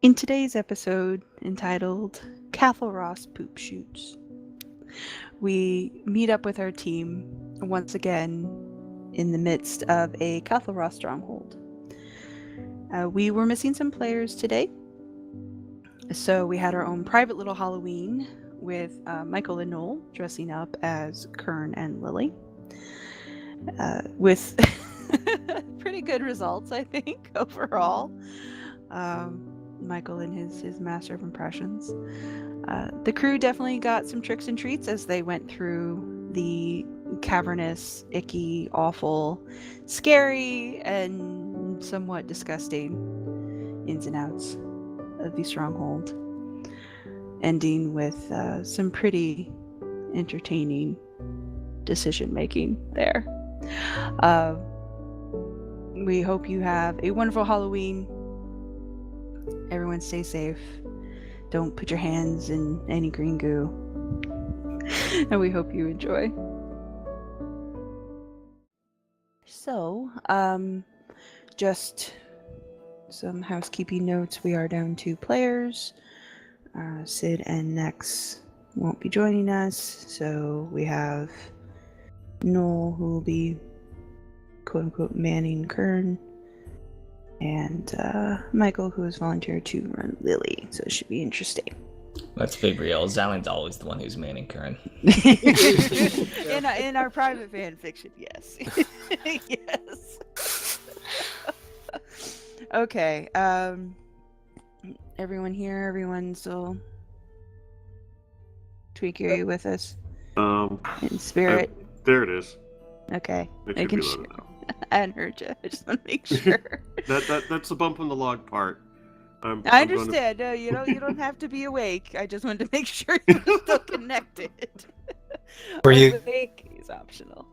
In today's episode, entitled Cathol Poop Chutes, we meet up with our team once again in the midst of a Cathol stronghold. We were missing some players today, so we had our own private little Halloween with Michael and Noel dressing up as Kern and Lily, with pretty good results, I think, overall. Michael and his master of impressions. The crew definitely got some tricks and treats as they went through the cavernous, icky, awful, scary, and somewhat disgusting ins and outs of the stronghold, ending with some pretty entertaining decision making there. We hope you have a wonderful Halloween. Everyone stay safe. Don't put your hands in any green goo. And we hope you enjoy. So, just some housekeeping notes. We are down 2 players. Sid and Nex won't be joining us, so we have Noel, who will be quote-unquote manning Kern, and Michael, who has volunteered to run Lily, so it should be interesting. Let's be real, Xylund's always the one who's manning Kern. In our private fan fiction, yes. Yes. Okay, everyone here, everyone still... Twinki, are you with us? In spirit? There it is. Okay. It should be loaded now. I hadn't heard you. I just want to make sure. That's the bump in the log part. I understand. No, you don't have to be awake. I just wanted to make sure you were still connected. Were you awake is optional.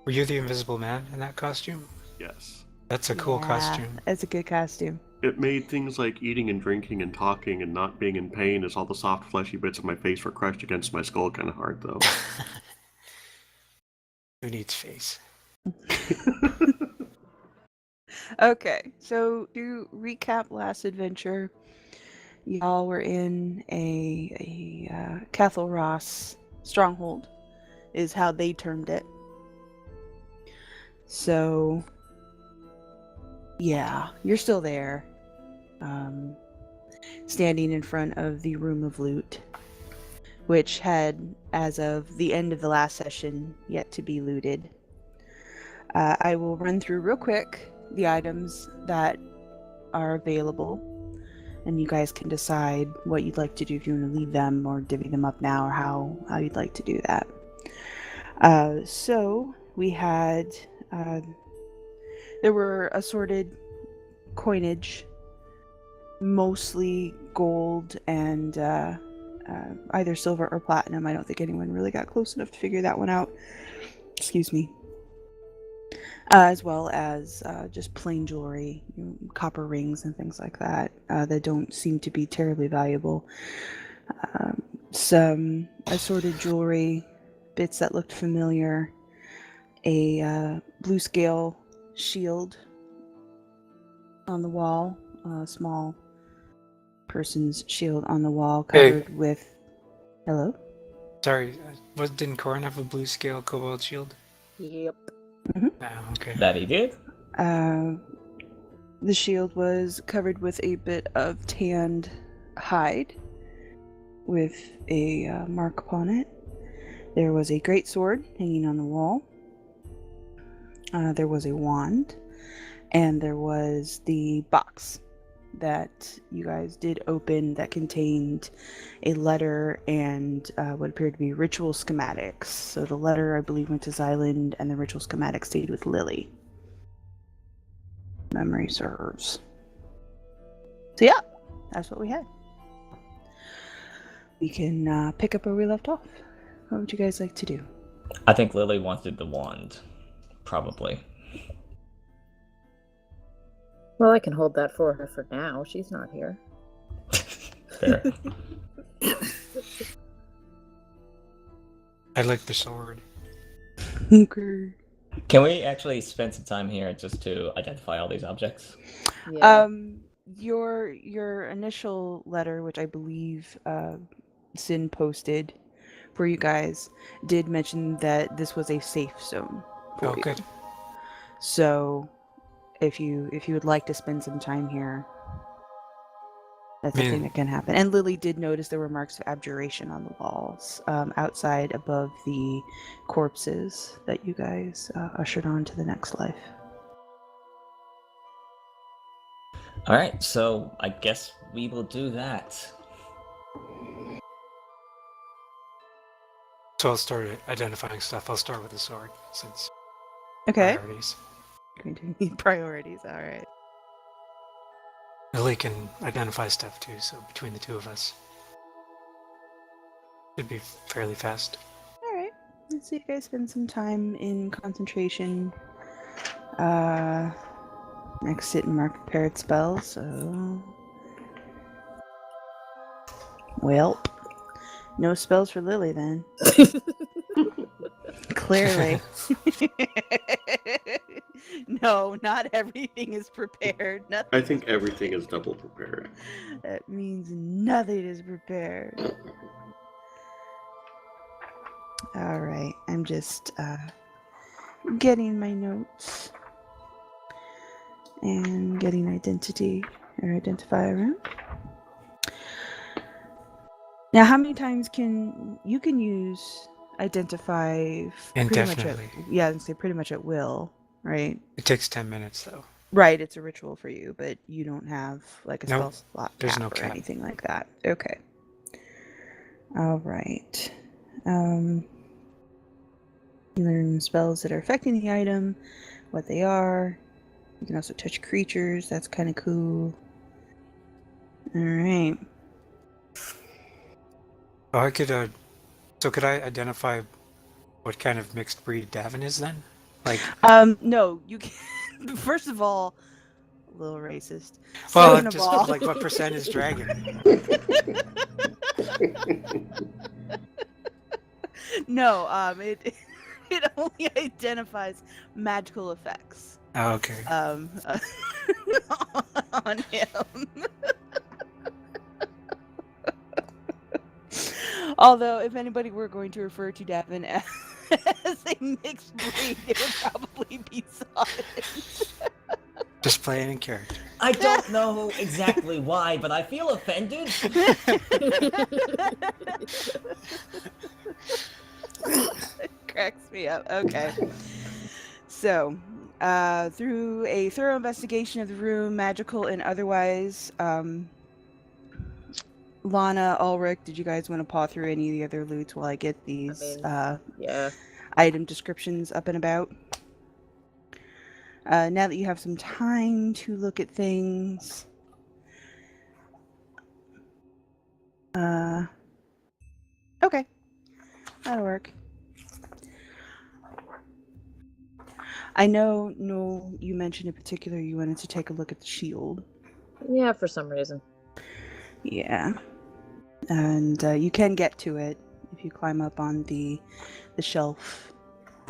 Were you the Invisible Man in that costume? Yes. That's a cool costume. That's a good costume. It made things like eating and drinking and talking and not being in pain as all the soft fleshy bits of my face were crushed against my skull kind of hard, though. Who needs face? Okay, so to recap last adventure, y'all were in a Cathol stronghold, is how they termed it. So, yeah, you're still there, standing in front of the Room of Loot, which had, as of the end of the last session, yet to be looted. I will run through real quick the items that are available, and you guys can decide what you'd like to do, if you want to leave them or divvy them up now, or how you'd like to do that. So we had there were assorted coinage, mostly gold and either silver or platinum. I don't think anyone really got close enough to figure that one out. Excuse me. As well as just plain jewelry, copper rings and things like that, that don't seem to be terribly valuable. Some assorted jewelry, bits that looked familiar, a blue scale shield on the wall, a small person's shield on the wall covered with... Hello? Sorry, didn't Corrin have a blue scale cobalt shield? Yep. Mm-hmm. Oh, okay. That he did? The shield was covered with a bit of tanned hide with a mark upon it. There was a great sword hanging on the wall. There was a wand, and there was the box that you guys did open that contained a letter and what appeared to be ritual schematics. So the letter, I believe, went to Xylund, and the ritual schematics stayed with Lily. Memory serves. So yeah, that's what we had. We can pick up where we left off. What would you guys like to do? I think Lily wanted the wand. Probably. Well, I can hold that for her for now. She's not here. Fair. I like the sword. Okay. Can we actually spend some time here just to identify all these objects? Yeah. your initial letter, which I believe Sin posted for you guys, did mention that this was a safe zone for Oh, you. good. So, if you would like to spend some time here, that's a thing that can happen. And Lily did notice there were marks of abjuration on the walls outside above the corpses that you guys ushered on to the next life. Alright, so I guess we will do that. So I'll start identifying stuff. I'll start with the sword, since Okay. priorities. Going to need priorities. All right. Lily can identify stuff too, so between the two of us, it'd be fairly fast. All right. Let's see if you guys spend some time in concentration. Next, sit and mark prepared spells. So, well, no spells for Lily then. Clearly. No, not everything is prepared. Nothing. I think everything is double prepared. That means nothing is prepared. All right, I'm just getting my notes and getting identity or identifier room. Now, how many times can you use identify pretty much at, Indefinitely. I'd say pretty much at will, right? It takes 10 minutes, though. Right, it's a ritual for you, but you don't have like a Nope, spell slot there's cap no or cap. anything like that. Okay. All right. You learn spells that are affecting the item, what they are. You can also touch creatures. That's kind of cool. All right. Oh, I could, so could I identify what kind of mixed breed Davynn is then? Like, No, you can. First of all, a little racist. well, Second of just all, like what percent is dragon? no, it only identifies magical effects. Oh, okay. On him. Although, if anybody were going to refer to Davynn as a mixed breed, it would probably be Sonic. Just playing in character. I don't know exactly why, but I feel offended. It cracks me up. Okay. So, through a thorough investigation of the room, magical and otherwise, Lana, Ulric, did you guys want to paw through any of the other loots while I get these Yeah. item descriptions up and about? Now that you have some time to look at things, okay, that'll work. I know, Noel, you mentioned in particular you wanted to take a look at the shield. Yeah, for some reason. Yeah, and you can get to it if you climb up on the shelf,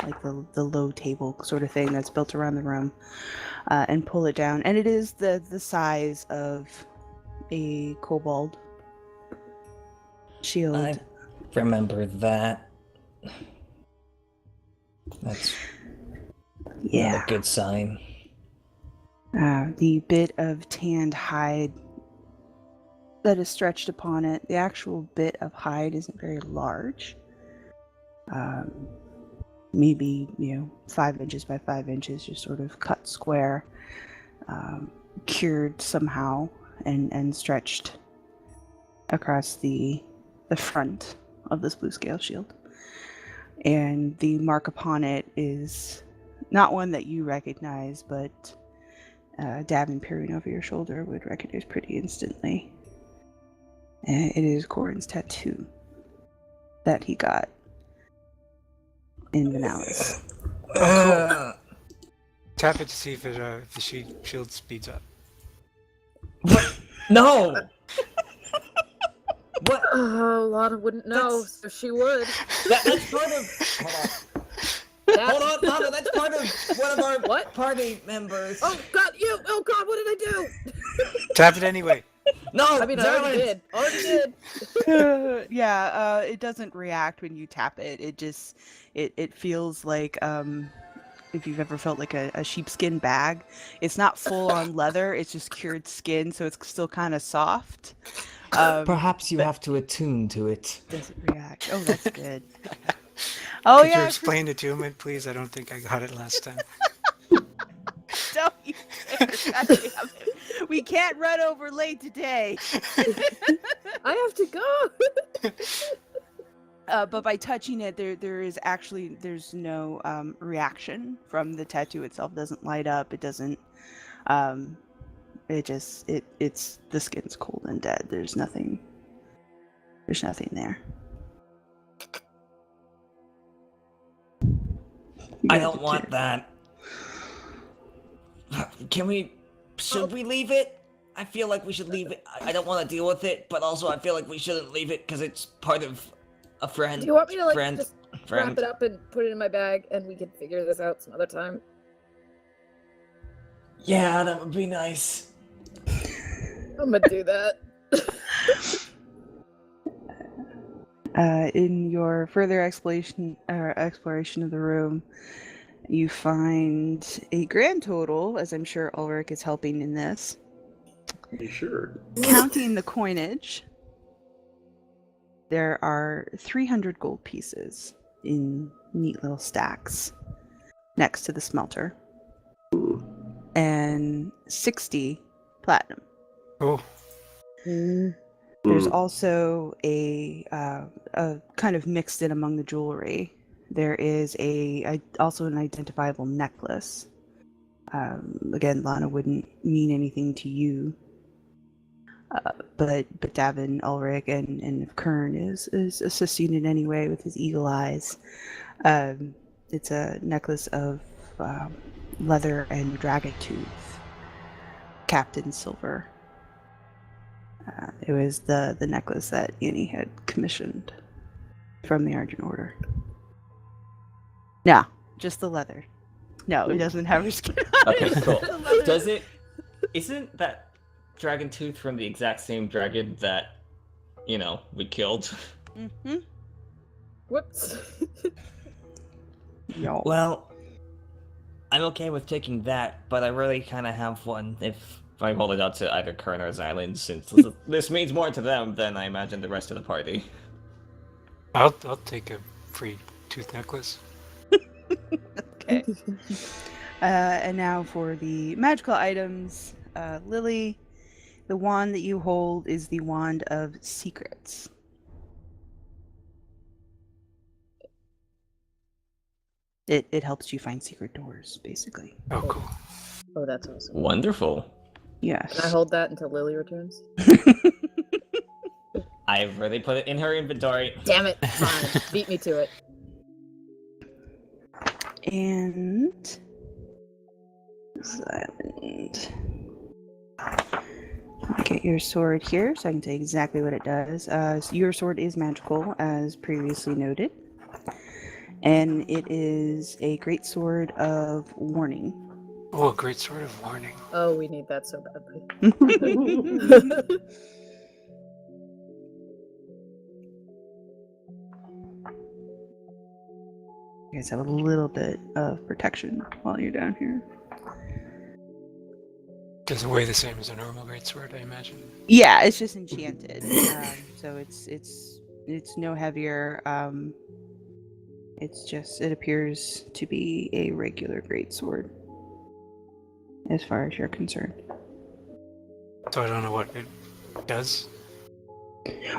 like the low table sort of thing that's built around the room, and pull it down. And it is the size of a kobold shield. I remember that. That's not a good sign. The bit of tanned hide that is stretched upon it, the actual bit of hide isn't very large. Maybe, 5 inches by 5 inches, just sort of cut square, cured somehow, and stretched across the front of this blue scale shield. And the mark upon it is not one that you recognize, but Davynn peering over your shoulder would recognize pretty instantly. And it is Corin's tattoo that he got in Manalis. Oh, cool. Tap it to see if the shield speeds up. What? No! What? Oh, Lana wouldn't know, so she would. That's part of... Hold on. that. Hold on, Lana, that's part of one of our What? party members. Oh God, you! Oh God, what did I do? Tap it anyway. No, I mean, I already did. Already did. Yeah, it doesn't react when you tap it. It just it feels like if you've ever felt like a sheepskin bag. It's not full on leather, it's just cured skin, so it's still kind of soft. Perhaps you have to attune to it. Doesn't react. Oh, that's good. Oh Could you yeah, explain attunement, please? I don't think I got it last time. don't you dare. God damn it. We can't run over late today. I have to go. But by touching it, there's no reaction from the tattoo itself. It doesn't light up. It doesn't. It's the skin's cold and dead. There's nothing. There's nothing there. I don't want that. Should we leave it? I feel like we should leave it. I don't want to deal with it, but also I feel like we shouldn't leave it because it's part of a friend. Do you want me to friend, just friend. wrap it up and put it in my bag, and we can figure this out some other time? Yeah, that would be nice. I'm gonna do that. In your further exploration of the room, you find a grand total, as I'm sure Ulric is helping in this. Sure. Counting the coinage, there are 300 gold pieces in neat little stacks next to the smelter, and 60 platinum. Oh, There's also a kind of mixed in among the jewelry. There is also an identifiable necklace. Again, Lana wouldn't mean anything to you, but Davynn, Ulric, and if Kern is assisting in any way with his eagle eyes. It's a necklace of leather and dragon tooth, capped in silver. It was the necklace that Annie had commissioned from the Argent Order. No, just the leather. No, it doesn't have her skin on Okay, it. cool. The leather. Does it? Isn't that dragon tooth from the exact same dragon that, we killed? Mm-hmm. Whoops. Y'all. Well, I'm okay with taking that, but I really kind of have one if I hold it out to either Kern or Xylund, since this means more to them than I imagine the rest of the party. I'll take a free tooth necklace. Okay. And now for the magical items. Lily, the wand that you hold is the Wand of Secrets. It helps you find secret doors, basically. Oh, cool. Oh, that's awesome. Wonderful. Yes. Can I hold that until Lily returns? I've already put it in her inventory. Damn it! Fine, beat me to it. And Xylund. Get your sword here so I can tell you exactly what it does. So your sword is magical, as previously noted. And it is a great sword of warning. Oh, a great sword of warning. Oh, we need that so badly. You guys have a little bit of protection while you're down here. Doesn't weigh the same as a normal great sword, I imagine. Yeah, it's just enchanted, so it's no heavier. It appears to be a regular greatsword, as far as you're concerned. So I don't know what it does.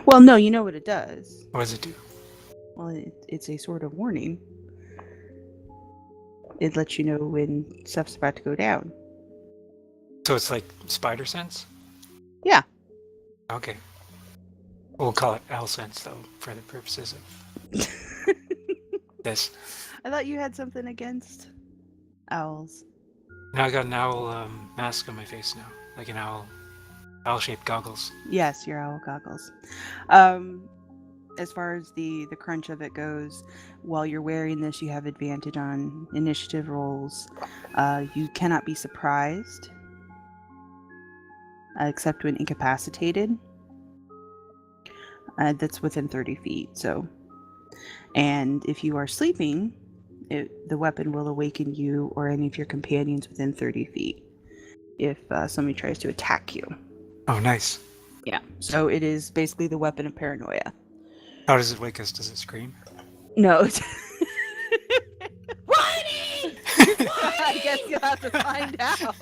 Well, no, you know what it does. What does it do? Well, it's a sword of warning. It lets you know when stuff's about to go down. So it's like spider sense? Yeah. Okay. We'll call it owl sense, though, for the purposes of this. I thought you had something against owls. Now I got an owl mask on my face now, like an owl-shaped goggles. Yes, your owl goggles. as far as the crunch of it goes, while you're wearing this, you have advantage on initiative rolls. You cannot be surprised, except when incapacitated. That's within 30 feet. So, and if you are sleeping, the weapon will awaken you or any of your companions within 30 feet if somebody tries to attack you. Oh, nice. Yeah. So it is basically the weapon of paranoia. How does it wake us? Does it scream? No. Whitey! I guess you'll have to find out.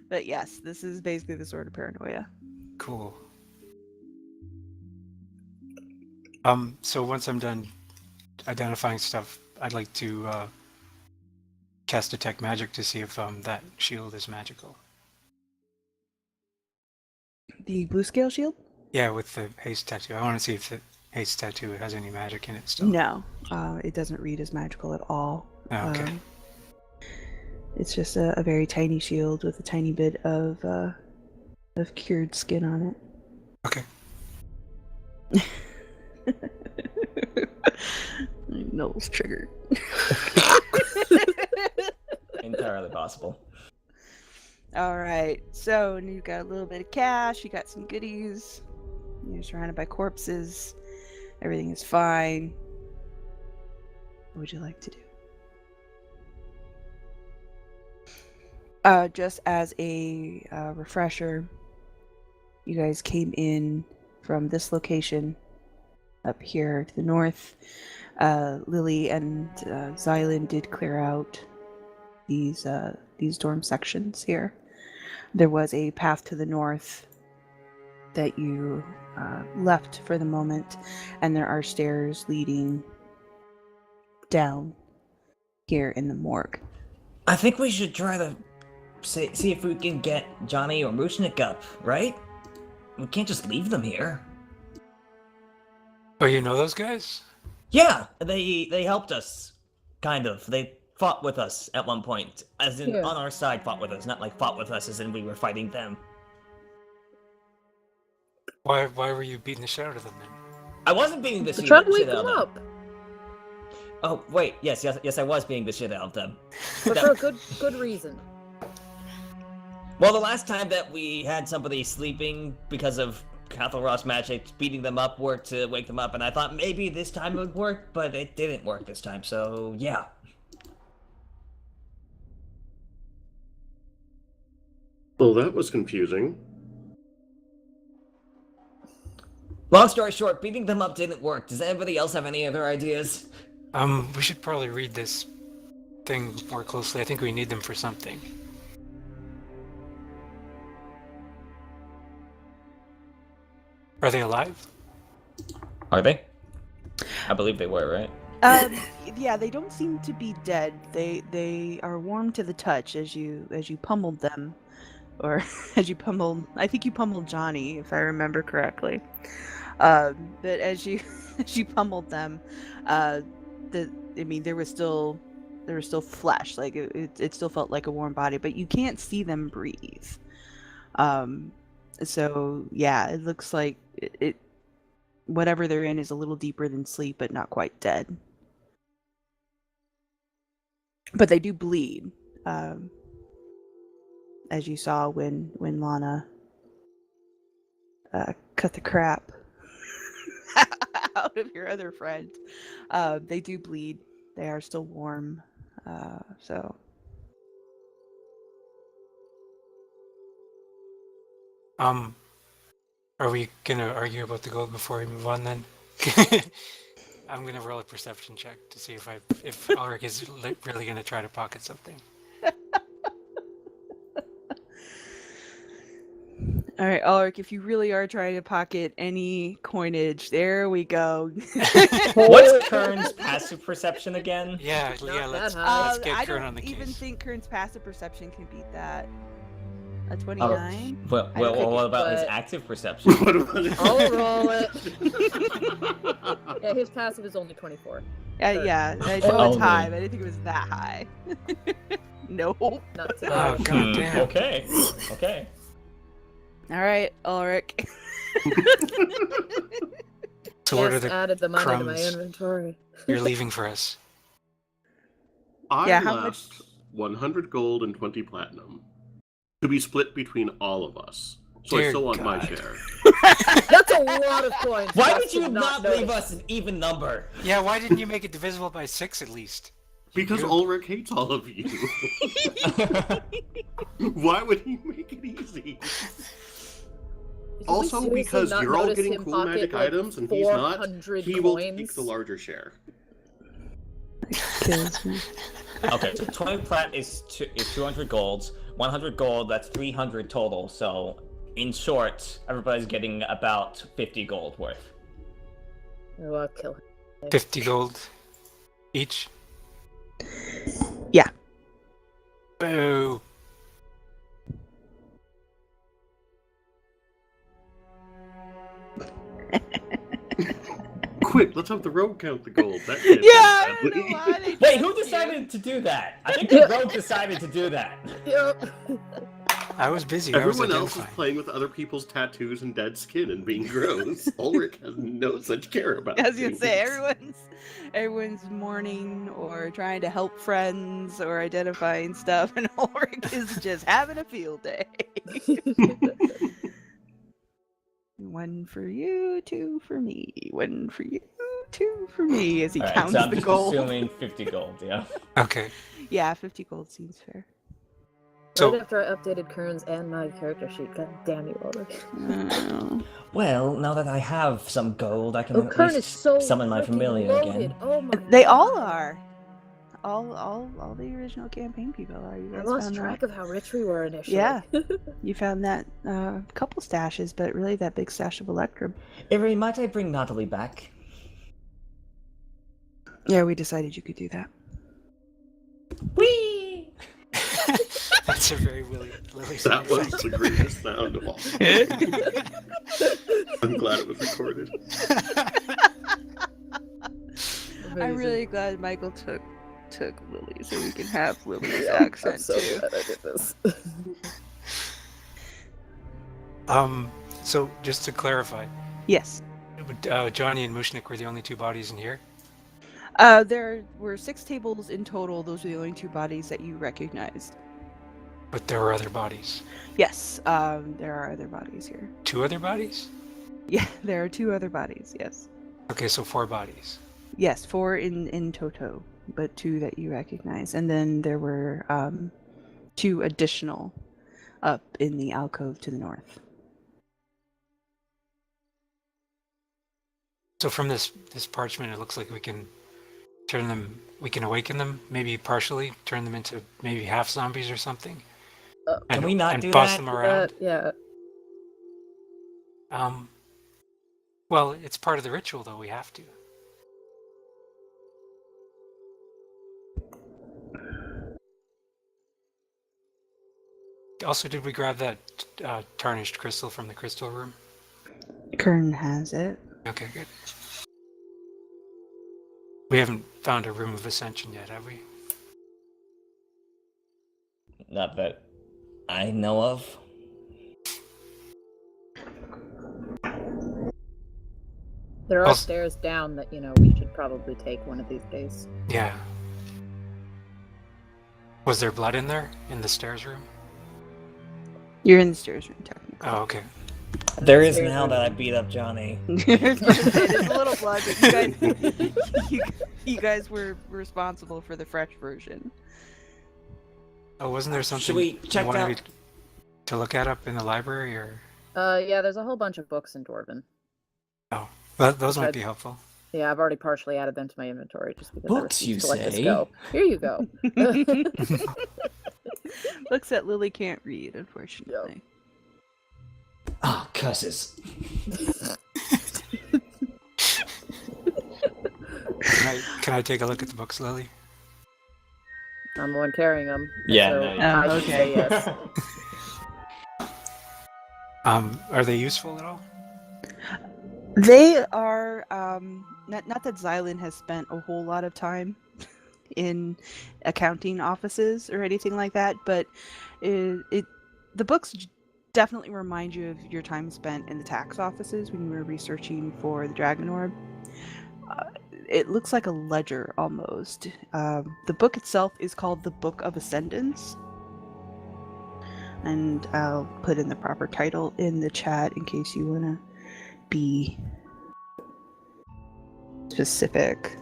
But yes, this is basically the sword of paranoia. Cool. So once I'm done identifying stuff, I'd like to cast Detect Magic to see if that shield is magical. The blue scale shield? Yeah, with the haste tattoo. I want to see if the haste tattoo has any magic in it still. No, it doesn't read as magical at all. Oh, okay. It's just a very tiny shield with a tiny bit of cured skin on it. Okay. Noel's triggered. Entirely possible. All right, so you've got a little bit of cash, you got some goodies, you're surrounded by corpses, everything is fine. What would you like to do? Just as a refresher, you guys came in from this location up here to the north. Lily and Xylund did clear out these dorm sections here. There was a path to the north that you left for the moment, and there are stairs leading down here in the morgue. I think we should try to see if we can get Johnny or Mushnik up, right? We can't just leave them here. Oh, you know those guys? Yeah, they helped us, kind of. They fought with us at one point, as in on our side fought with us, not like fought with us as in we were fighting them. Why were you beating the shit out of them then? I wasn't beating the shit Try to out wake of them them. up. Oh, wait, yes, I was beating the shit out of them. But for a good reason. Well, the last time that we had somebody sleeping because of Cathol Ross magic, beating them up worked to wake them up, and I thought maybe this time it would work, but it didn't work this time, so yeah. Well, that was confusing. Long story short, beating them up didn't work. Does anybody else have any other ideas? We should probably read this thing more closely. I think we need them for something. Are they alive? Are they? I believe they were, right? Yeah, they don't seem to be dead. They are warm to the touch as you pummeled them, or as you pummeled. I think you pummeled Johnny, if I remember correctly. But as you pummeled them, there was still flesh. Like it still felt like a warm body, but you can't see them breathe. So yeah, it looks like it whatever they're in is a little deeper than sleep, but not quite dead. But they do bleed, as you saw when Lana cut the crap out of your other friend. They do bleed. They are still warm. So. Are we gonna argue about the gold before we move on then? I'm gonna roll a perception check to see if Ulric is really gonna try to pocket something. All right, Ulric, if you really are trying to pocket any coinage, there we go. What's Kern's passive perception again? Yeah, let's get Kern on the case. I don't even think Kern's passive perception can beat that. A 29? Well, what about his active perception? I'll roll it. Yeah, his passive is only 24. Yeah, I know it's high, but I didn't think it was that high. Nope. Not Oh, god damn. Okay. All right, Ulric. So what are Just the added the money to my crumbs inventory. you're leaving for us? I Yeah, how left 100 gold and 20 platinum to be split between all of us. So I Dear still want my God. share. That's a lot of coins. Why for us did you to not notice. leave us an even number? Yeah, why didn't you make it divisible by 6 at least? Because You- Ulric hates all of you. Why would he make it easy? Did we Also, seriously because not you're all notice getting him cool pocket, magic like, items and he's not, 400 he will coins? take the larger share. Kills me. Okay, so 20 plat is 200 golds. 100 gold, that's 300 total. So, in short, everybody's getting about 50 gold worth. Oh, I'll kill him. 50 gold each? Yeah. Boo. Quick, let's have the rogue count the gold. That can't Yeah, I end don't know badly. why they Wait, who can't decided to do that? I think the rogue decided to do that. Yep. I was busy. I was Everyone else is identifying. playing with other people's tattoos and dead skin and being gross. Ulric has no such care about I was gonna say things. everyone's mourning or trying to help friends or identifying stuff, and Ulric is just having a field day. One for you, two for me. One for you, two for me. As he Alright, counts so I'm the just gold. assuming 50 gold, yeah. Okay. Yeah, 50 gold seems fair. So, Right after I updated Kern's and my character sheet. God damn you, Ulrich. Well, now that I have some gold, I can Oh, at Kern is least so summon my freaking familiar loaded. again. Oh my They all God. are. All the original campaign people are. You I guys lost found track that? of how rich we were initially. Yeah. You found that couple stashes, but really that big stash of Electrum. Iri, might I bring Natalie back? Yeah, we decided you could do that. Whee! that's a very Lily That sound was effect. the greatest sound of all. I'm glad it was recorded. I'm Amazing. really glad Michael took Lily so we can have Lily's Yeah, I'm accent so too. glad I did this. So just to clarify, Yes. Johnny and Mushnik were the only 2 bodies in here? There were 6 tables in total. Those were the only 2 bodies that you recognized. But there were other bodies. Yes, there are other bodies here. 2 other bodies? Yeah, there are 2 other bodies, yes. Okay, so 4 bodies. Yes, 4 in toto, but 2 that you recognize. And then there were 2 additional up in the alcove to the north. So from this parchment, it looks like we can awaken them, maybe partially, turn them into maybe half zombies or something. Can we not and do boss that? them around. Yeah. Well, it's part of the ritual, though. We have to. Also, did we grab that tarnished crystal from the crystal room? Kern has it. Okay, good. We haven't found a room of ascension yet, have we? Not that I know of. There are Also- stairs down that, we should probably take one of these days. Yeah. Was there blood in there, in the stairs room? You're in the stairs room, technically. Oh, okay. There is Seriously. now that I beat up Johnny. There's a little blood, but you guys were responsible for the fresh version. Oh, wasn't there something Should we you check wanted out? me to look at up in the library, or Yeah, there's a whole bunch of books in Dwarven. those might be helpful. Yeah, I've already partially added them to my inventory just because Books, I you refuse to let this say? go. Here you go. Books that Lily can't read, unfortunately. Oh, curses. Can I take a look at the books, Lily? I'm the one carrying them. Yeah, so no, you- I Oh, should say okay. yes. Are they useful at all? They are not that Xylund has spent a whole lot of time in accounting offices or anything like that, but the books definitely remind you of your time spent in the tax offices when you were researching for the Dragon Orb. It looks like a ledger almost. The book itself is called the Book of Ascendance. And I'll put in the proper title in the chat in case you want to be specific.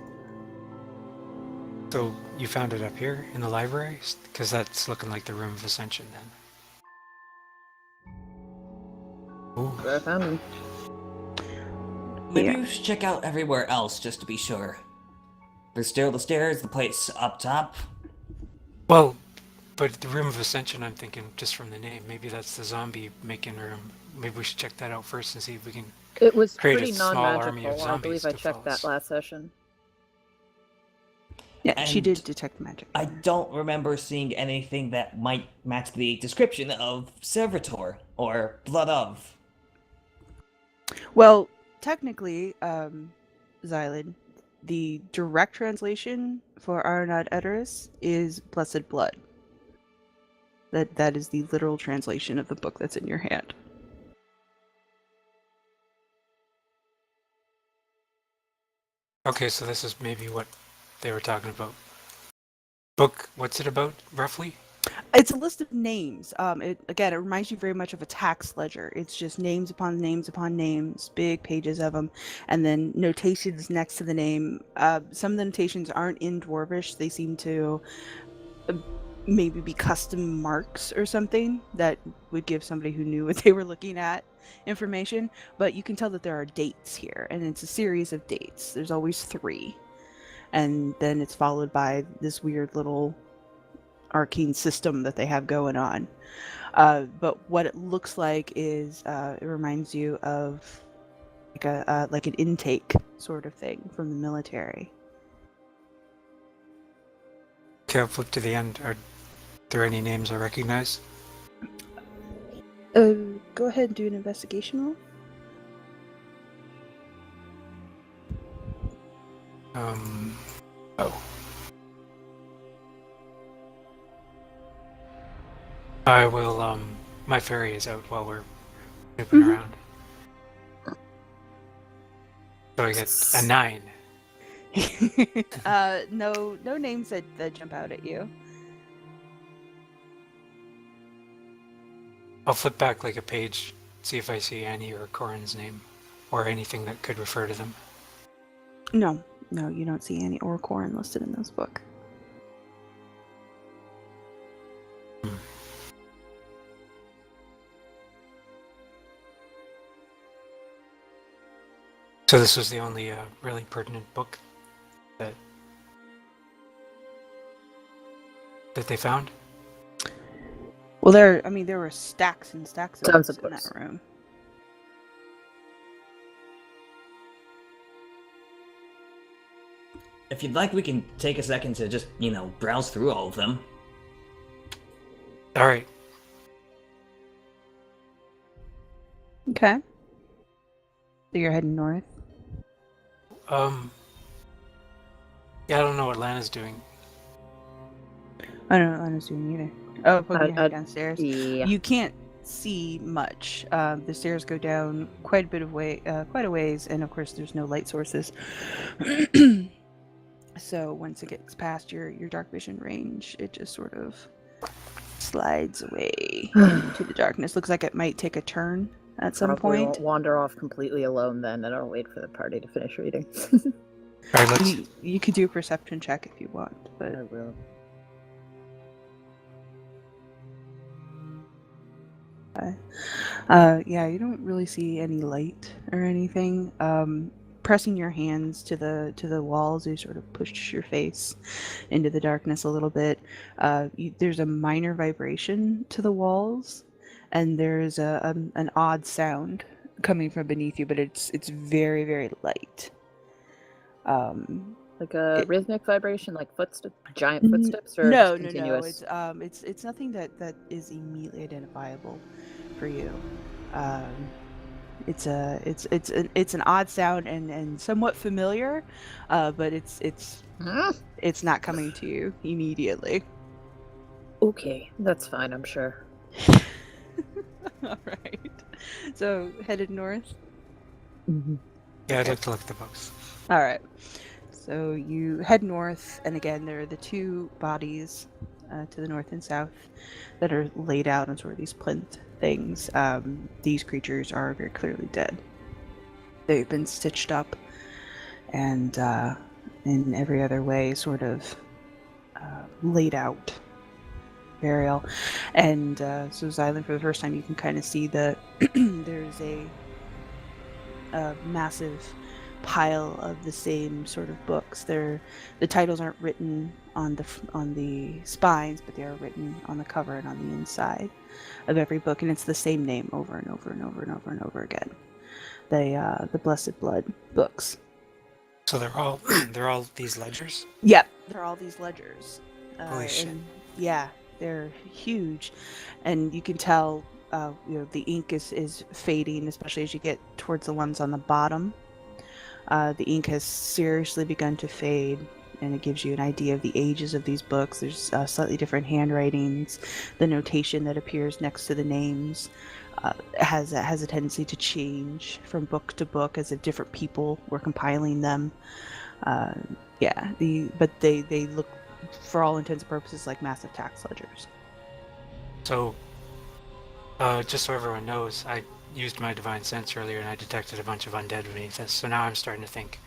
So you found it up here in the library? Because that's looking like the Room of Ascension then. Ooh. I found him. Maybe Yeah. we should check out everywhere else just to be sure. There's still the stairs, the place up top. Well, but the Room of Ascension, I'm thinking, just from the name, maybe that's the zombie making room. Maybe we should check that out first and see if we can... It was Create a pretty small army of non-magical. I zombies believe I to checked that follow us. last session. Yeah, she And did detect magic. I don't remember seeing anything that might match the description of Servitor or Blood of. Well, technically, Xylund, the direct translation for Aranad Eteris is Blessed Blood. That is the literal translation of the book that's in your hand. Okay, so this is maybe what they were talking about. Book, what's it about, roughly? It's a list of names. It reminds you very much of a tax ledger. It's just names upon names upon names, big pages of them, and then notations next to the name. Some of the notations aren't in Dwarvish. They seem to maybe be custom marks or something that would give somebody who knew what they were looking at information. But you can tell that there are dates here, and it's a series of dates. There's always 3. And then it's followed by this weird little arcane system that they have going on. But what it looks like is it reminds you of like an intake sort of thing from the military. Okay, I'll flip to the end. Are there any names I recognize? Go ahead and do an investigation roll. Oh. I will, my fairy is out while we're snooping around. So I get a 9. No names that jump out at you. I'll flip back like a page, see if I see Annie or Corin's name, or anything that could refer to them. No, you don't see Annie or Corin listed in this book. So this was the only really pertinent book that they found? Well, there were stacks and stacks of Tons books of in books. that room. If you'd like, we can take a second to just, browse through all of them. All right. Okay. So you're heading north. Yeah, I don't know what Lana's doing. I don't know what Lana's doing either. Oh, poking your head downstairs. Yeah. You can't see much. The stairs go down quite a ways, and of course there's no light sources. So once it gets past your dark vision range, it just sort of slides away into the darkness. Looks like it might take a turn at some Probably point. won't wander off completely alone then, and I'll wait for the party to finish reading. All right, let's. You could do a perception check if you want, but I will. yeah, you don't really see any light or anything. Pressing your hands to the walls, you sort of push your face into the darkness a little bit. There's a minor vibration to the walls, and there's an odd sound coming from beneath you, but it's very, very light. Like a rhythmic vibration, like footsteps, giant footsteps, or No. just continuous? It's nothing that is immediately identifiable for you. It's an odd sound and somewhat familiar, but it's not coming to you immediately. Okay, that's fine, I'm sure. All right. So headed north. Yeah, I'd like to look at the books. All right. So you head north, and again, there are the two bodies to the north and south that are laid out on sort of these plinth things. These creatures are very clearly dead. They've been stitched up, and in every other way, sort of laid out burial. And so Xylund, for the first time, you can kind of see that there's a massive pile of the same sort of books. The titles aren't written on the spines, but they are written on the cover and on the inside of every book, and it's the same name over and over and over and over and over again. The Blessed Blood books. So they're all these ledgers? Yep, they're all these ledgers. Holy shit. Yeah, they're huge, and you can tell the ink is fading, especially as you get towards the ones on the bottom. The ink has seriously begun to fade, and it gives you an idea of the ages of these books. There's slightly different handwritings. The notation that appears next to the names has a tendency to change from book to book, as if different people were compiling them. But they look, for all intents and purposes, like massive tax ledgers. So, just so everyone knows, I used my divine sense earlier and I detected a bunch of undead beneath us. So now I'm starting to think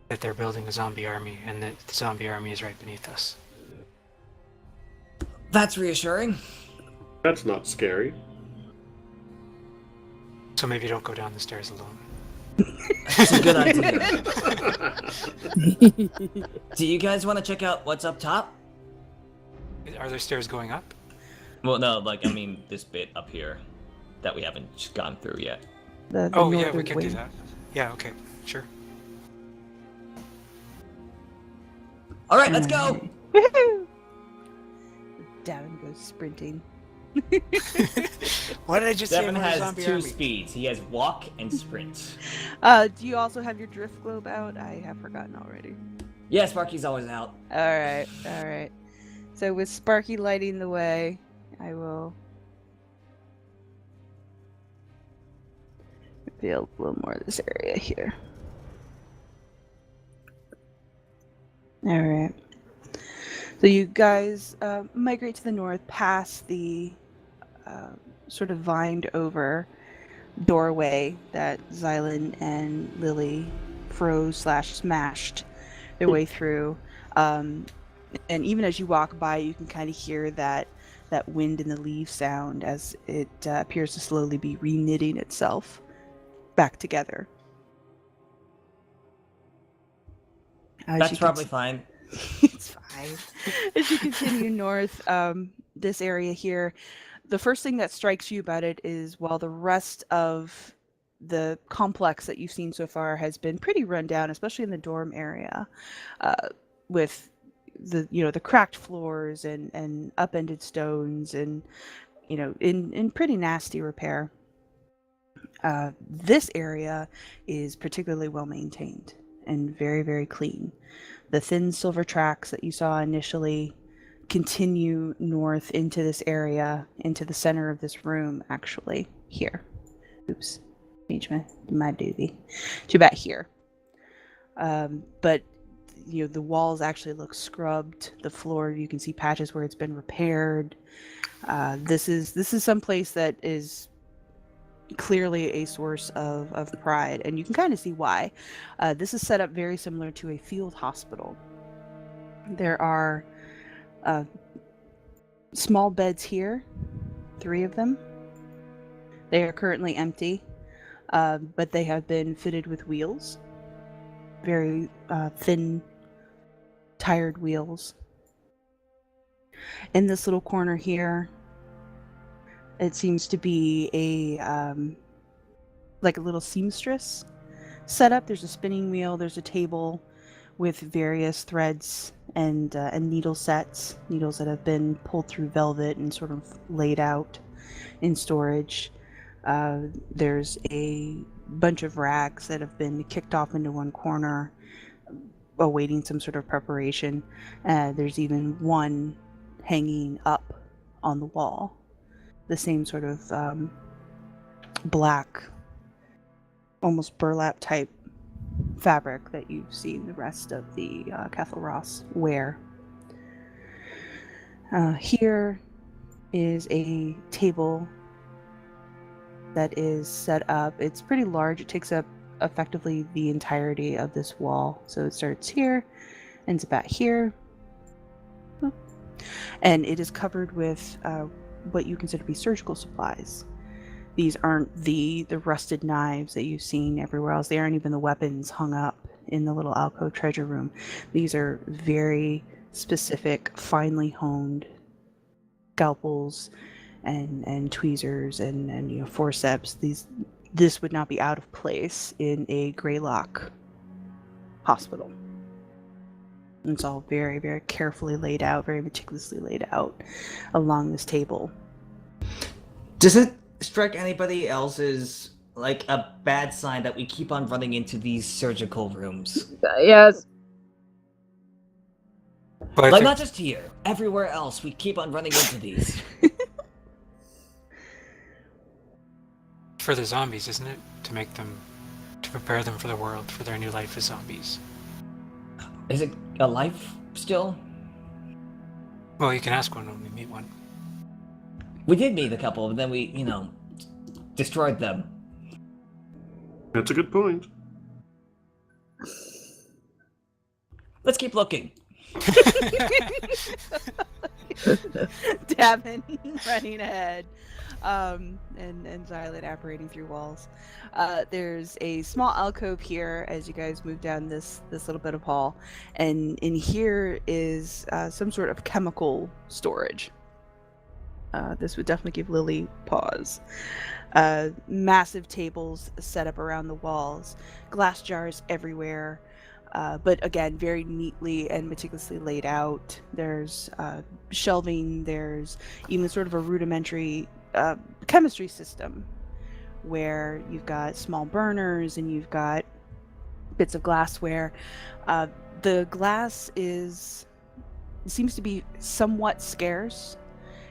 that they're building a zombie army and that the zombie army is right beneath us. That's reassuring. That's not scary. So maybe don't go down the stairs alone. That's a good idea. Do you guys want to check out what's up top? Are there stairs going up? Well, no, this bit up here that we haven't gone through yet. The Oh yeah, northern we can wing. do that. Yeah, okay, sure. All right, let's go. Woohoo! Davynn goes sprinting. What did I just say Davynn about a has zombie two army? speeds. He has walk and sprint. Do you also have your drift globe out? I have forgotten already. Yeah, Sparky's always out. All right. So with Sparky lighting the way, I will reveal a little more of this area here. All right. So you guys migrate to the north past the sort of vined over doorway that Xylund and Lily froze/smashed their way through. And even as you walk by, you can kind of hear that wind in the leaves sound as it appears to slowly be reknitting itself back together. That's probably fine. It's fine. As you continue north, this area here, the first thing that strikes you about it is while the rest of the complex that you've seen so far has been pretty run down, especially in the dorm area, with the cracked floors and upended stones and in pretty nasty repair. This area is particularly well maintained and very, very clean. The thin silver tracks that you saw initially continue north into this area, into the center of this room, actually. Here. Oops. Changed my doobie. To about here. But the walls actually look scrubbed. The floor, you can see patches where it's been repaired. This is some place that is clearly a source of pride, and you can kind of see why. This is set up very similar to a field hospital. There are small beds here, 3 of them. They are currently empty, but they have been fitted with wheels, very thin, tired wheels. In this little corner here, it seems to be a little seamstress setup. There's a spinning wheel. There's a table with various threads and needle sets, needles that have been pulled through velvet and sort of laid out in storage. There's a bunch of rags that have been kicked off into one corner, awaiting some sort of preparation. There's even one hanging up on the wall. The same sort of black, almost burlap type fabric that you've seen the rest of the Cathol Ross wear. Here is a table that is set up. It's pretty large. It takes up effectively the entirety of this wall. So it starts here, ends about here, and it is covered with what you consider to be surgical supplies. These aren't the rusted knives that you've seen everywhere else. They aren't even the weapons hung up in the little alcove treasure room. These are very specific, finely honed scalpels and tweezers and forceps. This would not be out of place in a Greylock hospital. It's all very, very carefully laid out, very meticulously laid out along this table. Does it strike anybody else as like a bad sign that we keep on running into these surgical rooms? Yes. But I Like, think not just here, everywhere else, we keep on running into these. for the zombies, isn't it? To prepare them for the world, for their new life as zombies. Is it alive still? Well, you can ask one when we meet one. We did meet a couple, but then we, destroyed them. That's a good point. Let's keep looking. Davynn running ahead, and Xylund apparating through walls. There's a small alcove here as you guys move down this little bit of hall, and in here is some sort of chemical storage. This would definitely give Lily pause. Massive tables set up around the walls, glass jars everywhere. But again, very neatly and meticulously laid out. There's shelving, there's even sort of a rudimentary chemistry system where you've got small burners and you've got bits of glassware. The glass seems to be somewhat scarce.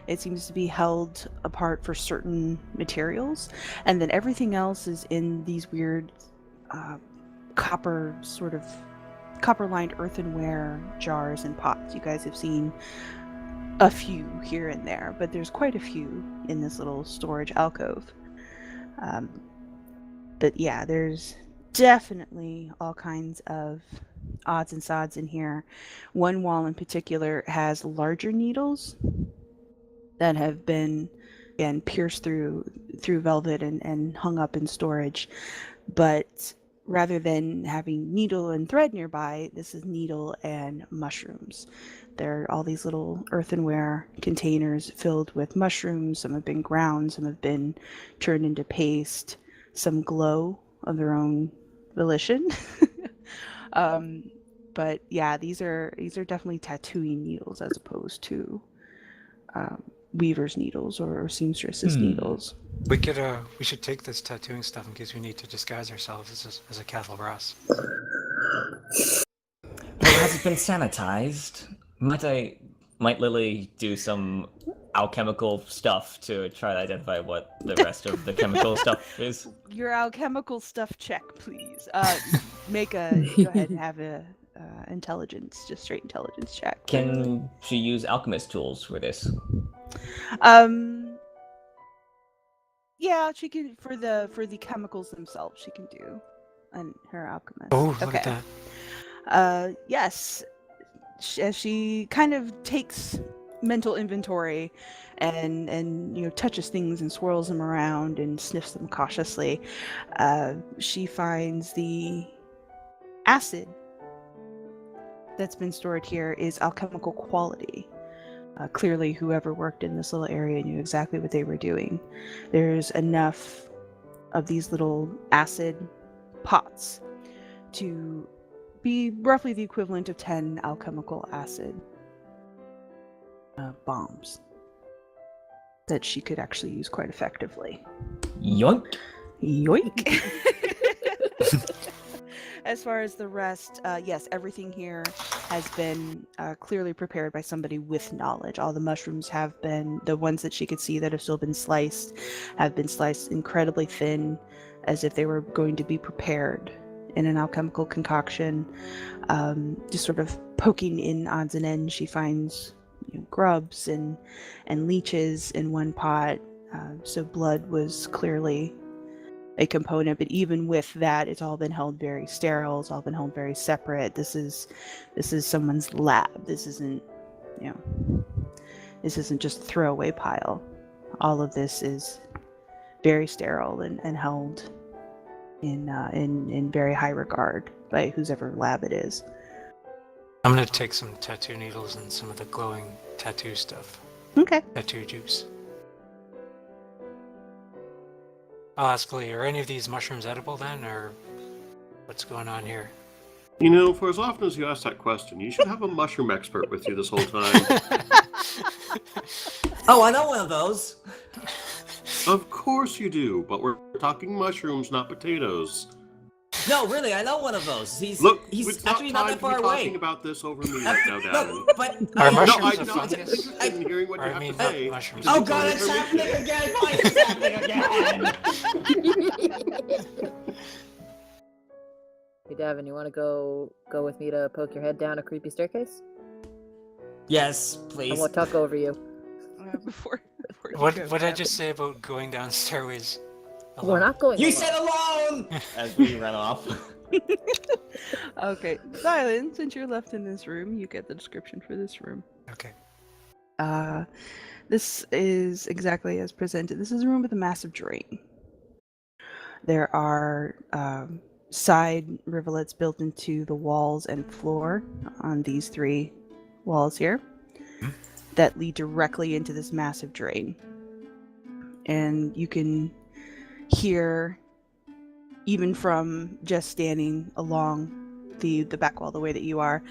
It seems to be held apart for certain materials, and then everything else is in these weird copper-lined earthenware jars and pots. You guys have seen a few here and there, but there's quite a few in this little storage alcove. But yeah, there's definitely all kinds of odds and sods in here. One wall in particular has larger needles that have been, again, pierced through velvet and hung up in storage. But rather than having needle and thread nearby, this is needle and mushrooms. There are all these little earthenware containers filled with mushrooms. Some have been ground, some have been turned into paste, some glow of their own volition. But yeah, these are definitely tattooing needles as opposed to weaver's needles or seamstress's needles. We should take this tattooing stuff in case we need to disguise ourselves as a Cathol Ross. Well, has it been sanitized? Might Lily do some alchemical stuff to try to identify what the rest of the chemical stuff is? Your alchemical stuff check, please. Go ahead and have a straight intelligence check. Can she use alchemist tools for this? Yeah, she can for the chemicals themselves. She can do, and her alchemist. Oh, look at that. Yes. As she kind of takes mental inventory and touches things and swirls them around and sniffs them cautiously, she finds the acid that's been stored here is alchemical quality. Clearly, whoever worked in this little area knew exactly what they were doing. There's enough of these little acid pots to be roughly the equivalent of 10 alchemical acid bombs that she could actually use quite effectively. Yoink! Yoink! As far as the rest, yes, everything here has been clearly prepared by somebody with knowledge. All the mushrooms have been, the ones that she could see that have still been sliced, have been sliced incredibly thin, as if they were going to be prepared in an alchemical concoction. Just sort of poking in odds and ends, she finds grubs and leeches in one pot. So blood was clearly a component, but even with that, it's all been held very sterile. It's all been held very separate. This is someone's lab. This isn't just a throwaway pile. All of this is very sterile and held in very high regard by whosever lab it is. I'm gonna take some tattoo needles and some of the glowing tattoo stuff. Okay. Tattoo juice. I'll ask Lee, are any of these mushrooms edible then, or what's going on here? You know, for as often as you ask that question, you should have a mushroom expert with you this whole time. Oh, I know one of those. Of course you do, but we're talking mushrooms, not potatoes. No, really, I know one of those. He's actually not that far away. Talking about this over me right now, Davynn. No, but Are No, mushrooms I'm a not fungus? interested in hearing what Or you I have mean, to say. not mushrooms. Oh god, it's happening again! Why is it happening again? Hey, Davynn, you want to go with me to poke your head down a creepy staircase? Yes, I please. won't talk over you. Before you What go, did I Davin. just say about going down stairways? We're not going. You alone. said alone! As we run off. Okay, Xylund, since you're left in this room, you get the description for this room. Okay. This is exactly as presented. This is a room with a massive drain. There are side rivulets built into the walls and floor on these three walls here that lead directly into this massive drain. And you can hear, even from just standing along the back wall the way that you are,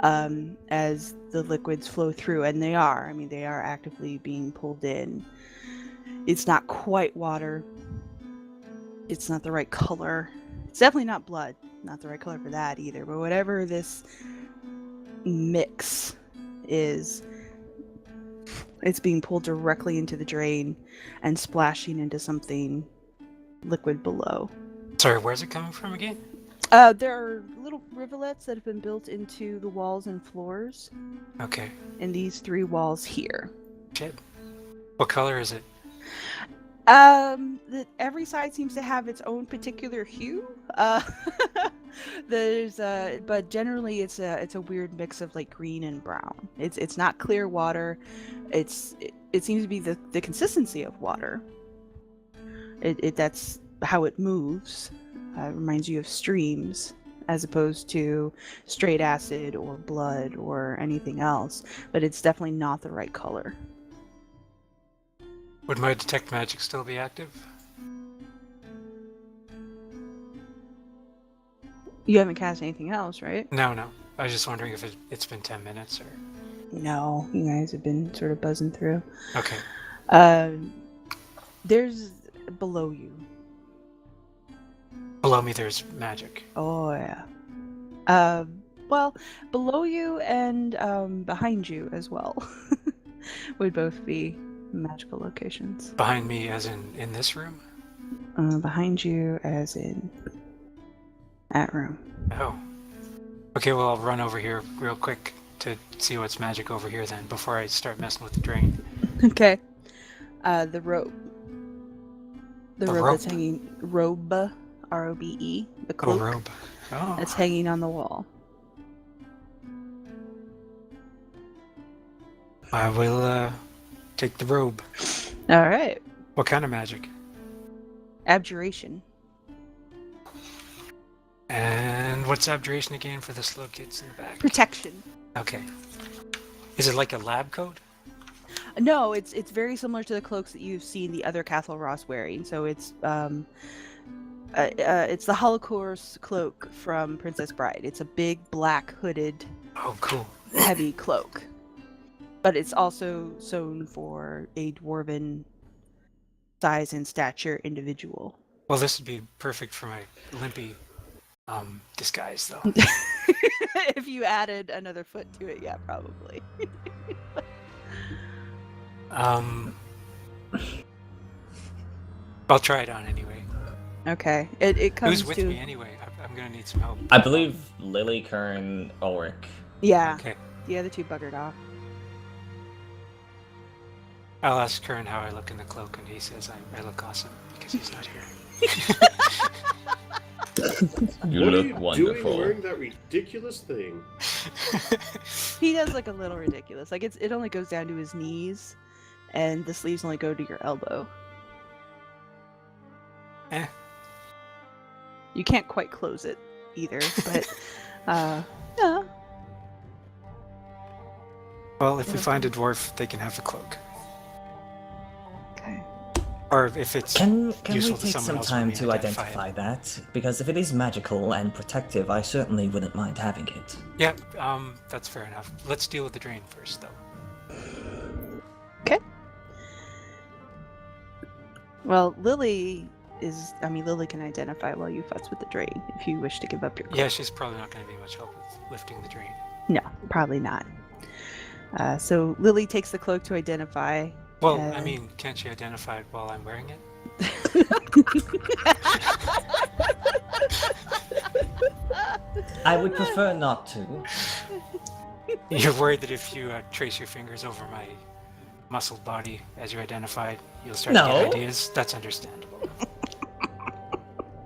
as the liquids flow through, and they are actively being pulled in. It's not quite water. It's not the right color. It's definitely not blood. Not the right color for that either. But whatever this mix is, it's being pulled directly into the drain and splashing into something liquid below. Sorry, where's it coming from again? There are little rivulets that have been built into the walls and floors Okay. in these three walls here. Shit. What color is it? Every side seems to have its own particular hue. But generally it's a weird mix of like green and brown. It's not clear water. It seems to be the consistency of water. That's how it moves. It reminds you of streams as opposed to straight acid or blood or anything else. But it's definitely not the right color. Would my detect magic still be active? You haven't cast anything else, right? No. I was just wondering if it's been 10 minutes or... No, you guys have been sort of buzzing through. Okay. There's below you. Below me there's magic. Oh yeah. Well, below you and behind you as well would both be magical locations. Behind me as in this room? Behind you as in that room. Oh. Okay, well I'll run over here real quick to see what's magic over here then, before I start messing with the drain. Okay. The robe. The robe rope? that's hanging. Robe. R-O-B-E. The cloak. Oh, robe. Oh. That's hanging on the wall. I will take the robe. All right. What kind of magic? Abjuration. And what's abjuration again for the slow kids in the back? Protection. Okay. Is it like a lab coat? No, it's very similar to the cloaks that you've seen the other Cathol Ross wearing. So it's the Holocaust cloak from Princess Bride. It's a big black hooded, Oh, cool. heavy cloak, but it's also sewn for a dwarven size and stature individual. Well, this would be perfect for my limpy disguise, though. If you added another foot to it, yeah, probably. I'll try it on anyway. Okay. It comes Who's with to me anyway? I'm gonna need some help. I believe Lily, Kern, Ulric. yeah. Okay. The other two buggered off. I'll ask Kern how I look in the cloak, and he says I look awesome because he's not here. You what look are you wonderful. doing wearing that ridiculous thing? He does look a little ridiculous. Like it only goes down to his knees, and the sleeves only go to your elbow. Eh. You can't quite close it either, but yeah. Well, if we find a dwarf, they can have the cloak. Okay. Or if it's Can we useful to take someone some else, time we to identify identify that? Because if it is magical and protective, I certainly wouldn't mind having it. Yeah, that's fair enough. Let's deal with the drain first, though. Okay. Well, Lily can identify while you fuss with the drain if you wish to give up your cloak. Yeah, she's probably not going to be much help with lifting the drain. No, probably not. So Lily takes the cloak to identify. Well, I mean, can't she identify it while I'm wearing it? I would prefer not to. You're worried that if you trace your fingers over my muscled body as you identified, you'll start to No. get ideas? That's understandable.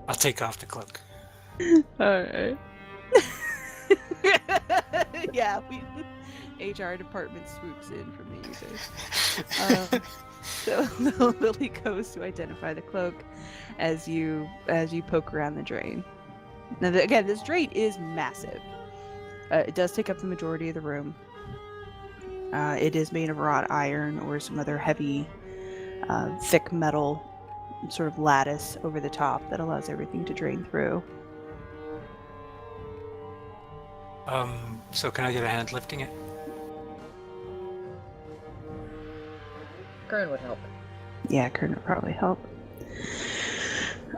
I'll take off the cloak. Alright. Yeah, HR department swoops in from the users. So Lily goes to identify the cloak as you poke around the drain. Now, again, this drain is massive. It does take up the majority of the room. It is made of wrought iron or some other heavy, thick metal sort of lattice over the top that allows everything to drain through. So can I get a hand lifting it? Kern would help. Yeah, Kern would probably help.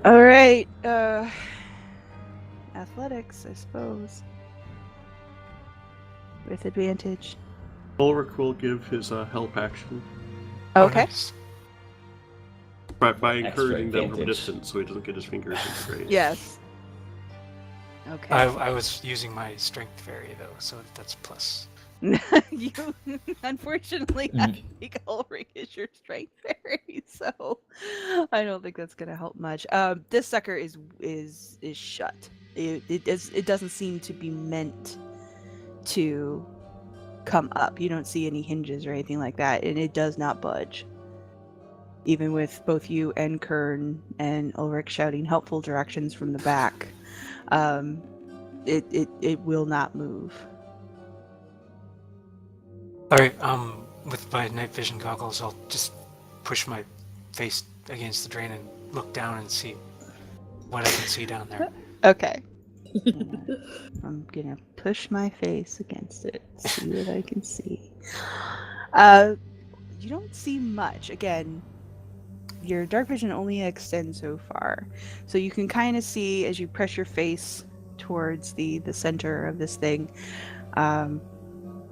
Alright, athletics, I suppose. With advantage. Ulric will give his help action Okay. Nice. by Extra encouraging them from advantage. distance so he doesn't get his fingers in the grave. Yes. Okay. I was using my strength fairy, though, so that's plus. You unfortunately I think Ulric is your strength fairy, so I don't think that's gonna help much. This sucker is shut. It doesn't seem to be meant to come up. You don't see any hinges or anything like that, and it does not budge. Even with both you and Kern and Ulric shouting helpful directions from the back, it will not move. Alright, with my night vision goggles, I'll just push my face against the drain and look down and see what I can see down there. Okay. I'm gonna push my face against it, see what I can see. You don't see much. Again, your dark vision only extends so far. So you can kind of see as you press your face towards the center of this thing.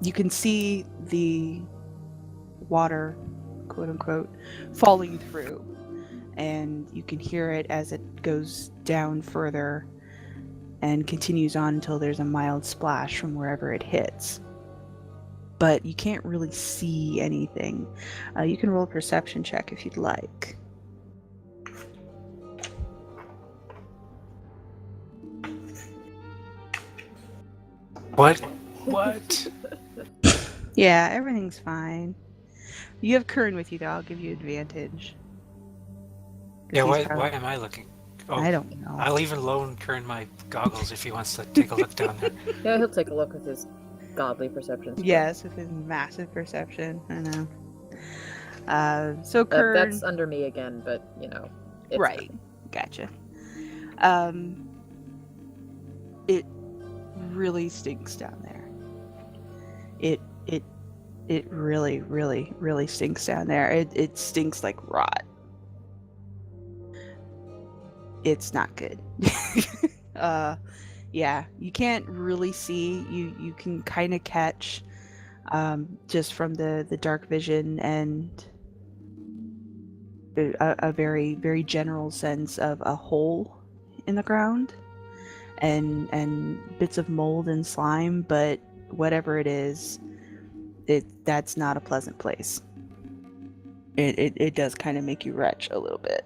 You can see the water, quote unquote, falling through. And you can hear it as it goes down further and continues on until there's a mild splash from wherever it hits. But you can't really see anything. You can roll a perception check if you'd like. What? Yeah, everything's fine. You have Kern with you, though. I'll give you advantage. 'Cause Yeah, he's why am I looking? Oh, I don't know. I'll even loan Kern my goggles if he wants to take a look down there. Yeah, he'll take a look with his godly perception. Yes, with his massive perception. I know. So Kern... That's under me again, but you know. It's Right. Gotcha. It really stinks down there. It really, really, really stinks down there. It stinks like rot. It's not good. Yeah, you can't really see. You can kind of catch just from the dark vision and a very very general sense of a hole in the ground and bits of mold and slime, but whatever it is, that's not a pleasant place. It does kind of make you retch a little bit.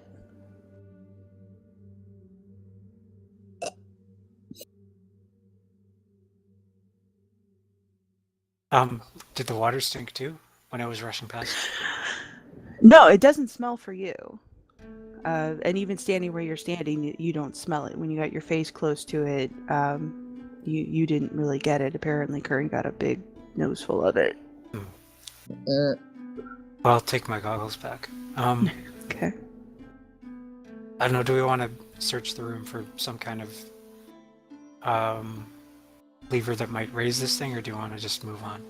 Did the water stink too when I was rushing past? No, it doesn't smell for you. And even standing where you're standing, you don't smell it. When you got your face close to it, you didn't really get it. Apparently, Kern got a big nose full of it. Uh, Well, I'll take my goggles back. Okay. I don't know, do we want to search the room for some kind of lever that might raise this thing, or do you want to just move on?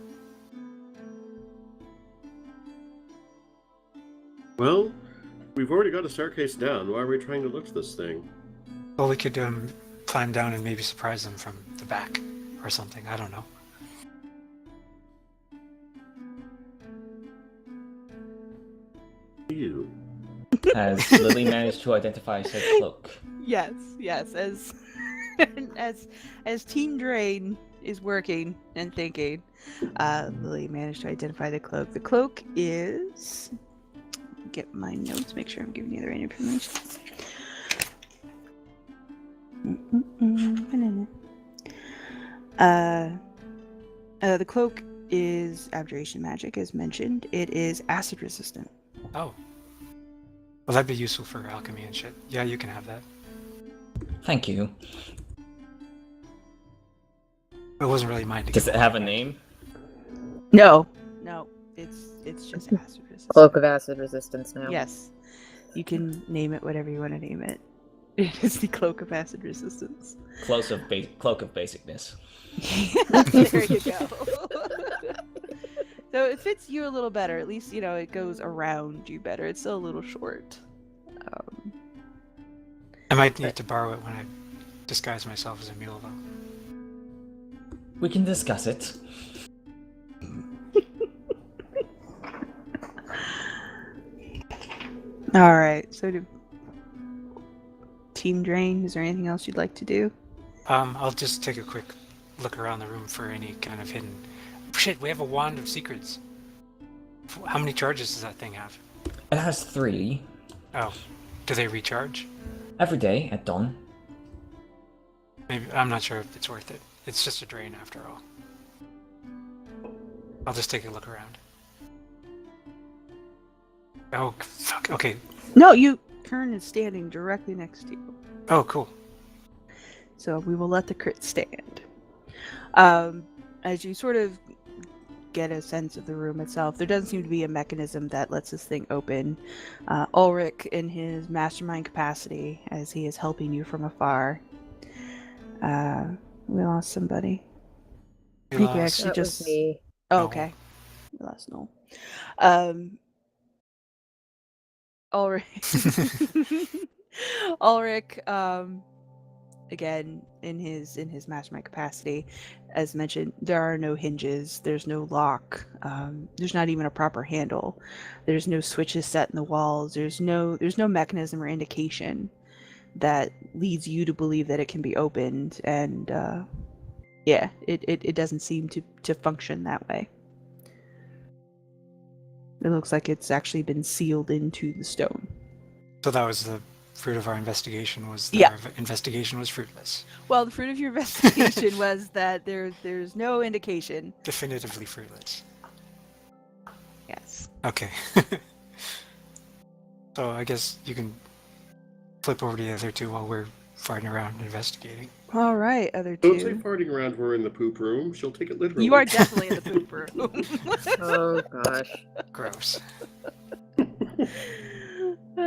Well, we've already got a staircase down. Why are we trying to lift this thing? Well, we could climb down and maybe surprise them from the back or something. I don't know. You. Has Lily managed to identify said cloak? Yes. As as Team Drain is working and thinking, Lily managed to identify the cloak. The cloak is. Get my notes. Make sure I'm giving you the right information. The cloak is abjuration magic, as mentioned. It is acid resistant. Oh. Well, that'd be useful for alchemy and shit. Yeah, you can have that. Thank you. It wasn't really mine to Does give it have a name? No, it's just acid resistant. Cloak of acid resistance now. Yes, you can name it whatever you want to name it. It is the cloak of acid resistance. Cloak of basicness. There you go. So it fits you a little better. At least, it goes around you better. It's still a little short. I might need to borrow it when I disguise myself as a mule, though. We can discuss it. All right. So, Team Drain, is there anything else you'd like to do? I'll just take a quick look around the room for any kind of hidden... Shit, we have a wand of secrets. How many charges does that thing have? It has 3. Oh. Do they recharge? Every day at dawn. Maybe. I'm not sure if it's worth it. It's just a drain after all. I'll just take a look around. Oh, fuck. Okay. No, Kern is standing directly next to you. Oh, cool. So we will let the crit stand. As you sort of get a sense of the room itself, there doesn't seem to be a mechanism that lets this thing open. Ulric, in his mastermind capacity, as he is helping you from afar. We lost somebody. I think we actually That just. was me. Oh, Noel. okay. We lost Noel. Ulric, again, in his mastermind capacity, as mentioned, there are no hinges, there's no lock, there's not even a proper handle, there's no switches set in the walls, there's no mechanism or indication that leads you to believe that it can be opened, and it doesn't seem to function that way. It looks like it's actually been sealed into the stone. So that was the fruit of our investigation, was that Yeah. our investigation was fruitless. Well, the fruit of your investigation was that there's no indication. Definitively fruitless. Yes. Okay. So I guess you can flip over to the other two while we're farting around investigating. All right, other Don't say two. farting around. We're in the poop room. She'll take it literally. You are definitely in the poop room. Oh gosh. Gross.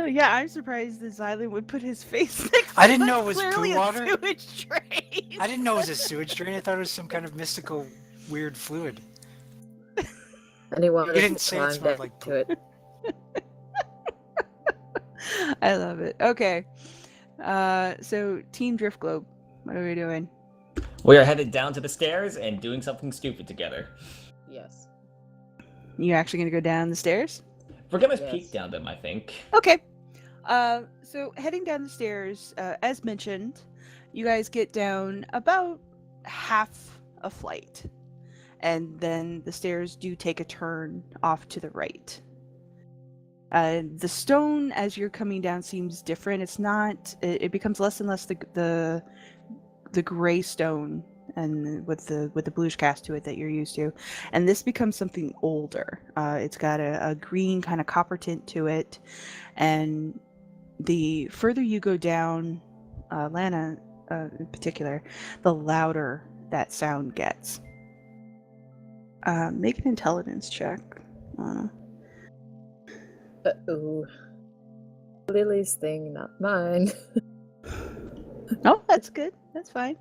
Yeah, I'm surprised that Xylund would put his face next to I didn't know it was clearly poo a water. sewage drain. I didn't know it was a sewage drain. I thought it was some kind of mystical, weird fluid. Anyone You didn't say it smelled like to it. I love it. Okay. So Team Drift Globe. What are we doing? We are headed down to the stairs and doing something stupid together. Yes. You actually gonna go down the stairs? We're gonna Yes. peek down them, I think. Okay. So heading down the stairs, as mentioned, you guys get down about half a flight, and then the stairs do take a turn off to the right. The stone, as you're coming down, seems different. It's not. It becomes less and less the gray stone and with the bluish cast to it that you're used to, and this becomes something older. It's got a green kind of copper tint to it, and the further you go down, Lana in particular, the louder that sound gets. Make an intelligence check, Lana. Uh-oh. Lily's thing, not mine. Oh, that's good. That's fine.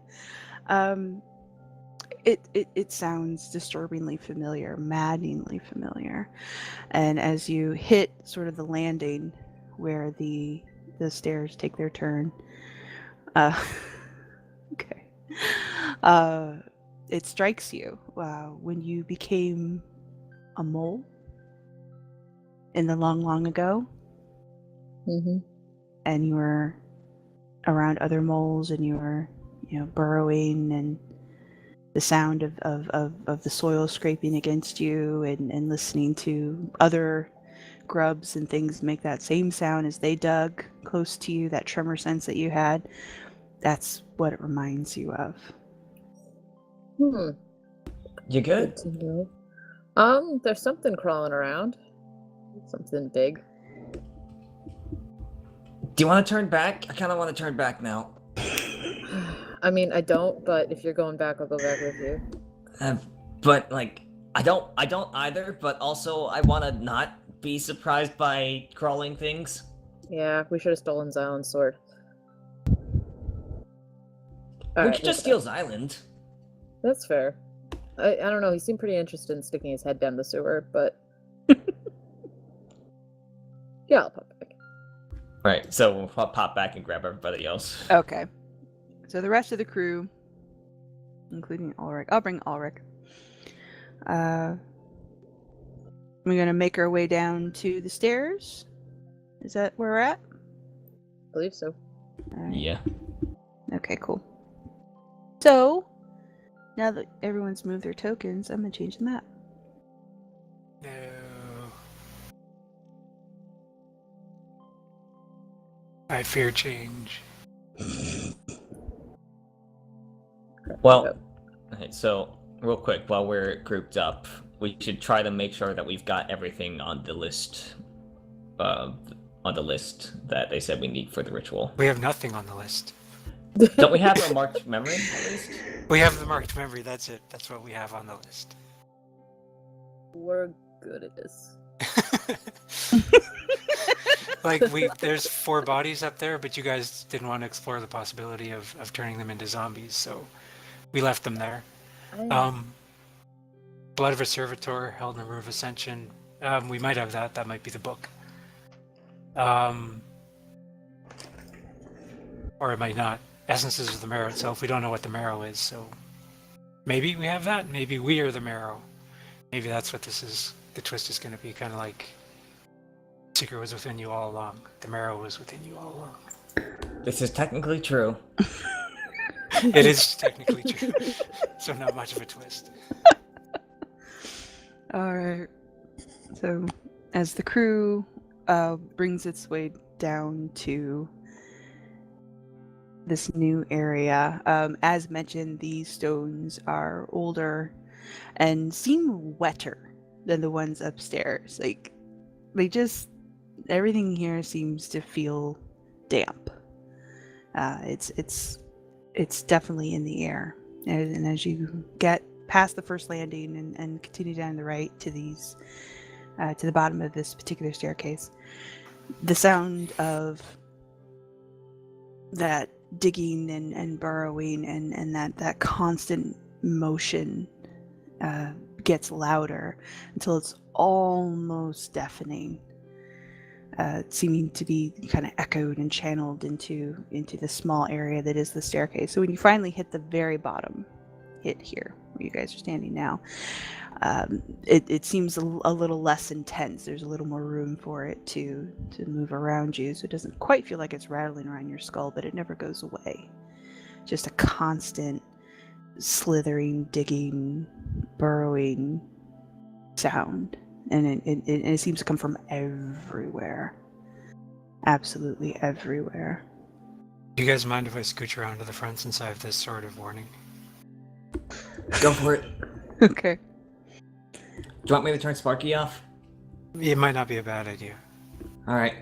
It sounds disturbingly familiar, maddeningly familiar. And as you hit sort of the landing where the stairs take their turn, okay, it strikes you when you became a mole in the long, long ago, Mm-hmm. and you were around other moles, and you were, burrowing, and the sound of the soil scraping against you, and listening to other grubs and things make that same sound as they dug close to you, that tremor sense that you had. That's what it reminds you of. Hmm. You good? Good to know. There's something crawling around. Something big. Do you want to turn back? I kind of want to turn back now. I mean, I don't, but if you're going back, I'll go back with you. But like, I don't either. But also, I want to not be surprised by crawling things. Yeah, we should have stolen Xylund's sword. We Alright, could just steal Xylund. That's fair. I don't know, he seemed pretty interested in sticking his head down the sewer, but... yeah, I'll pop back. Right. So we'll pop back and grab everybody else. Okay. So the rest of the crew, including Ulric, I'll bring Ulric. We're gonna make our way down to the stairs. Is that where we're at? I believe so. All right. Yeah. Okay, cool. So, now that everyone's moved their tokens, I'm gonna change the map. No. I fear change. Well, okay, so real quick, while we're grouped up, we should try to make sure that we've got everything on the list. That they said we need for the ritual. We have nothing on the list. Don't we have a marked memory at least? We have the marked memory, that's it. That's what we have on the list. We're good at this. Like, there's 4 bodies up there, but you guys didn't want to explore the possibility of turning them into zombies, so we left them there. Blood of a Servitor, held in a Room of Ascension. We might have that. That might be the book. Or it might not. Essences of the Marrow itself. We don't know what the Marrow is, so maybe we have that. Maybe we are the Marrow. Maybe that's what this is. The twist is going to be kind of like Secret was within you all along. The Marrow was within you all along. This is technically true. It is technically true. So not much of a twist. Alright. So, as the crew brings its way down to this new area, as mentioned, these stones are older and seem wetter than the ones upstairs. Like, everything here seems to feel damp. It's definitely in the air. And as you get past the first landing and continue down the right to these, to the bottom of this particular staircase, the sound of that digging and burrowing and that constant motion gets louder until it's almost deafening. seeming to be kind of echoed and channeled into the small area that is the staircase. So when you finally hit the very bottom, hit here where you guys are standing now, it seems a little less intense. There's a little more room for it to move around you, so it doesn't quite feel like it's rattling around your skull, but it never goes away. Just a constant slithering, digging, burrowing sound. And it seems to come from everywhere. Absolutely everywhere. Do you guys mind if I scooch around to the front since I have this sort of warning? Go for it. Okay. Do you want me to turn Sparky off? It might not be a bad idea. All right,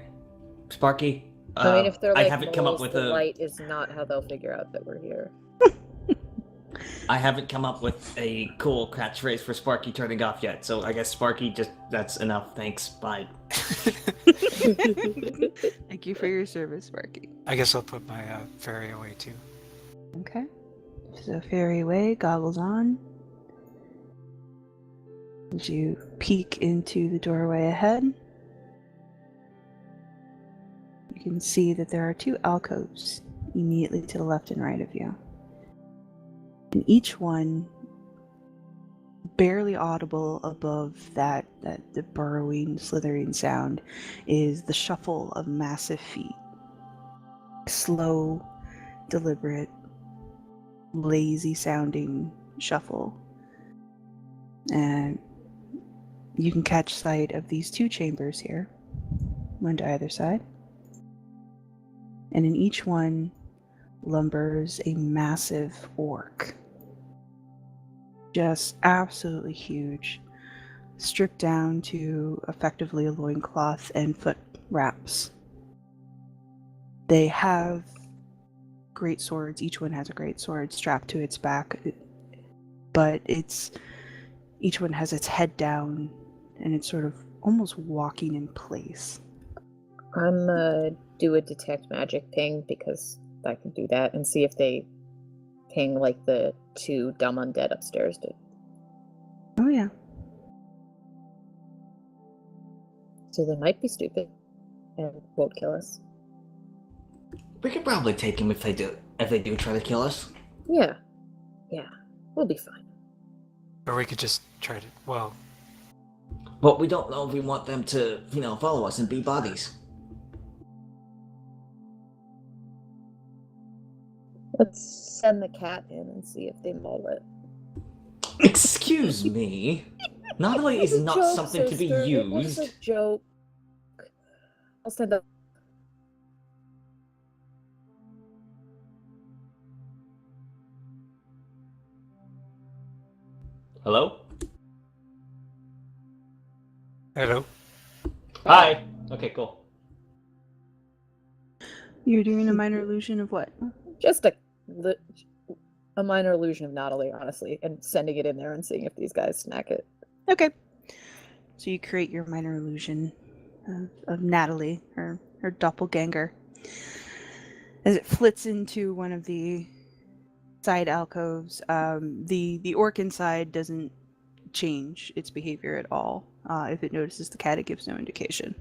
Sparky. I mean, if they're like I haven't come up moles, with the a. light is not how they'll figure out that we're here. I haven't come up with a cool catchphrase for Sparky turning off yet, so I guess Sparky that's enough. Thanks. Bye. Thank you for your service, Sparky. I guess I'll put my fairy away too. Okay. So fairy away, goggles on. As you peek into the doorway ahead, you can see that there are 2 alcoves immediately to the left and right of you. And each one barely audible above the burrowing, slithering sound is the shuffle of massive feet. Slow, deliberate, lazy sounding shuffle. And you can catch sight of these 2 chambers here, one to either side. And in each one lumbers a massive orc. Just absolutely huge, stripped down to effectively a loincloth and foot wraps. They have great swords. Each one has a great sword strapped to its back, but each one has its head down and it's sort of almost walking in place. I'm do a detect magic ping because I can do that and see if they ping like the 2 dumb undead upstairs did. Oh yeah. So they might be stupid and won't kill us. We could probably take him if they do try to kill us. Yeah, we'll be fine. Or we could just try to, well... But we don't know if we want them to, follow us and be bodies. Let's send the cat in and see if they mull it. Excuse me. Naughty is not Joke, something to be sister. It was a used. joke. I'll send them. Hello? Hello? Hi. Okay, cool. You're doing a minor illusion of what? Just a minor illusion of Natalie, honestly, and sending it in there and seeing if these guys snack it. Okay. So you create your minor illusion of Natalie, her doppelganger. As it flits into one of the side alcoves, the orc inside doesn't change its behavior at all. If it notices the cat, it gives no indication.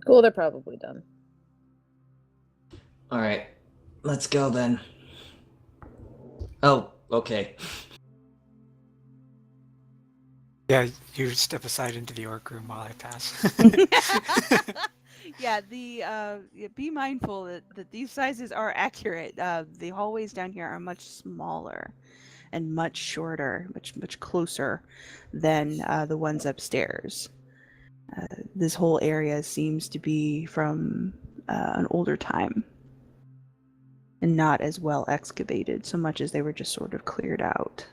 Cool, they're probably done. Alright. Let's go then. Oh, okay. Yeah, you step aside into the orc room while I pass. Yeah, be mindful that these sizes are accurate. The hallways down here are much smaller and much shorter, much closer than the ones upstairs. This whole area seems to be from an older time and not as well excavated, so much as they were just sort of cleared out.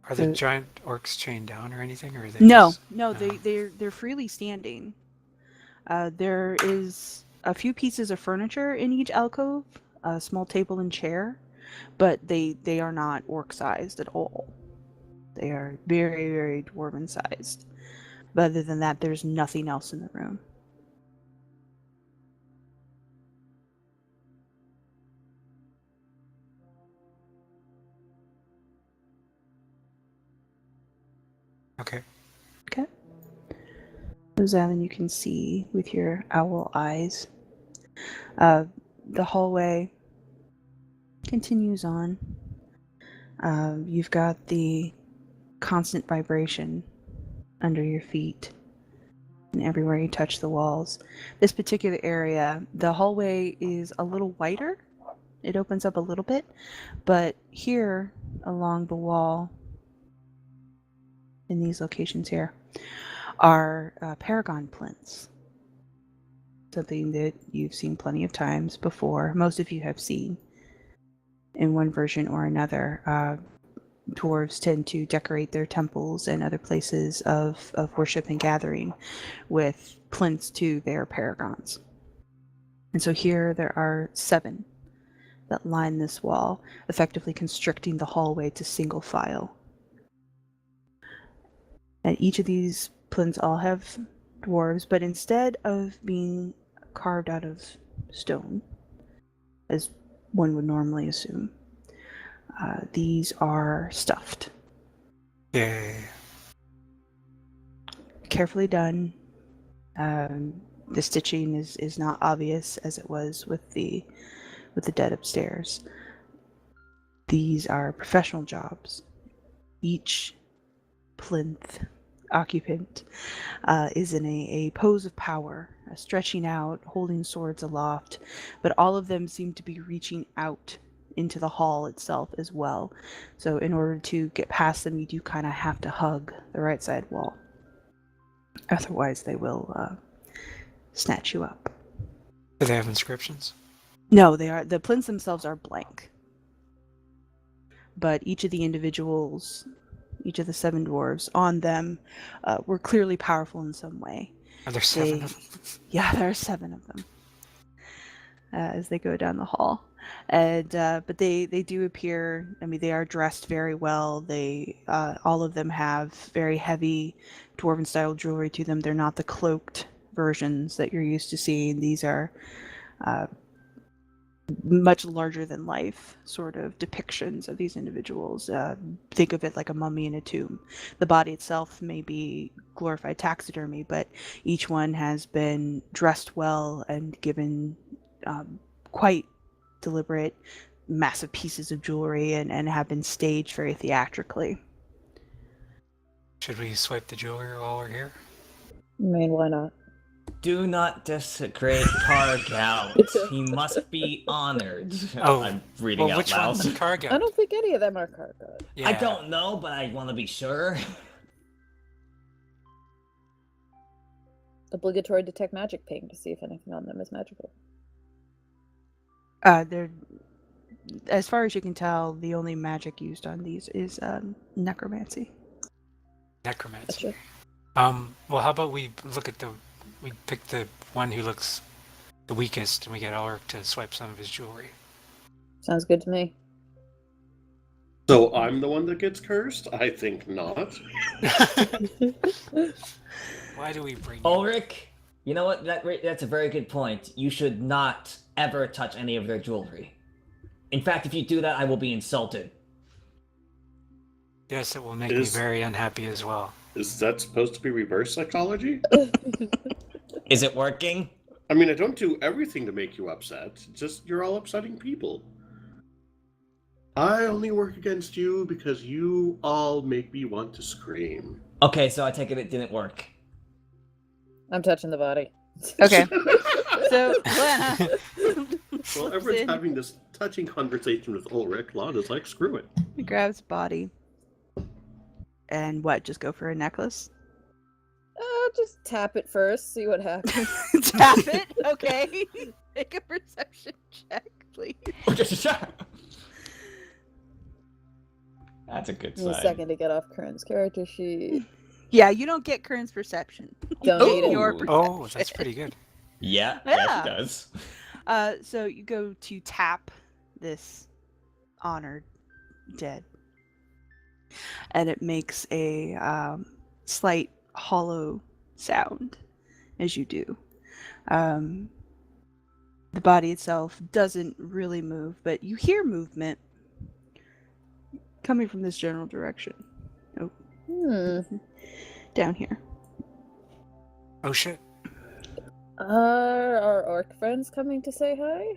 Are the giant orcs chained down or anything, or are they No, just... they're freely standing. There is a few pieces of furniture in each alcove, a small table and chair, but they are not orc-sized at all. They are very, very dwarven-sized. But other than that, there's nothing else in the room. Okay. Okay. Zavin, you can see with your owl eyes. The hallway continues on. You've got the constant vibration under your feet and everywhere you touch the walls. This particular area, the hallway is a little wider. It opens up a little bit, but here along the wall, in these locations here, are paragon plinths. Something that you've seen plenty of times before. Most of you have seen in one version or another. Dwarves tend to decorate their temples and other places of worship and gathering with plinths to their paragons. And so here there are 7 that line this wall, effectively constricting the hallway to single file. And each of these plinths all have dwarves, but instead of being carved out of stone, as one would normally assume, these are stuffed. Yay. Carefully done. The stitching is not obvious as it was with the dead upstairs. These are professional jobs. Each plinth occupant is in a pose of power, stretching out, holding swords aloft, but all of them seem to be reaching out into the hall itself as well. So in order to get past them, you do kind of have to hug the right side wall. Otherwise, they will snatch you up. Do they have inscriptions? No, the plinths themselves are blank. But each of the individuals, each of the 7 dwarves on them were clearly powerful in some way. Are there 7 of them? Yeah, there are 7 of them as they go down the hall. And but they do appear, I mean, they are dressed very well. They all of them have very heavy dwarven style jewelry to them. They're not the cloaked versions that you're used to seeing. These are much larger than life sort of depictions of these individuals. Think of it like a mummy in a tomb. The body itself may be glorified taxidermy, but each one has been dressed well and given quite deliberate, massive pieces of jewelry and have been staged very theatrically. Should we swipe the jewelry while we're here? I mean, why not? Do not desecrate Kargout. He must be honored. Oh, I'm reading out which loud. one's Kargout? I don't think any of them are Kargot. Yeah. I don't know, but I want to be sure. Obligatory detect magic ping to see if anything on them is magical. They're, as far as you can tell, the only magic used on these is necromancy. Necromancy. Gotcha. Well, how about we pick the one who looks the weakest, and we get Ulric to swipe some of his jewelry. Sounds good to me. So I'm the one that gets cursed? I think not. Why do we bring Ulric, you know what? That's a very good point. You should not ever touch any of their jewelry. In fact, if you do that, I will be insulted. Yes, it will make me very unhappy as well. Is that supposed to be reverse psychology? Is it working? I mean, I don't do everything to make you upset. Just you're all upsetting people. I only work against you because you all make me want to scream. Okay, so I take it didn't work. I'm touching the body. Okay. So, Lana. Well, everyone's having this touching conversation with Ulric. Lana's like, screw it. He grabs body. And what? Just go for a necklace? Just tap it first, see what happens. Tap it? Okay. Make a perception check, please. That's a good Give me a sign. second to get off Kern's character sheet. Yeah, you don't get Kern's perception. Don't You need get it. your Oh, perception. that's pretty good. Yeah, Yeah. she does. So you go to tap this honored dead. And it makes a slight hollow sound as you do. The body itself doesn't really move, but you hear movement coming from this general direction. Oh, down here. Oh shit. Are our orc friends coming to say hi?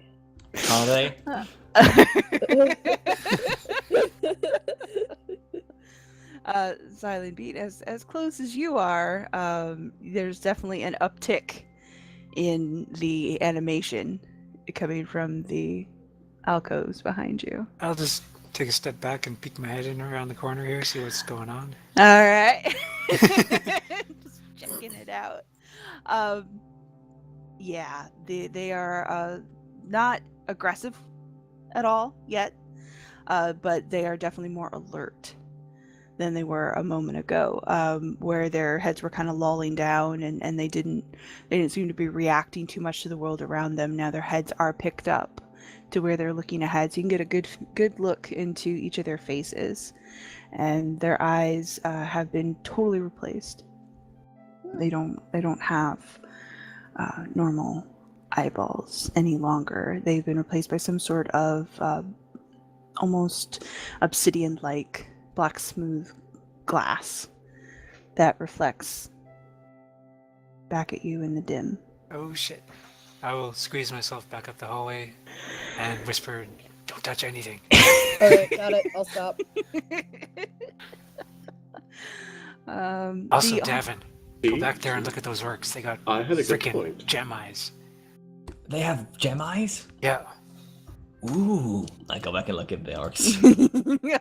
Are they? Xylund Beat, as close as you are, there's definitely an uptick in the animation coming from the alcoves behind you. I'll just take a step back and peek my head in around the corner here, see what's going on. All right. Just checking it out. Yeah, they are not aggressive at all yet, but they are definitely more alert than they were a moment ago, where their heads were kind of lolling down and they didn't seem to be reacting too much to the world around them. Now their heads are picked up to where they're looking ahead, so you can get a good look into each of their faces, and their eyes have been totally replaced. They don't have normal eyeballs any longer. They've been replaced by some sort of almost obsidian-like black smooth glass that reflects back at you in the dim. Oh shit. I will squeeze myself back up the hallway and whisper, "Don't touch anything." Alright, got it. I'll stop. Also, the- Davynn, go back there and look at those orcs. They got I had a good freaking point. gem eyes. They have gem eyes? Yeah. Ooh. I go back and look at the orcs.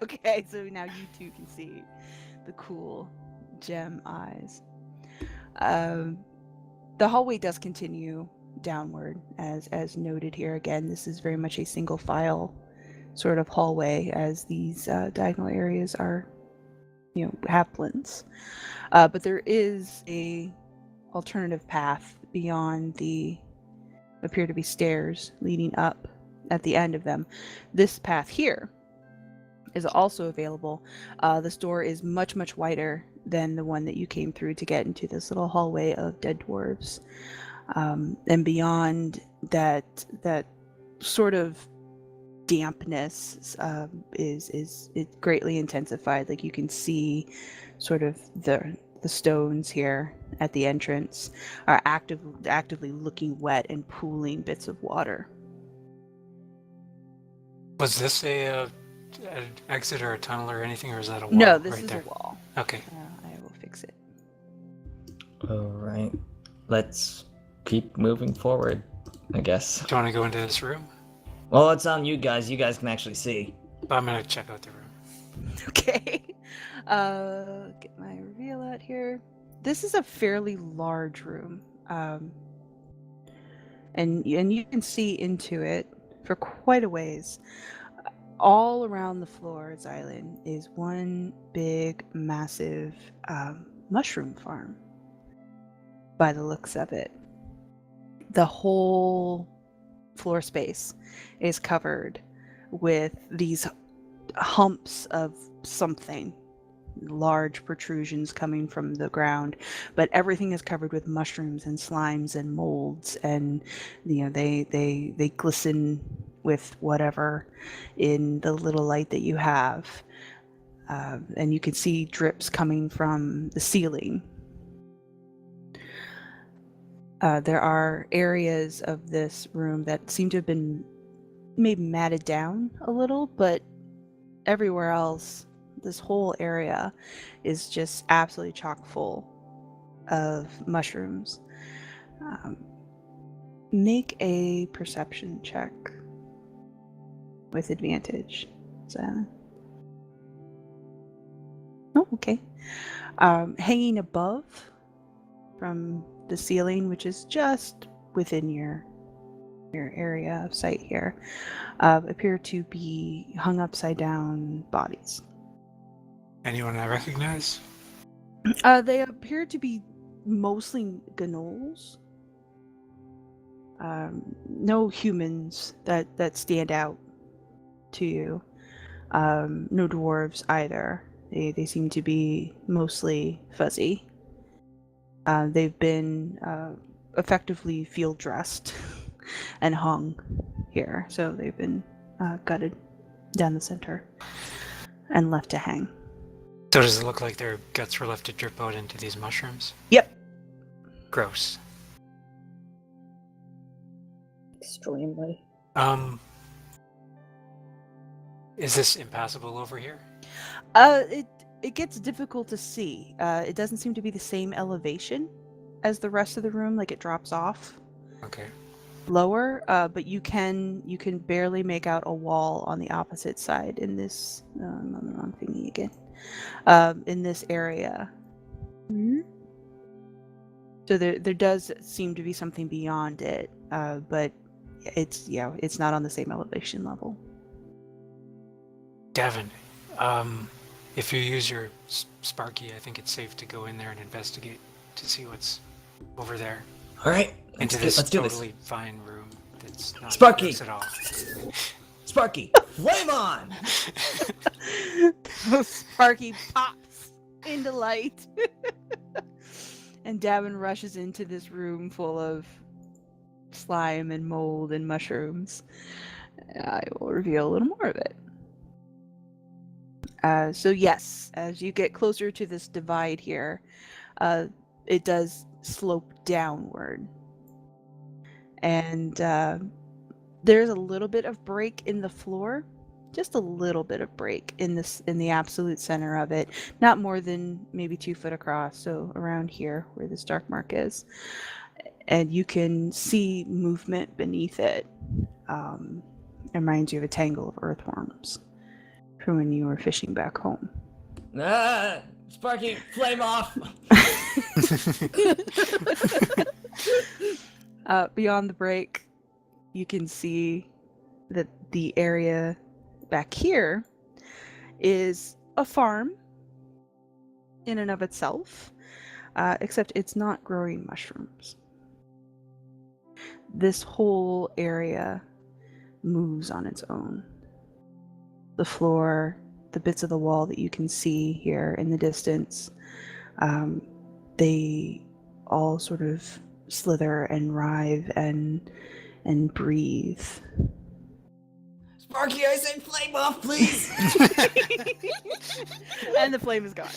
Okay, so now you two can see the cool gem eyes. The hallway does continue downward, as noted here. Again, this is very much a single file sort of hallway, as these diagonal areas are, have plinths. But there is a alternative path beyond the appear to be stairs leading up at the end of them. This path here is also available. This door is much, much wider than the one that you came through to get into this little hallway of dead dwarves. And beyond that sort of dampness is greatly intensified. Like, you can see sort of the stones here at the entrance are actively looking wet and pooling bits of water. Was this an exit or a tunnel or anything, or is that a wall? No, this right is there? a wall. Okay. I will fix it. Alright. Let's keep moving forward, I guess. Do you want to go into this room? Well, it's on you guys. You guys can actually see. I'm gonna check out the room. Okay. Get my reveal out here. This is a fairly large room. And you can see into it for quite a ways. All around the floor, Xylund, is one big, massive mushroom farm, by the looks of it. The whole floor space is covered with these humps of something, large protrusions coming from the ground, but everything is covered with mushrooms and slimes and molds, and they glisten with whatever in the little light that you have, and you can see drips coming from the ceiling. There are areas of this room that seem to have been maybe matted down a little, but everywhere else, this whole area is just absolutely chock full of mushrooms. Make a perception check with advantage. Oh, okay. Hanging above from the ceiling, which is just within your area of sight here, appear to be hung upside down bodies. Anyone I recognize? They appear to be mostly gnolls. No humans that stand out to you. No dwarves either. They seem to be mostly fuzzy. They've been effectively field dressed and hung here. So they've been gutted down the center and left to hang. So does it look like their guts were left to drip out into these mushrooms? Yep. Gross. Extremely. Is this impassable over here? It gets difficult to see. It doesn't seem to be the same elevation as the rest of the room. Like it drops off Okay. lower, but you can barely make out a wall on the opposite side in this. I'm on the wrong thingy again. In this area. Hmm? So there does seem to be something beyond it, but it's not on the same elevation level. Davynn, if you use your Sparky, I think it's safe to go in there and investigate to see what's over there. All right, Into this let's do totally fine room that's not Sparky! gross at all. Sparky, flame on! Sparky pops into light. And Davynn rushes into this room full of slime and mold and mushrooms. I will reveal a little more of it. So yes, as you get closer to this divide here, it does slope downward. And there's a little bit of break in the floor. Just a little bit of break in the absolute center of it. Not more than maybe 2 foot across, so around here where this dark mark is. And you can see movement beneath it. It reminds you of a tangle of earthworms from when you were fishing back home. Sparky, flame off! Beyond the break, you can see that the area back here is a farm in and of itself, except it's not growing mushrooms. This whole area moves on its own. The floor, the bits of the wall that you can see here in the distance, they all sort of slither and writhe and breathe. Sparky, I said flame off, please! And the flame is gone.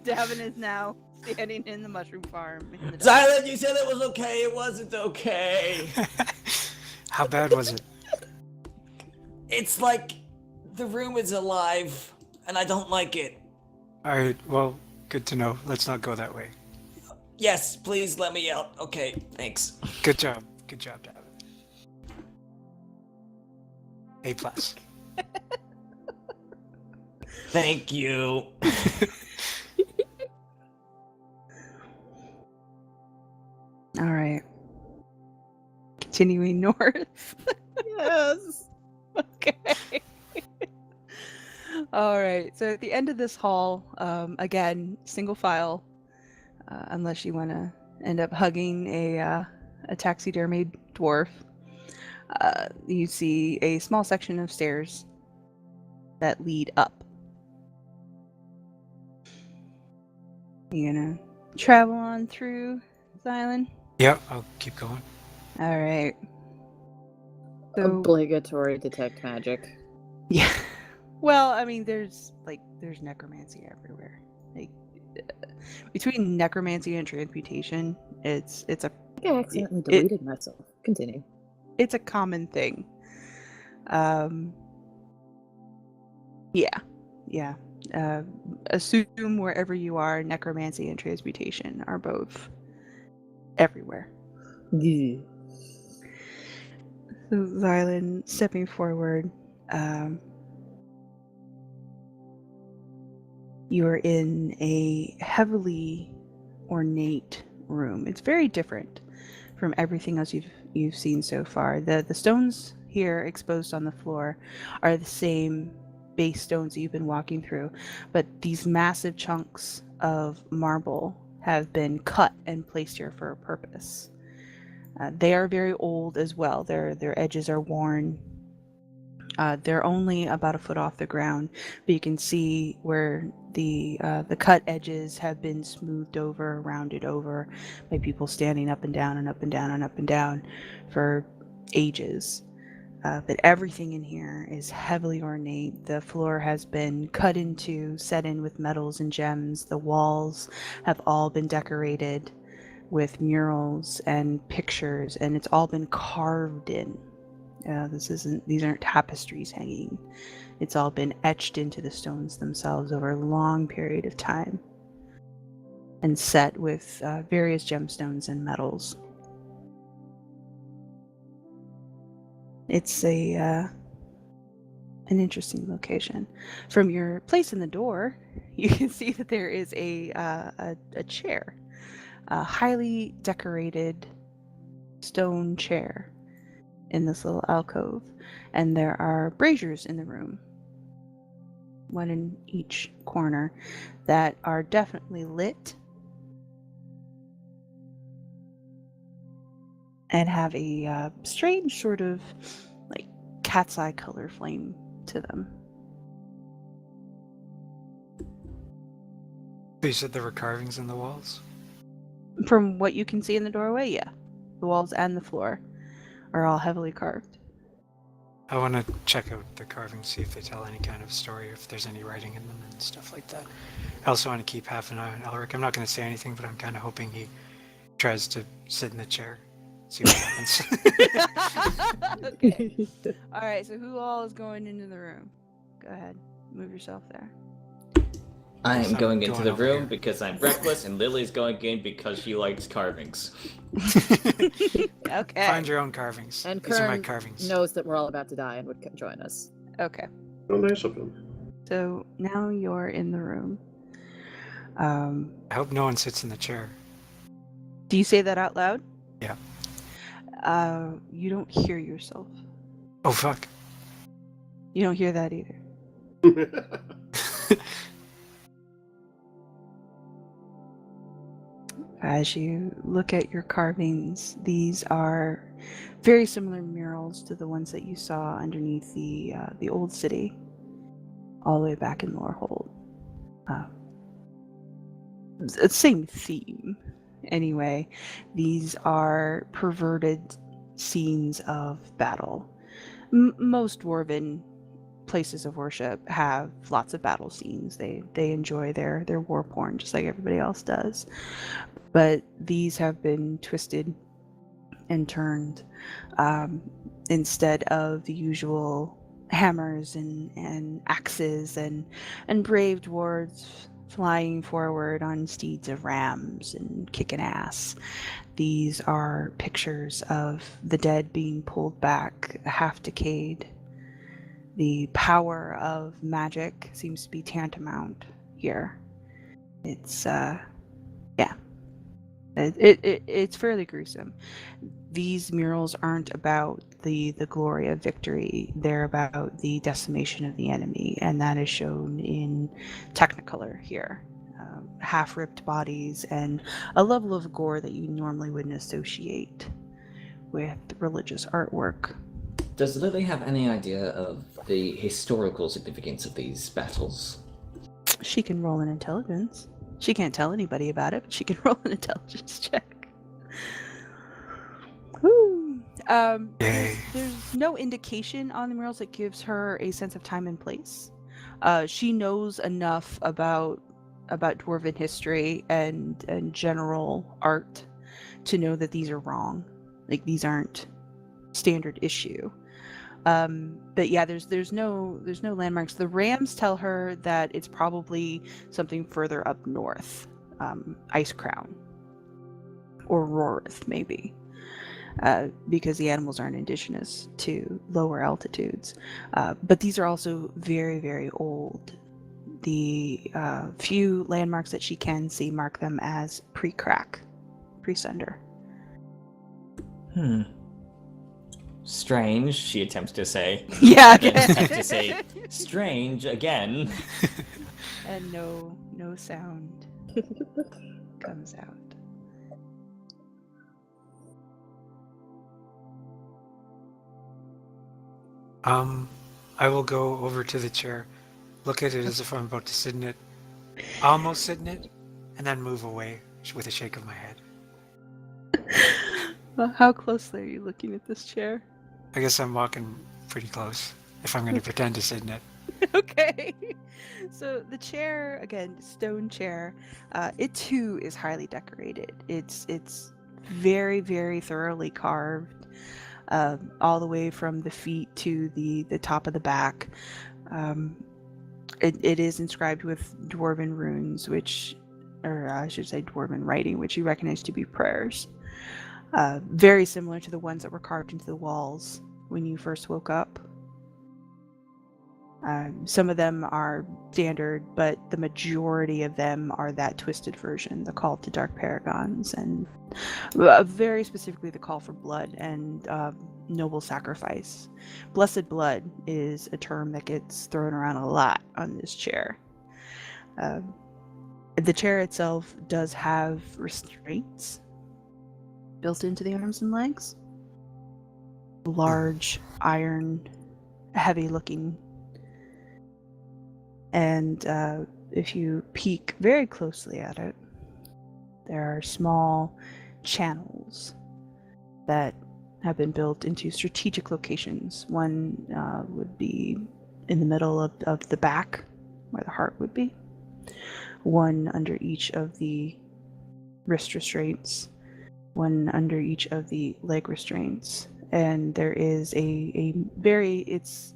Davynn is now standing in the mushroom farm. In the dark. Xylund, you said it was okay. It wasn't okay. How bad was it? It's like the room is alive, and I don't like it. Alright, well, good to know. Let's not go that way. Yes, please let me out. Okay, thanks. Good job. Good job, Davynn. A+. Thank you. All right. Continuing north. Yes. Okay. All right. So at the end of this hall, again, single file, unless you want to end up hugging a taxidermied dwarf. You see a small section of stairs that lead up. You gonna travel on through Xylund? Yep, I'll keep going. All right. So, Obligatory detect magic. yeah. Well, I mean, there's necromancy everywhere. Like between necromancy and transmutation, it's a I think I accidentally deleted myself. Continue. it's a common thing. Yeah. Assume wherever you are, necromancy and transmutation are both everywhere. Yeah. So Xylund stepping forward, you are in a heavily ornate room. It's very different from everything else you've seen so far. The stones here exposed on the floor are the same base stones that you've been walking through, but these massive chunks of marble have been cut and placed here for a purpose. They are very old as well. Their edges are worn. They're only about a foot off the ground, but you can see where the cut edges have been smoothed over, rounded over by people standing up and down and up and down and up and down for ages. But everything in here is heavily ornate. The floor has been cut into, set in with metals and gems. The walls have all been decorated. with murals and pictures, and it's all been carved in. These aren't tapestries hanging. It's all been etched into the stones themselves over a long period of time, and set with various gemstones and metals. It's an interesting location. From your place in the door, you can see that there is a chair, a highly decorated stone chair in this little alcove, and there are braziers in the room, one in each corner, that are definitely lit and have a strange sort of like cat's eye color flame to them. You said there were carvings in the walls? From what you can see in the doorway, yeah. The walls and the floor are all heavily carved. I want to check out the carvings, see if they tell any kind of story, if there's any writing in them and stuff like that. I also want to keep half an eye on Ulric. I'm not going to say anything, but I'm kind of hoping he tries to sit in the chair. See what happens. Okay. All right, so who all is going into the room? Go ahead. Move yourself there. I am So going into the over room here. because I'm reckless, and Lily's going in because she likes carvings. Okay. Find your own carvings. And These are my Kern carvings. knows that we're all about to die and would join us. Okay. Oh, nice of him. So now you're in the room. I hope no one sits in the chair. Do you say that out loud? Yeah. You don't hear yourself. Oh, fuck. You don't hear that either. As you look at your carvings, these are very similar murals to the ones that you saw underneath the old city, all the way back in Lorehold. It's the same theme. Anyway, these are perverted scenes of battle. Most dwarven places of worship have lots of battle scenes. They enjoy their war porn just like everybody else does. But these have been twisted and turned. Instead of the usual hammers and axes and brave dwarves flying forward on steeds of rams and kicking ass, these are pictures of the dead being pulled back, half decayed. The power of magic seems to be tantamount here. It's it's fairly gruesome. These murals aren't about the glory of victory. They're about the decimation of the enemy, and that is shown in Technicolor here. Half-ripped bodies and a level of gore that you normally wouldn't associate with religious artwork. Does Lily have any idea of the historical significance of these battles? She can roll an intelligence. She can't tell anybody about it, but she can roll an intelligence check. Woo. There's no indication on the murals that gives her a sense of time and place. She knows enough about dwarven history and general art to know that these are wrong. Like, these aren't standard issue. But yeah, there's no landmarks. The Rams tell her that it's probably something further up north, Ice Crown or Rorith maybe, because the animals aren't indigenous to lower altitudes. But these are also very, very old. The few landmarks that she can see mark them as pre-crack, pre-sunder. Strange, she attempts to say. Yeah, And then attempts to say strange again. And no sound comes out. I will go over to the chair, look at it as if I'm about to sit in it, almost sit in it, and then move away with a shake of my head. Well, how closely are you looking at this chair? I guess I'm walking pretty close, if I'm going to pretend to sit in it. Okay. So the chair, again, stone chair, it too is highly decorated. It's very, very thoroughly carved, all the way from the feet to the top of the back. It is inscribed with dwarven runes, or I should say dwarven writing, which you recognize to be prayers. Very similar to the ones that were carved into the walls when you first woke up. Some of them are standard, but the majority of them are that twisted version, the call to dark paragons, and very specifically the call for blood and noble sacrifice. Blessed blood is a term that gets thrown around a lot on this chair. The chair itself does have restraints built into the arms and legs. Large, iron, heavy-looking. And if you peek very closely at it, there are small channels that have been built into strategic locations. One would be in the middle of the back, where the heart would be. One under each of the wrist restraints. One under each of the leg restraints. And there is it's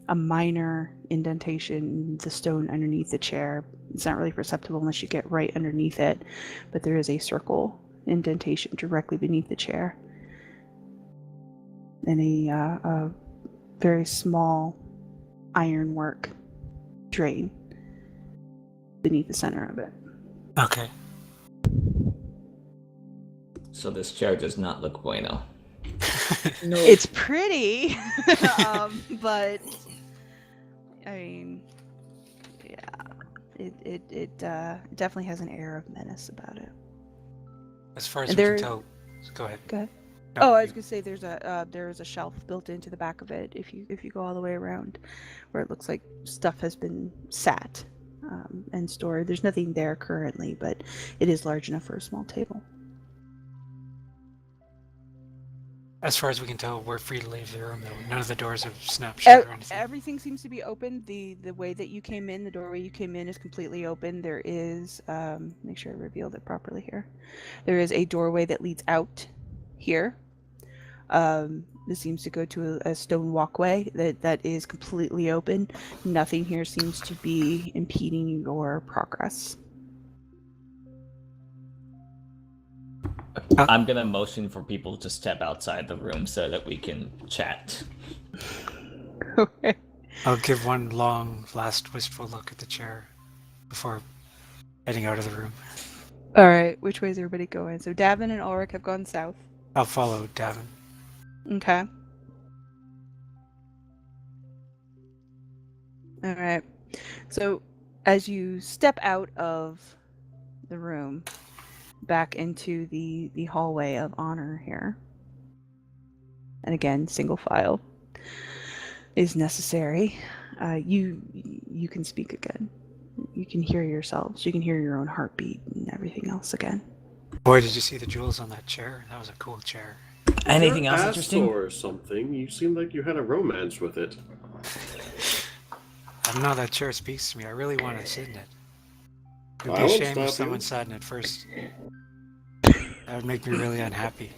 a minor indentation in the stone underneath the chair. It's not really perceptible unless you get right underneath it, but there is a circle indentation directly beneath the chair. And a very small ironwork drain beneath the center of it. Okay. So this chair does not look bueno. No. It's pretty, but I mean, yeah, it definitely has an air of menace about it. As far as And we there- can tell, go ahead. Go ahead. No, Oh, I was you- gonna say there's a shelf built into the back of it. If you go all the way around, where it looks like stuff has been sat and stored. There's nothing there currently, but it is large enough for a small table. As far as we can tell, we're free to leave the room, though. None of the doors have snapped shut or anything. Everything seems to be open. The way that you came in, the doorway you came in is completely open. There is, make sure I revealed it properly here. There is a doorway that leads out here. This seems to go to a stone walkway that is completely open. Nothing here seems to be impeding your progress. I'm gonna motion for people to step outside the room so that we can chat. Okay. I'll give one long, last wistful look at the chair before heading out of the room. All right. Which way is everybody going? So Davynn and Ulric have gone south. I'll follow Davynn. Okay. All right. So as you step out of the room back into the hallway of honor here, and again, single file is necessary. You can speak again. You can hear yourselves. You can hear your own heartbeat and everything else again. Boy, did you see the jewels on that chair? That was a cool chair. Anything Your else ass interesting? sore or something? You seem like you had a romance with it. I don't know, that chair speaks to me. I really want to sit in it. It would I be a won't shame stop if someone you. sat in it first. That would make me really unhappy.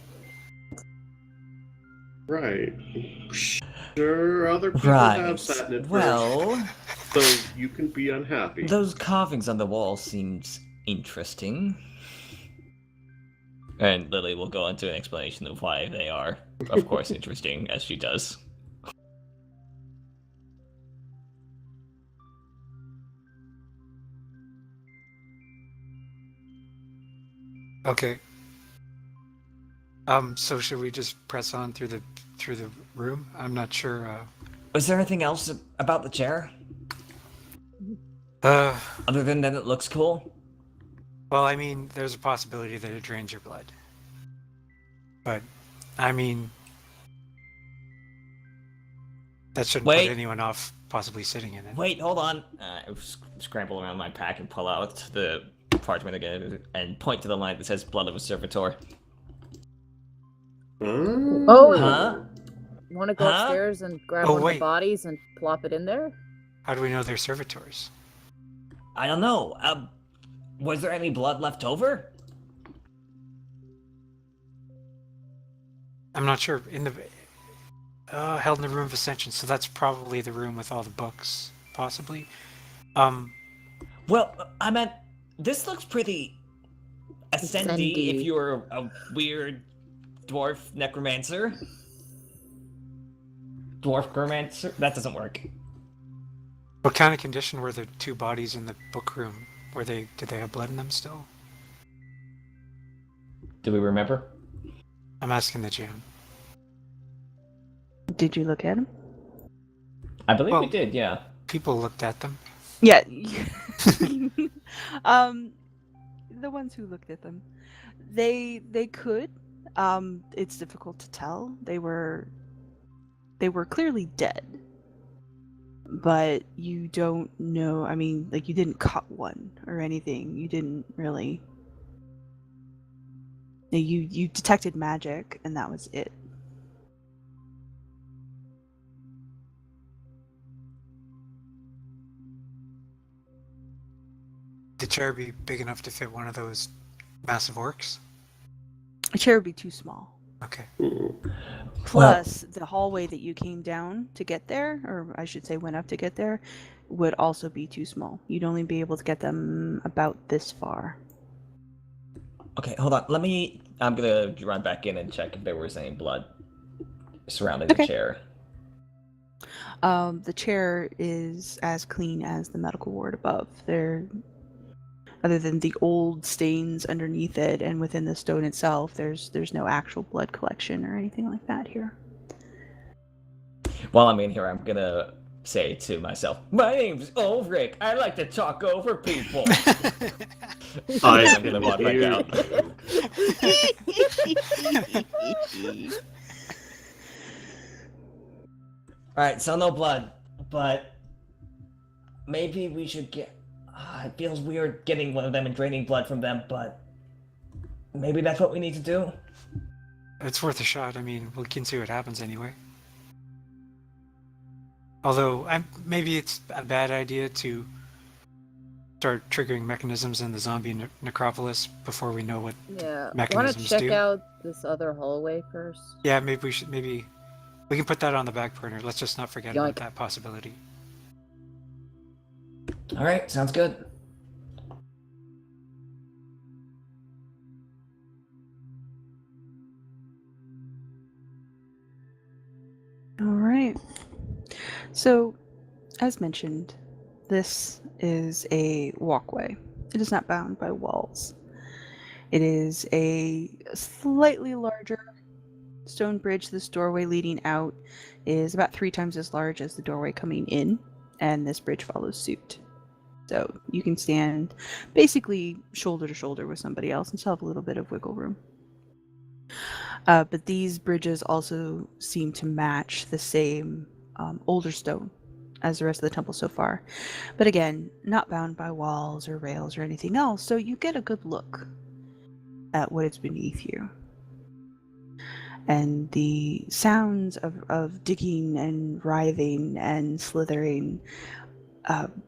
Right. Sure, other people have Right. sat in it Well, first, so you can be unhappy. those carvings on the wall seems interesting. And Lily will go into an explanation of why they are, of course, interesting, as she does. Okay. So should we just press on through the room? I'm not sure. Was there anything else about the chair? Well, Other than that it looks cool? I mean, there's a possibility that it drains your blood. But, I mean, that shouldn't Wait. put anyone off possibly sitting in it. Wait, hold on. I scramble around my pack and pull out the parchment again and point to the line that says Blood of a Servitor. Oh. Huh? Want to go Huh? upstairs and grab Oh, one of wait. the bodies and plop it in there? How do we know they're servitors? I don't know. Was there any blood left over? I'm not sure. In the held in the room of ascension, so that's probably the room with all the books, possibly. Well, I meant this looks pretty ascendy if Ascendy. you're a weird dwarf necromancer. Dwarf necromancer? That doesn't work. What kind of condition were the two bodies in the book room? Did they have blood in them still? Do we remember? I'm asking the GM. Did you look at him? I believe Well- we did, yeah. People looked at them. Yeah. The ones who looked at them, they could. It's difficult to tell. They were clearly dead, but you don't know. I mean, like, you didn't cut one or anything. You didn't really. You detected magic, and that was it. The chair be big enough to fit one of those massive orcs? A chair would be too small. Okay. Plus, the hallway that you came down to get there, or I should say went up to get there, would also be too small. You'd only be able to get them about this far. Okay, hold on. I'm gonna run back in and check if there was any blood surrounding Okay. the chair. The chair is as clean as the medical ward above. Other than the old stains underneath it and within the stone itself, there's no actual blood collection or anything like that here. While I'm in here, I'm gonna say to myself, "My name's Ulric. I like to talk over people." I'm gonna walk back out. Alright, so no blood, but maybe we should get... it feels weird getting one of them and draining blood from them, but maybe that's what we need to do. It's worth a shot. I mean, we can see what happens anyway. Although, maybe it's a bad idea to start triggering mechanisms in the zombie necropolis before we know what... Yeah. Want to Mechanisms check do. out this other hallway first? Yeah, maybe we can put that on the back burner. Let's just not forget about Yoink. that possibility. Alright, sounds good. All right. So, as mentioned, this is a walkway. It is not bound by walls. It is a slightly larger stone bridge. This doorway leading out is about 3 times as large as the doorway coming in, and this bridge follows suit. So you can stand basically shoulder to shoulder with somebody else and still have a little bit of wiggle room. But these bridges also seem to match the same older stone as the rest of the temple so far. But again, not bound by walls or rails or anything else, so you get a good look at what is beneath you. And the sounds of digging and writhing and slithering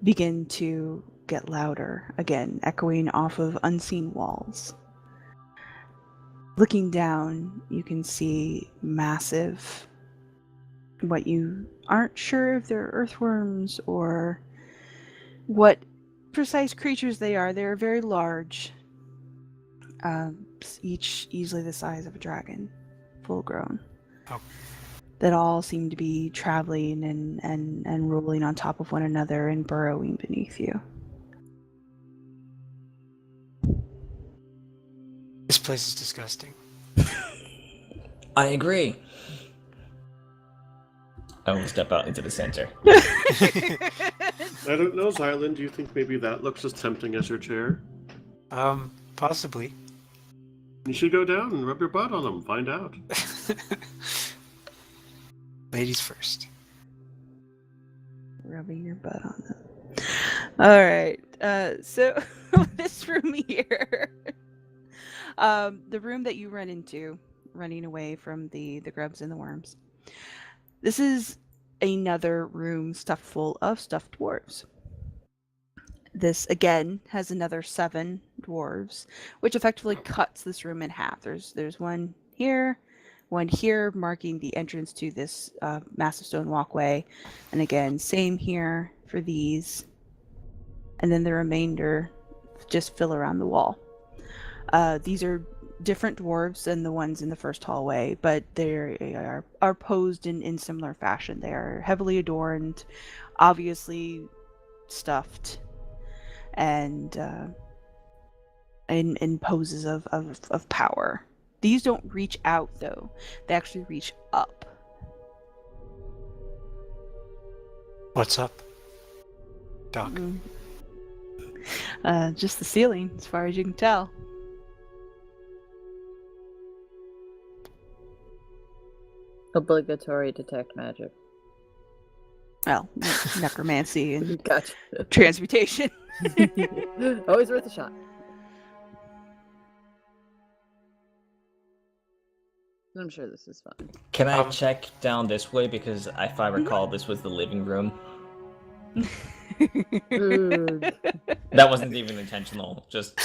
begin to get louder, again, echoing off of unseen walls. Looking down, you can see massive, what you aren't sure if they're earthworms or what precise creatures they are. They're very large, each easily the size of a dragon, full grown. Oh. That all seem to be traveling and rolling on top of one another and burrowing beneath you. This place is disgusting. I agree. I will step out into the center. I don't know, Xylund. Do you think maybe that looks as tempting as your chair? Possibly. You should go down and rub your butt on them. Find out. Ladies first. Rubbing your butt on them. All right. So this room here, the room that you run into, running away from the grubs and the worms. This is another room stuffed full of stuffed dwarves. This again has another 7 dwarves, which effectively cuts this room in half. There's one here, marking the entrance to this massive stone walkway, and again, same here for these, and then the remainder just fill around the wall. These are different dwarves than the ones in the first hallway, but they are posed in similar fashion. They are heavily adorned, obviously stuffed, and in poses of power. These don't reach out, though. They actually reach up. What's up, Doc? Just the ceiling, as far as you can tell. Obligatory detect magic. Well, necromancy and Gotcha. transmutation. Always worth a shot. I'm sure this is fun. Can I check down this way? Because if I recall, this was the living room. That wasn't even intentional. Just.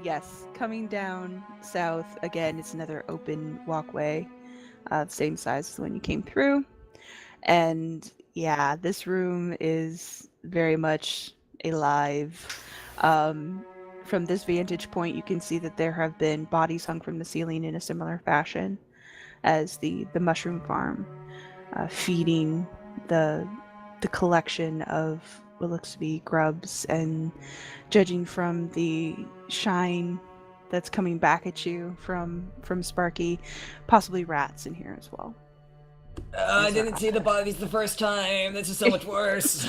Yes, coming down south, again, it's another open walkway, same size as the one you came through. And yeah, this room is very much alive. From this vantage point, you can see that there have been bodies hung from the ceiling in a similar fashion as the mushroom farm, feeding the collection of what looks to be grubs, and judging from the shine that's coming back at you from Sparky, possibly rats in here as well. I didn't see the bodies the first time. This is so much worse.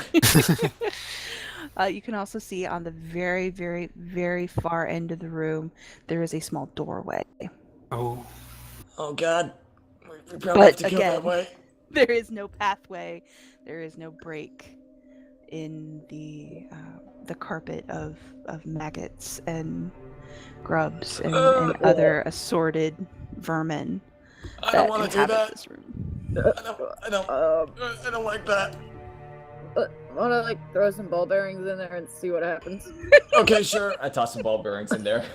You can also see on the very, very, very far end of the room, there is a small doorway. Oh God. We probably have to But go that way. there is no pathway. There is no break in the carpet of maggots and grubs and other assorted vermin. I don't want to do that. This room. I don't like that. Wanna throw some ball bearings in there and see what happens? Okay, sure. I toss some ball bearings in there.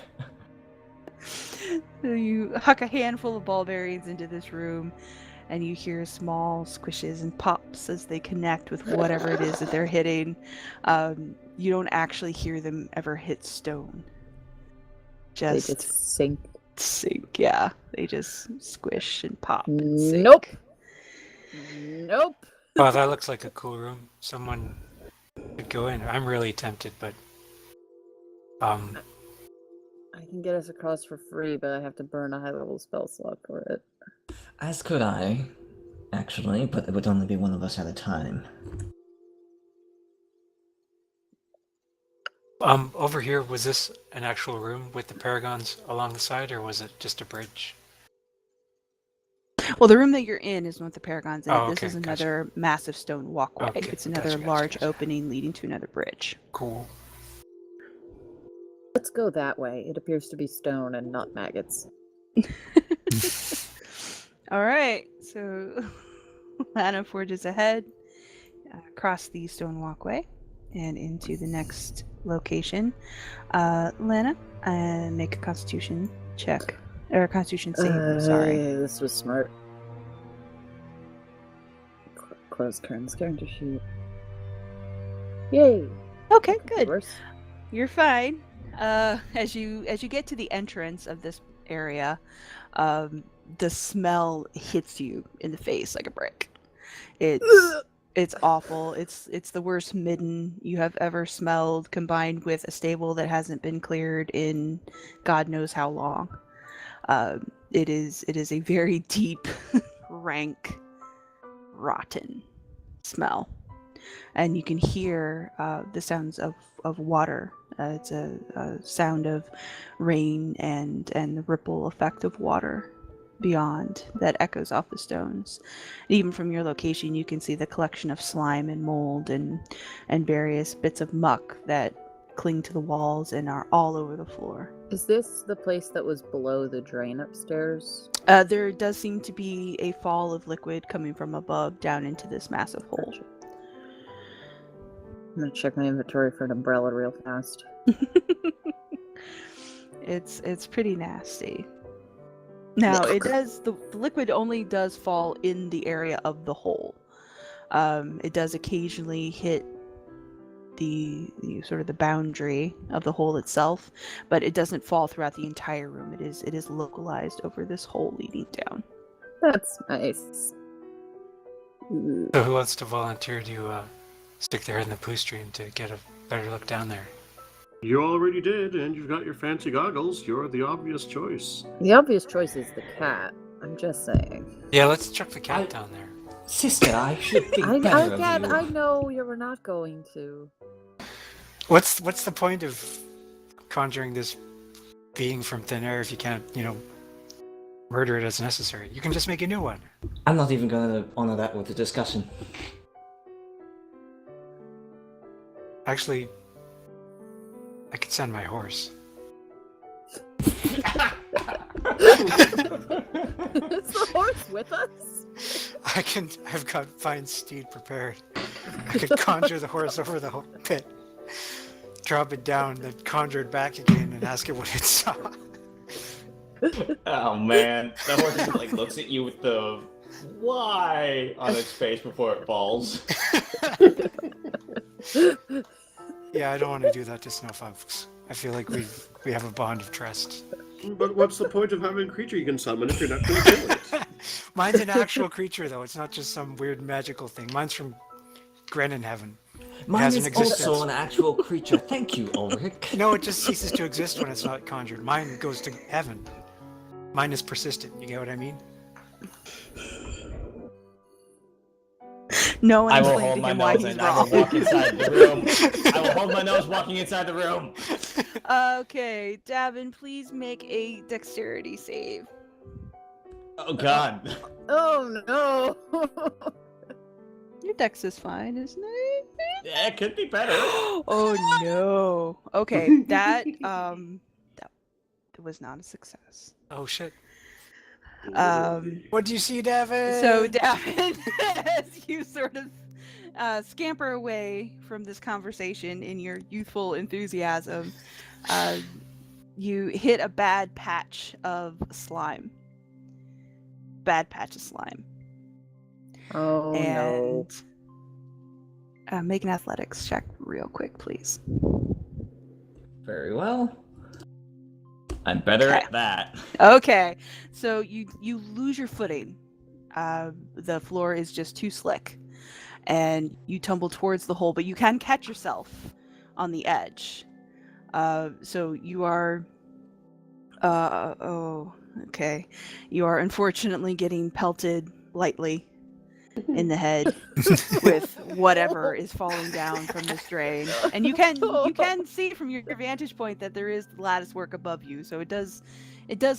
So you huck a handful of ball bearings into this room, and you hear small squishes and pops as they connect with whatever it is that they're hitting. You don't actually hear them ever hit stone. They just sink. Yeah. They just squish and pop and sink. Nope. wow, that looks like a cool room. Someone could go in. I'm really tempted, but I can get us across for free, but I have to burn a high-level spell slot for it. As could I, actually, but it would only be one of us at a time. over here, was this an actual room with the paragons along the side, or was it just a bridge? Well, the room that you're in is with the paragons in it. Oh, This okay, is gotcha. another massive stone walkway. Okay, It's another gotcha, large gotcha. opening leading to another bridge. Cool. Let's go that way. It appears to be stone and not maggots. All right, so Lana forges ahead across the stone walkway and into the next location. Lana, make a Constitution check or a Constitution save. I'm sorry. This was smart. Close curtains, character sheet. Yay! Okay, good. Worse. You're fine. As you get to the entrance of this area, the smell hits you in the face like a brick. It's awful. It's the worst midden you have ever smelled, combined with a stable that hasn't been cleared in God knows how long. It is a very deep, rank, rotten smell, and you can hear the sounds of water. It's a sound of rain and the ripple effect of water beyond that echoes off the stones. Even from your location, you can see the collection of slime and mold and various bits of muck that cling to the walls and are all over the floor. Is this the place that was below the drain upstairs? There does seem to be a fall of liquid coming from above down into this massive hole. Gotcha. I'm gonna check my inventory for an umbrella real fast. It's pretty nasty. Now it does the liquid only does fall in the area of the hole. It does occasionally hit the sort of the boundary of the hole itself, but it doesn't fall throughout the entire room. It is localized over this hole leading down. That's nice. So who wants to volunteer to stick their head in the poo stream to get a better look down there? You already did, and you've got your fancy goggles. You're the obvious choice. The obvious choice is the cat. I'm just saying. Yeah, let's chuck the cat down there. Sister, I should think better of you. I know you were not going to. What's the point of conjuring this being from thin air if you can't, murder it as necessary? You can just make a new one. I'm not even going to honor that with the discussion. Actually, I could send my horse. Is the horse with us? I've got fine steed prepared. I could conjure the horse over the pit, drop it down, then conjure it back again and ask it what it saw. Oh man, the horse just looks at you with the why on its face before it falls. Yeah, I don't want to do that to Snowfox. I feel like we have a bond of trust. But what's the point of having a creature you can summon if you're not going to kill it? Mine's an actual creature, though. It's not just some weird magical thing. Mine's from Grenin Heaven. Mine has is an existence. also an actual creature. Thank you, Ulric. No, it just ceases to exist when it's not conjured. Mine goes to heaven. Mine is persistent. You get what I mean? No one I will explained hold to my him why nose he's and I will wrong. walk inside the room. I will hold my nose walking inside the room. Okay, Davynn, please make a dexterity save. Oh god. Oh no! Your dex is fine, isn't it? Yeah, it could be better. Oh no. Okay, that was not a success. Oh, shit. What do you see, Davynn? So Davynn, as you sort of scamper away from this conversation in your youthful enthusiasm, you hit a bad patch of slime. Oh no. And make an athletics check real quick, please. Very well. I'm better Okay. at that. Okay, so you lose your footing. The floor is just too slick, and you tumble towards the hole, but you can catch yourself on the edge. So you are... okay. You are unfortunately getting pelted lightly in the head with whatever is falling down from this drain, and you can see from your vantage point that there is lattice work above you, so it does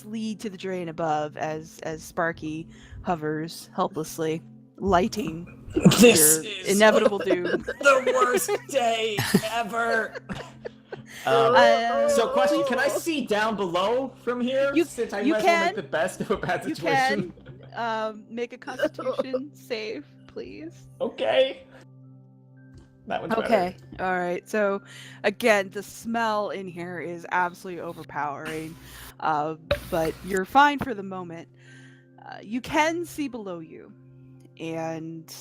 lead to the drain above as Sparky hovers helplessly, lighting This your is inevitable doom. the worst day ever. So question, can I see down below from here? Since I you might as well can. make the best of a bad You situation. can make a Constitution save, please. Okay. That one's Okay, all right. So, again, the smell in here is absolutely overpowering, but you're fine for the moment. You can see below you, and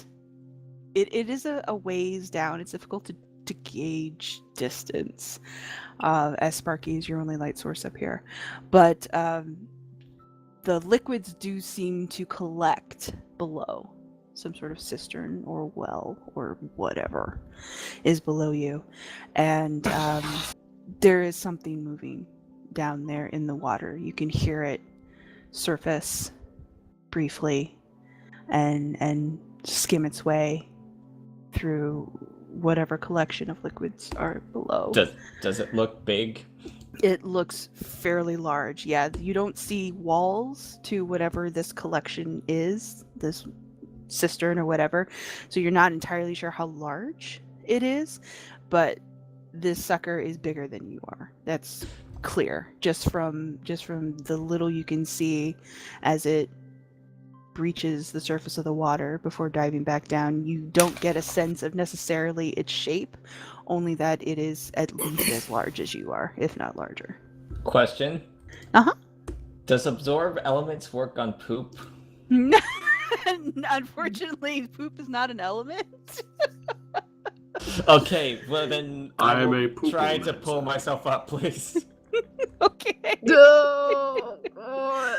it is a ways down. It's difficult to gauge distance, as Sparky is your only light source up here. But the liquids do seem to collect below. Some sort of cistern or well or whatever is below you, and there is something moving down there in the water. You can hear it surface briefly and skim its way through whatever collection of liquids are below. Does it look big? It looks fairly large. Yeah, you don't see walls to whatever this collection is, this cistern or whatever, so you're not entirely sure how large it is, but this sucker is bigger than you are. That's clear just from the little you can see as it breaches the surface of the water before diving back down. You don't get a sense of necessarily its shape, only that it is at least as large as you are, if not larger. Question. Uh-huh. Does absorb elements work on poop? Unfortunately, poop is not an element. Okay, well then I'm will a poop try to element, pull so- myself up, please. Okay. No. God.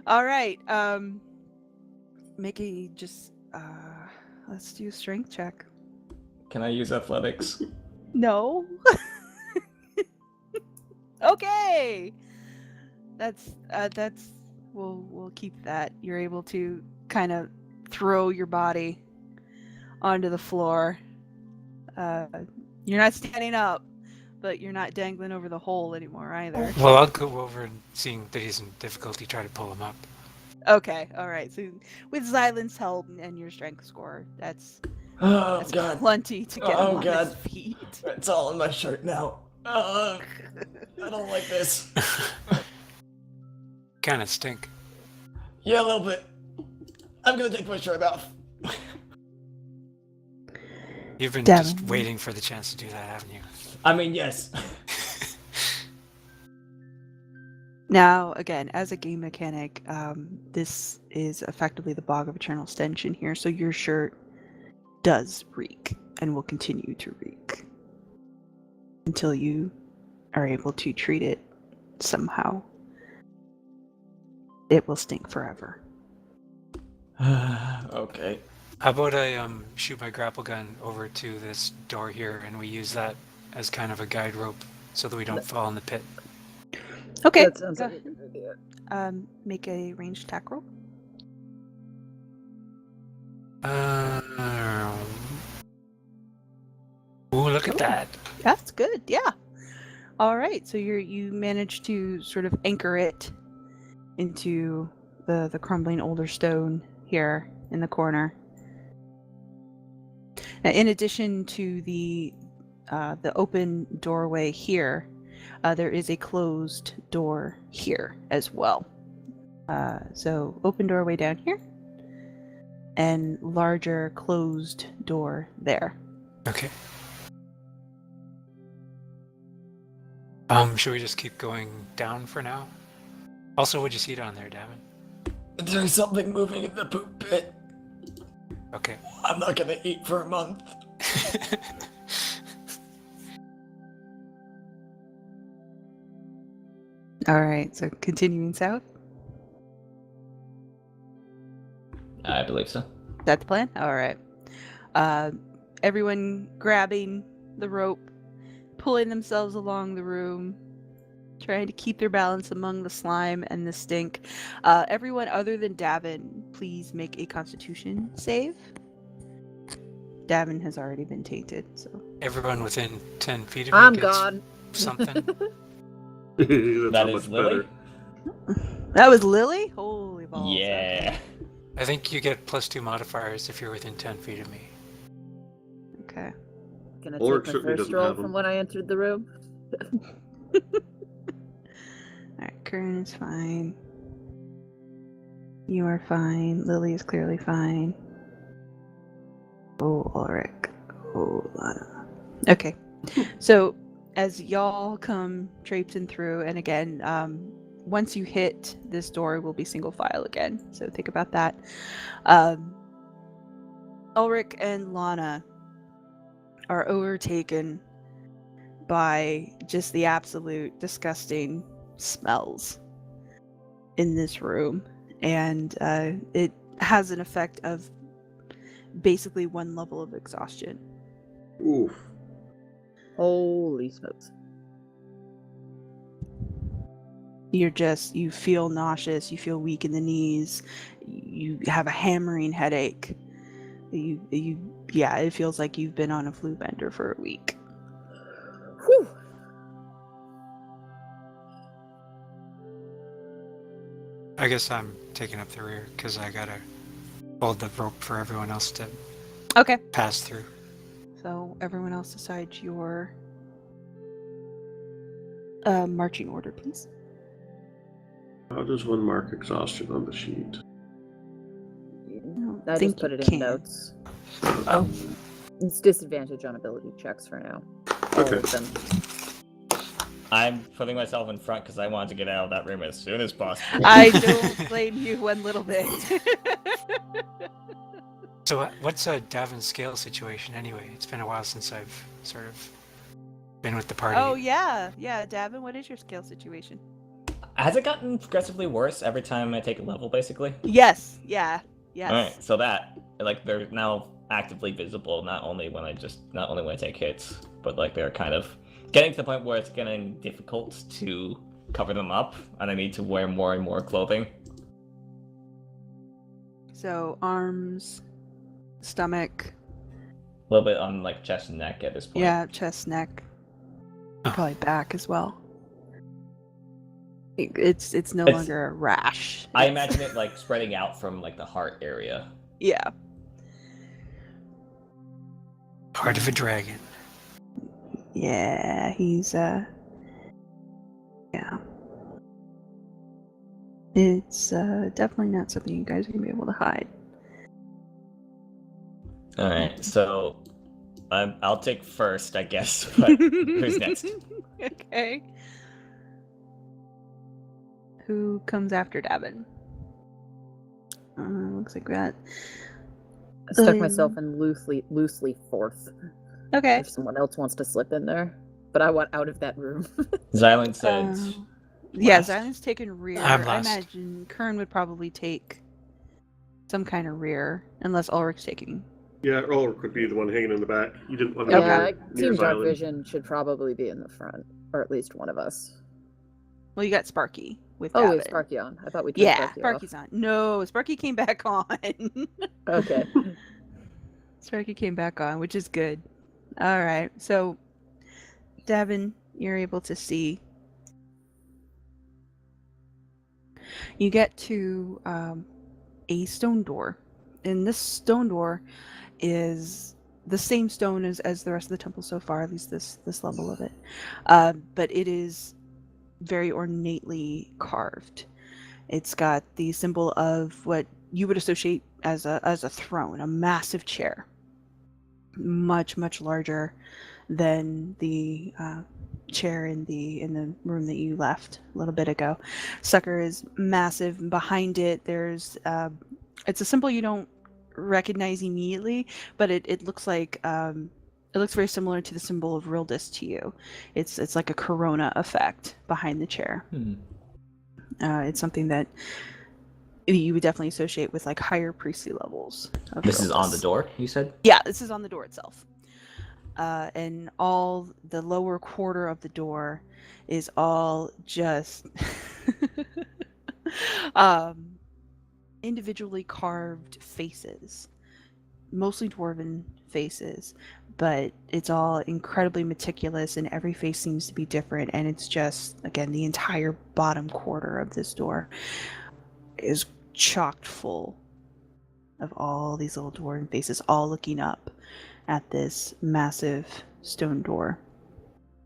All right. Make a just let's do a strength check. Can I use athletics? No. Okay. That's we'll keep that. You're able to kind of throw your body onto the floor. You're not standing up, but you're not dangling over the hole anymore either. Well, I'll go over and seeing that he's in difficulty, try to pull him up. Okay, all right. So with Xylund's help and your strength score, that's Oh god. plenty to get him Oh, on God. his feet. It's all in my shirt now. I don't like this. Kind of stink. Yeah, a little bit. I'm gonna take my shirt off. You've been Damn. just waiting for the chance to do that, haven't you? I mean, yes. Now, again, as a game mechanic, this is effectively the Bog of Eternal Stench in here, so your shirt does reek and will continue to reek until you are able to treat it somehow. It will stink forever. Okay. How about I shoot my grapple gun over to this door here, and we use that as kind of a guide rope so that we don't fall in the pit. Okay, That sounds go like a ahead. good idea. Make a ranged attack roll. Ooh, look at that. That's good, yeah. All right, so you managed to sort of anchor it into the crumbling older stone here in the corner. Now, in addition to the open doorway here, there is a closed door here as well. So open doorway down here, and larger closed door there. Okay. Should we just keep going down for now? Also, what'd you see down there, Davynn? There's something moving in the poop pit. Okay. I'm not gonna eat for a month. All right, so continuing south. I believe so. That's the plan? All right. Everyone grabbing the rope, pulling themselves along the room, trying to keep their balance among the slime and the stink. Everyone other than Davynn, please make a Constitution save. Davynn has already been tainted, so. Everyone within 10 feet of me I'm gets gone. something. That's That how is much Lily? better. That was Lily? Holy balls. Yeah. I think you get +2 modifiers if you're within 10 feet of me. Okay. Can I Ulric take my certainly first doesn't roll have from them. when I entered the room? Alright, Kern is fine. You are fine. Lily is clearly fine. Oh, Ulric. Oh, Lana. Okay. So, as y'all come traipsing through, and again, once you hit this door, it will be single file again. So think about that. Ulric and Lana are overtaken by just the absolute disgusting smells in this room, and it has an effect of basically one level of exhaustion. Oof. Holy smokes. You feel nauseous, you feel weak in the knees, you have a hammering headache. It feels like you've been on a flu bender for a week. Whew. I guess I'm taking up the rear because I gotta hold the rope for everyone else to Okay. pass through. So everyone else decides your Marching order, please. How does one mark exhaustion on the sheet? I think just put you it can. in notes. Oh, It's disadvantage on ability checks for now. All Okay. of them. I'm putting myself in front because I want to get out of that room as soon as possible. I don't blame you one little bit. so what's a Davynn's scale situation anyway? It's been a while since I've sort of been with the party. Oh yeah, Davynn, what is your scale situation? Has it gotten progressively worse every time I take a level, basically? Yes, yes. Alright, so that, like, they're now actively visible, not only when I take hits, but, like, they're kind of getting to the point where it's getting difficult to cover them up, and I need to wear more and more clothing. So arms, stomach, A little bit on, like, chest and neck at this point. yeah, chest, neck, probably back as well. It's no It's- longer a rash. I It's- imagine it, like, spreading out from, like, the heart area. Yeah. Heart of a dragon. Yeah, he's yeah. It's definitely not something you guys are gonna be able to hide. Alright, so I'll take first, I guess, but who's next? Okay. Who comes after Davynn? Looks like that. I stuck myself in loosely fourth. Okay. If someone else wants to slip in there. But I want out of that room. Xylund said... Yeah, last. Xylund's taken rear. I'm I last. imagine Kern would probably take some kind of rear, unless Ulric's taking. Yeah, Ulric could be the one hanging in the back. You didn't want to Yeah, be near Team Dark Xylund. Vision should probably be in the front. Or at least one of us. Well, you got Sparky with Oh, Davynn. wait, Sparky on. I thought we took Yeah, Sparky Sparky's on. No, Sparky came back on. off. Okay. Sparky came back on, which is good. All right, so Davynn, you're able to see. You get to a stone door, and this stone door is the same stone as the rest of the temple so far, at least this level of it. But it is very ornately carved. It's got the symbol of what you would associate as a throne, a massive chair, much larger than the chair in the room that you left a little bit ago. Sucker is massive, and behind it there's it's a symbol you don't recognize immediately, but it looks like it looks very similar to the symbol of Rildis to you. It's like a corona effect behind the chair. It's something that you would definitely associate with like higher priestly levels of This is on the Rildis. door, you said? Yeah, this is on the door itself. And all the lower quarter of the door is all just individually carved faces, mostly dwarven faces, but it's all incredibly meticulous, and every face seems to be different. And it's just, again, the entire bottom quarter of this door is chocked full of all these little dwarven faces, all looking up at this massive stone door.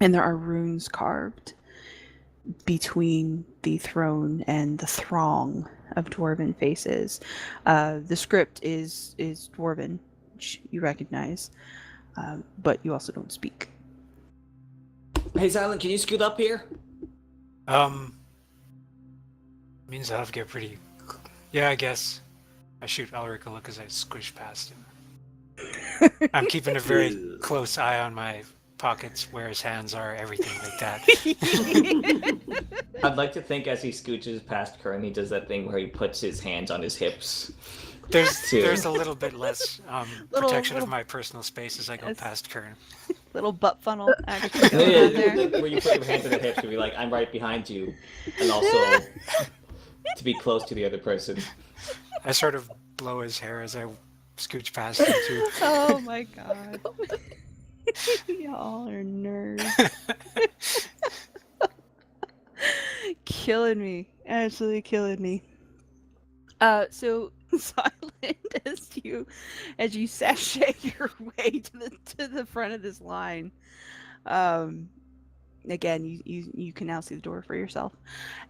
And there are runes carved between the throne and the throng of dwarven faces. The script is dwarven, which you recognize, but you also don't speak. Hey, Xylund, can you scoot up here? Means I'll have to get pretty... Yeah, I guess. I shoot Ulric a look as I squish past him. I'm keeping a very close eye on my pockets, where his hands are, everything like that. I'd like to think as he scooches past Kern, he does that thing where he puts his hands on his hips. There's a little bit less protection little- of my personal space as I go Yes. past Kern. Little butt funnel action going on there. Where you put your hands on the hips to be like, I'm right behind you, and also to be close to the other person. I sort of blow his hair as I scooch past him too. Oh my god. Y'all are nerds. Killing me. Absolutely killing me. So Xylund, as you sashay your way to the front of this line, again, you can now see the door for yourself.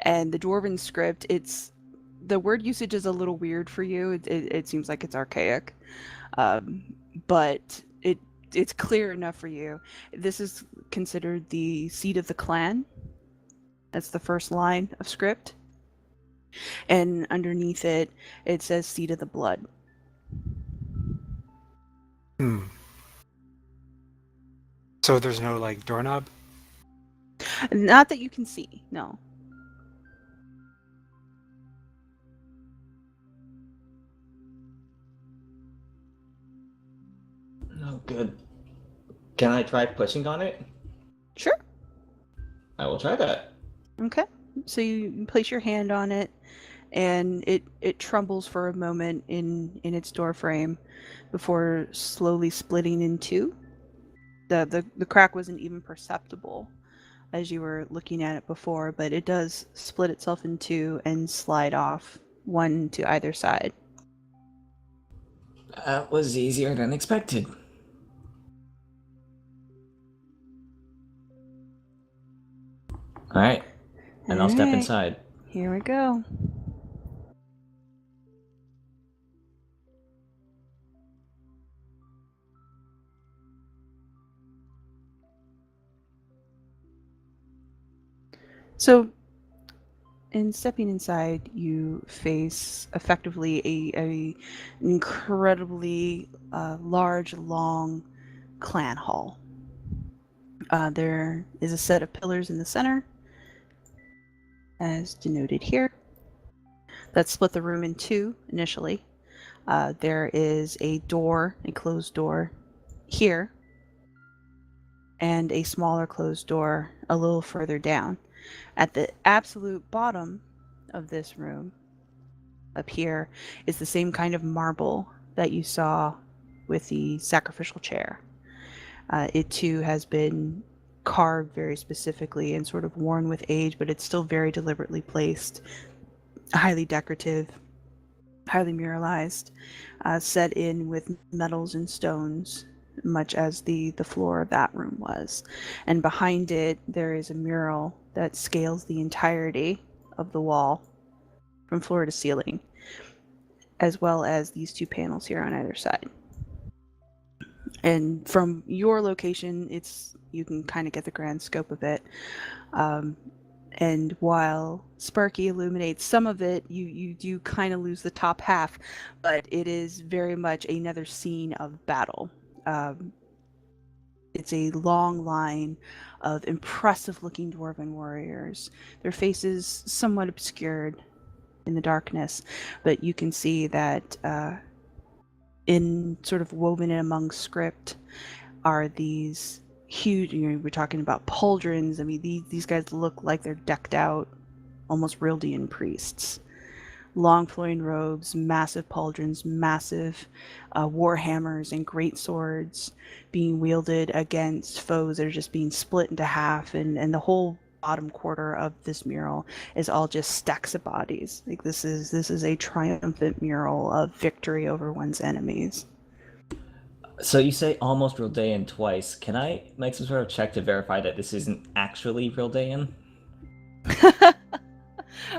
And the Dwarven script, the word usage is a little weird for you. It seems like it's archaic, but it's clear enough for you. This is considered the seat of the clan. That's the first line of script. And underneath it, it says seat of the blood. So there's no like doorknob? Not that you can see, no. Oh, good. Can I try pushing on it? Sure. I will try that. Okay. So you place your hand on it, and it trembles for a moment in its door frame before slowly splitting in two. The crack wasn't even perceptible as you were looking at it before, but it does split itself in two and slide off, one to either side. That was easier than expected. Alright. And I'll step Alright. inside. Here we go. So, in stepping inside, you face effectively a incredibly large, long clan hall. There is a set of pillars in the center, as denoted here, that split the room in two initially. There is a door, a closed door here, and a smaller closed door a little further down. At the absolute bottom of this room, up here, is the same kind of marble that you saw with the sacrificial chair. It too has been carved very specifically and sort of worn with age, but it's still very deliberately placed, highly decorative, highly muralized, set in with metals and stones, much as the floor of that room was. And behind it, there is a mural that scales the entirety of the wall from floor to ceiling, as well as these two panels here on either side. And from your location, you can kind of get the grand scope of it. And while Sparky illuminates some of it, you do kind of lose the top half, but it is very much another scene of battle. It's a long line of impressive-looking dwarven warriors. Their faces somewhat obscured in the darkness, but you can see that in sort of woven in among script are these huge, we're talking about pauldrons. I mean, these guys look like they're decked out, almost Rildian priests. Long flowing robes, massive pauldrons, massive war hammers and great swords being wielded against foes that are just being split into half, and the whole bottom quarter of this mural is all just stacks of bodies. Like this is a triumphant mural of victory over one's enemies. So you say almost Rildaean twice. Can I make some sort of check to verify that this isn't actually Rildaean?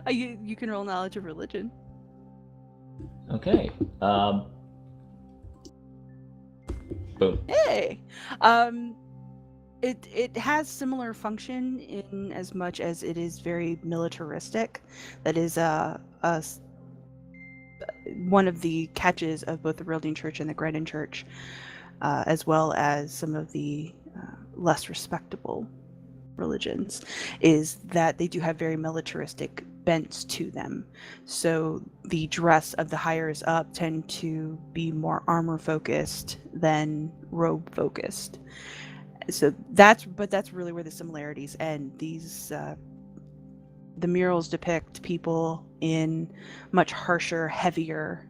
You can roll knowledge of religion. Okay. Boom. Hey! It has similar function in as much as it is very militaristic. That is one of the catches of both the Rildian Church and the Grenin Church, as well as some of the less respectable religions, is that they do have very militaristic bents to them. So the dress of the higher up tend to be more armor focused than robe focused. So that's really where the similarities end. These the murals depict people in much harsher, heavier,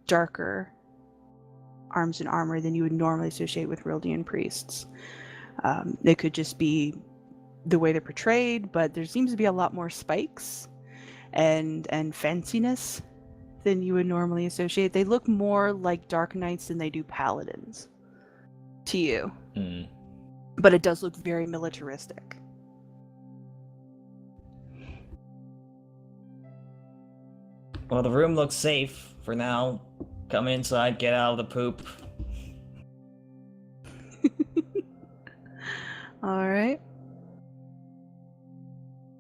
darker arms and armor than you would normally associate with Rildian priests. They could just be the way they're portrayed, but there seems to be a lot more spikes and fanciness than you would normally associate. They look more like Dark Knights than they do Paladins to you. Mm. But it does look very militaristic. Well, the room looks safe for now. Come inside, get out of the poop. All right.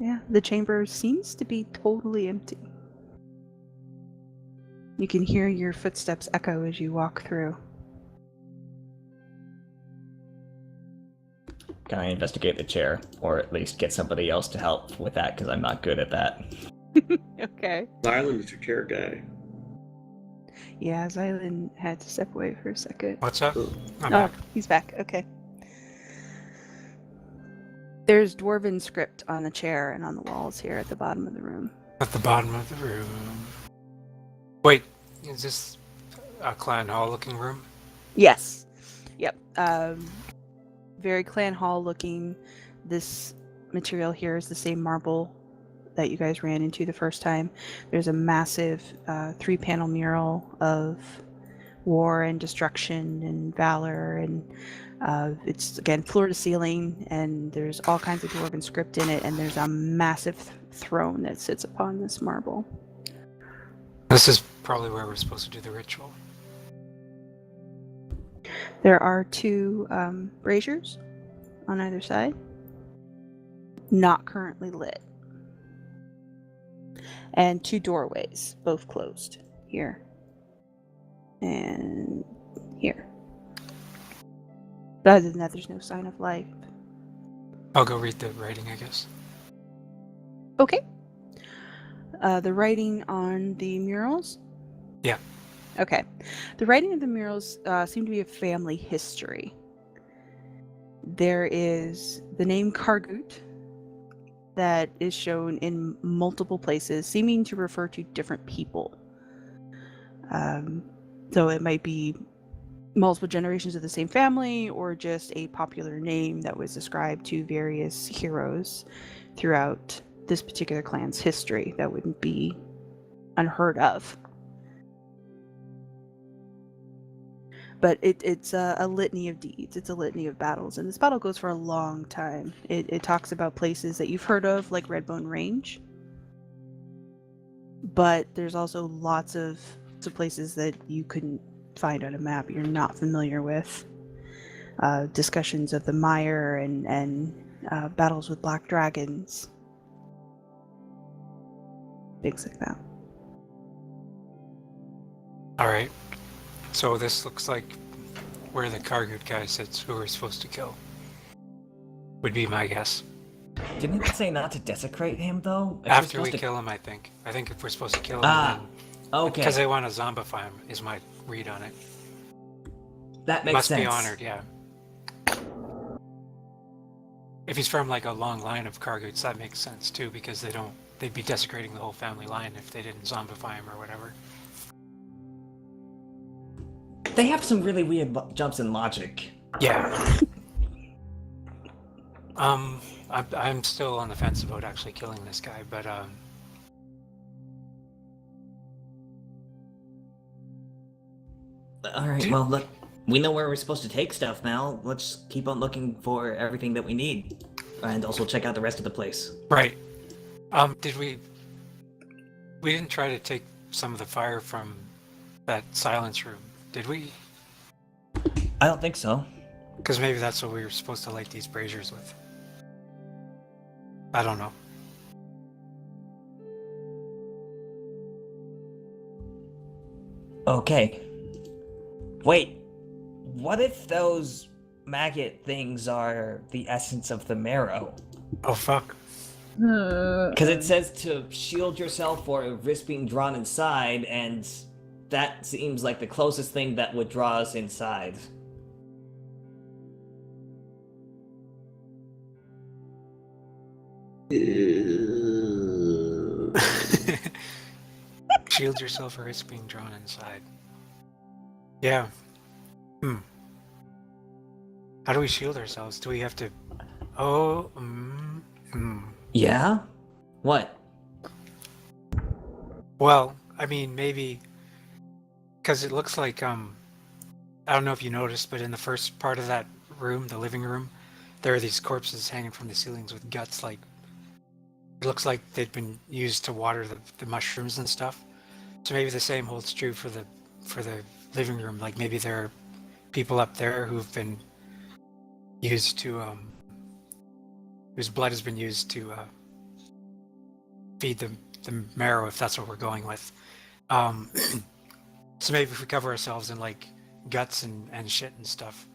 Yeah, the chamber seems to be totally empty. You can hear your footsteps echo as you walk through. Can I investigate the chair? Or at least get somebody else to help with that, because I'm not good at that. Okay. Xylund is your chair guy. Yeah, Xylund had to step away for a second. What's up? Oh. I'm Oh, back. he's back. Okay. There's dwarven script on the chair and on the walls here at the bottom of the room. At the bottom of the room. Wait, is this a clan hall looking room? Yes. Yep. Very clan hall looking. This material here is the same marble that you guys ran into the first time. There's a massive 3-panel mural of war and destruction and valor, and it's again floor to ceiling, and there's all kinds of dwarven script in it, and there's a massive throne that sits upon this marble. This is probably where we're supposed to do the ritual. There are 2 braziers on either side, not currently lit, and 2 doorways, both closed, here and here. But other than that, there's no sign of life. I'll go read the writing, I guess. Okay. The writing on the murals? Yeah. Okay. The writing of the murals seem to be a family history. There is the name Kargut that is shown in multiple places, seeming to refer to different people. So it might be multiple generations of the same family, or just a popular name that was ascribed to various heroes throughout this particular clan's history that wouldn't be unheard of. But it's a litany of deeds. It's a litany of battles, and this battle goes for a long time. It talks about places that you've heard of, like Redbone Range, but there's also lots of places that you couldn't find on a map you're not familiar with. Discussions of the mire and battles with black dragons, things like that. Alright. So this looks like where the Kargut guy sits, who we're supposed to kill. Would be my guess. Didn't it say not to desecrate him, though? If we're After supposed we to- kill him, I think. I think if we're supposed to kill him, Ah, then... okay. Because they want to zombify him, is my read on it. That makes Must sense. be honored, yeah. If he's from like a long line of Karguts, that makes sense too, because they'd be desecrating the whole family line if they didn't zombify him or whatever. They have some really weird jumps in logic. Yeah. I'm still on the fence about actually killing this guy, but Alright, well, look, we know where we're supposed to take stuff now. Let's keep on looking for everything that we need. And also check out the rest of the place. right. Did we didn't try to take some of the fire from that silence room, did we? I don't think so. Because maybe that's what we were supposed to light these braziers with. I don't know. Okay. Wait. What if those maggot things are the essence of the marrow? Oh fuck. Because it says to shield yourself or risk being drawn inside, and that seems like the closest thing that would draw us inside. Shield yourself or risk being drawn inside. Yeah. How do we shield ourselves? Do we have to... Oh, Yeah? What? Well, I mean, maybe... Because it looks like, I don't know if you noticed, but in the first part of that room, the living room, there are these corpses hanging from the ceilings with guts, like... It looks like they'd been used to water the mushrooms and stuff. So maybe the same holds true for the living room. Like maybe there are people up there who've been used to whose blood has been used to feed the marrow, if that's what we're going with. So maybe if we cover ourselves in like guts and shit and stuff,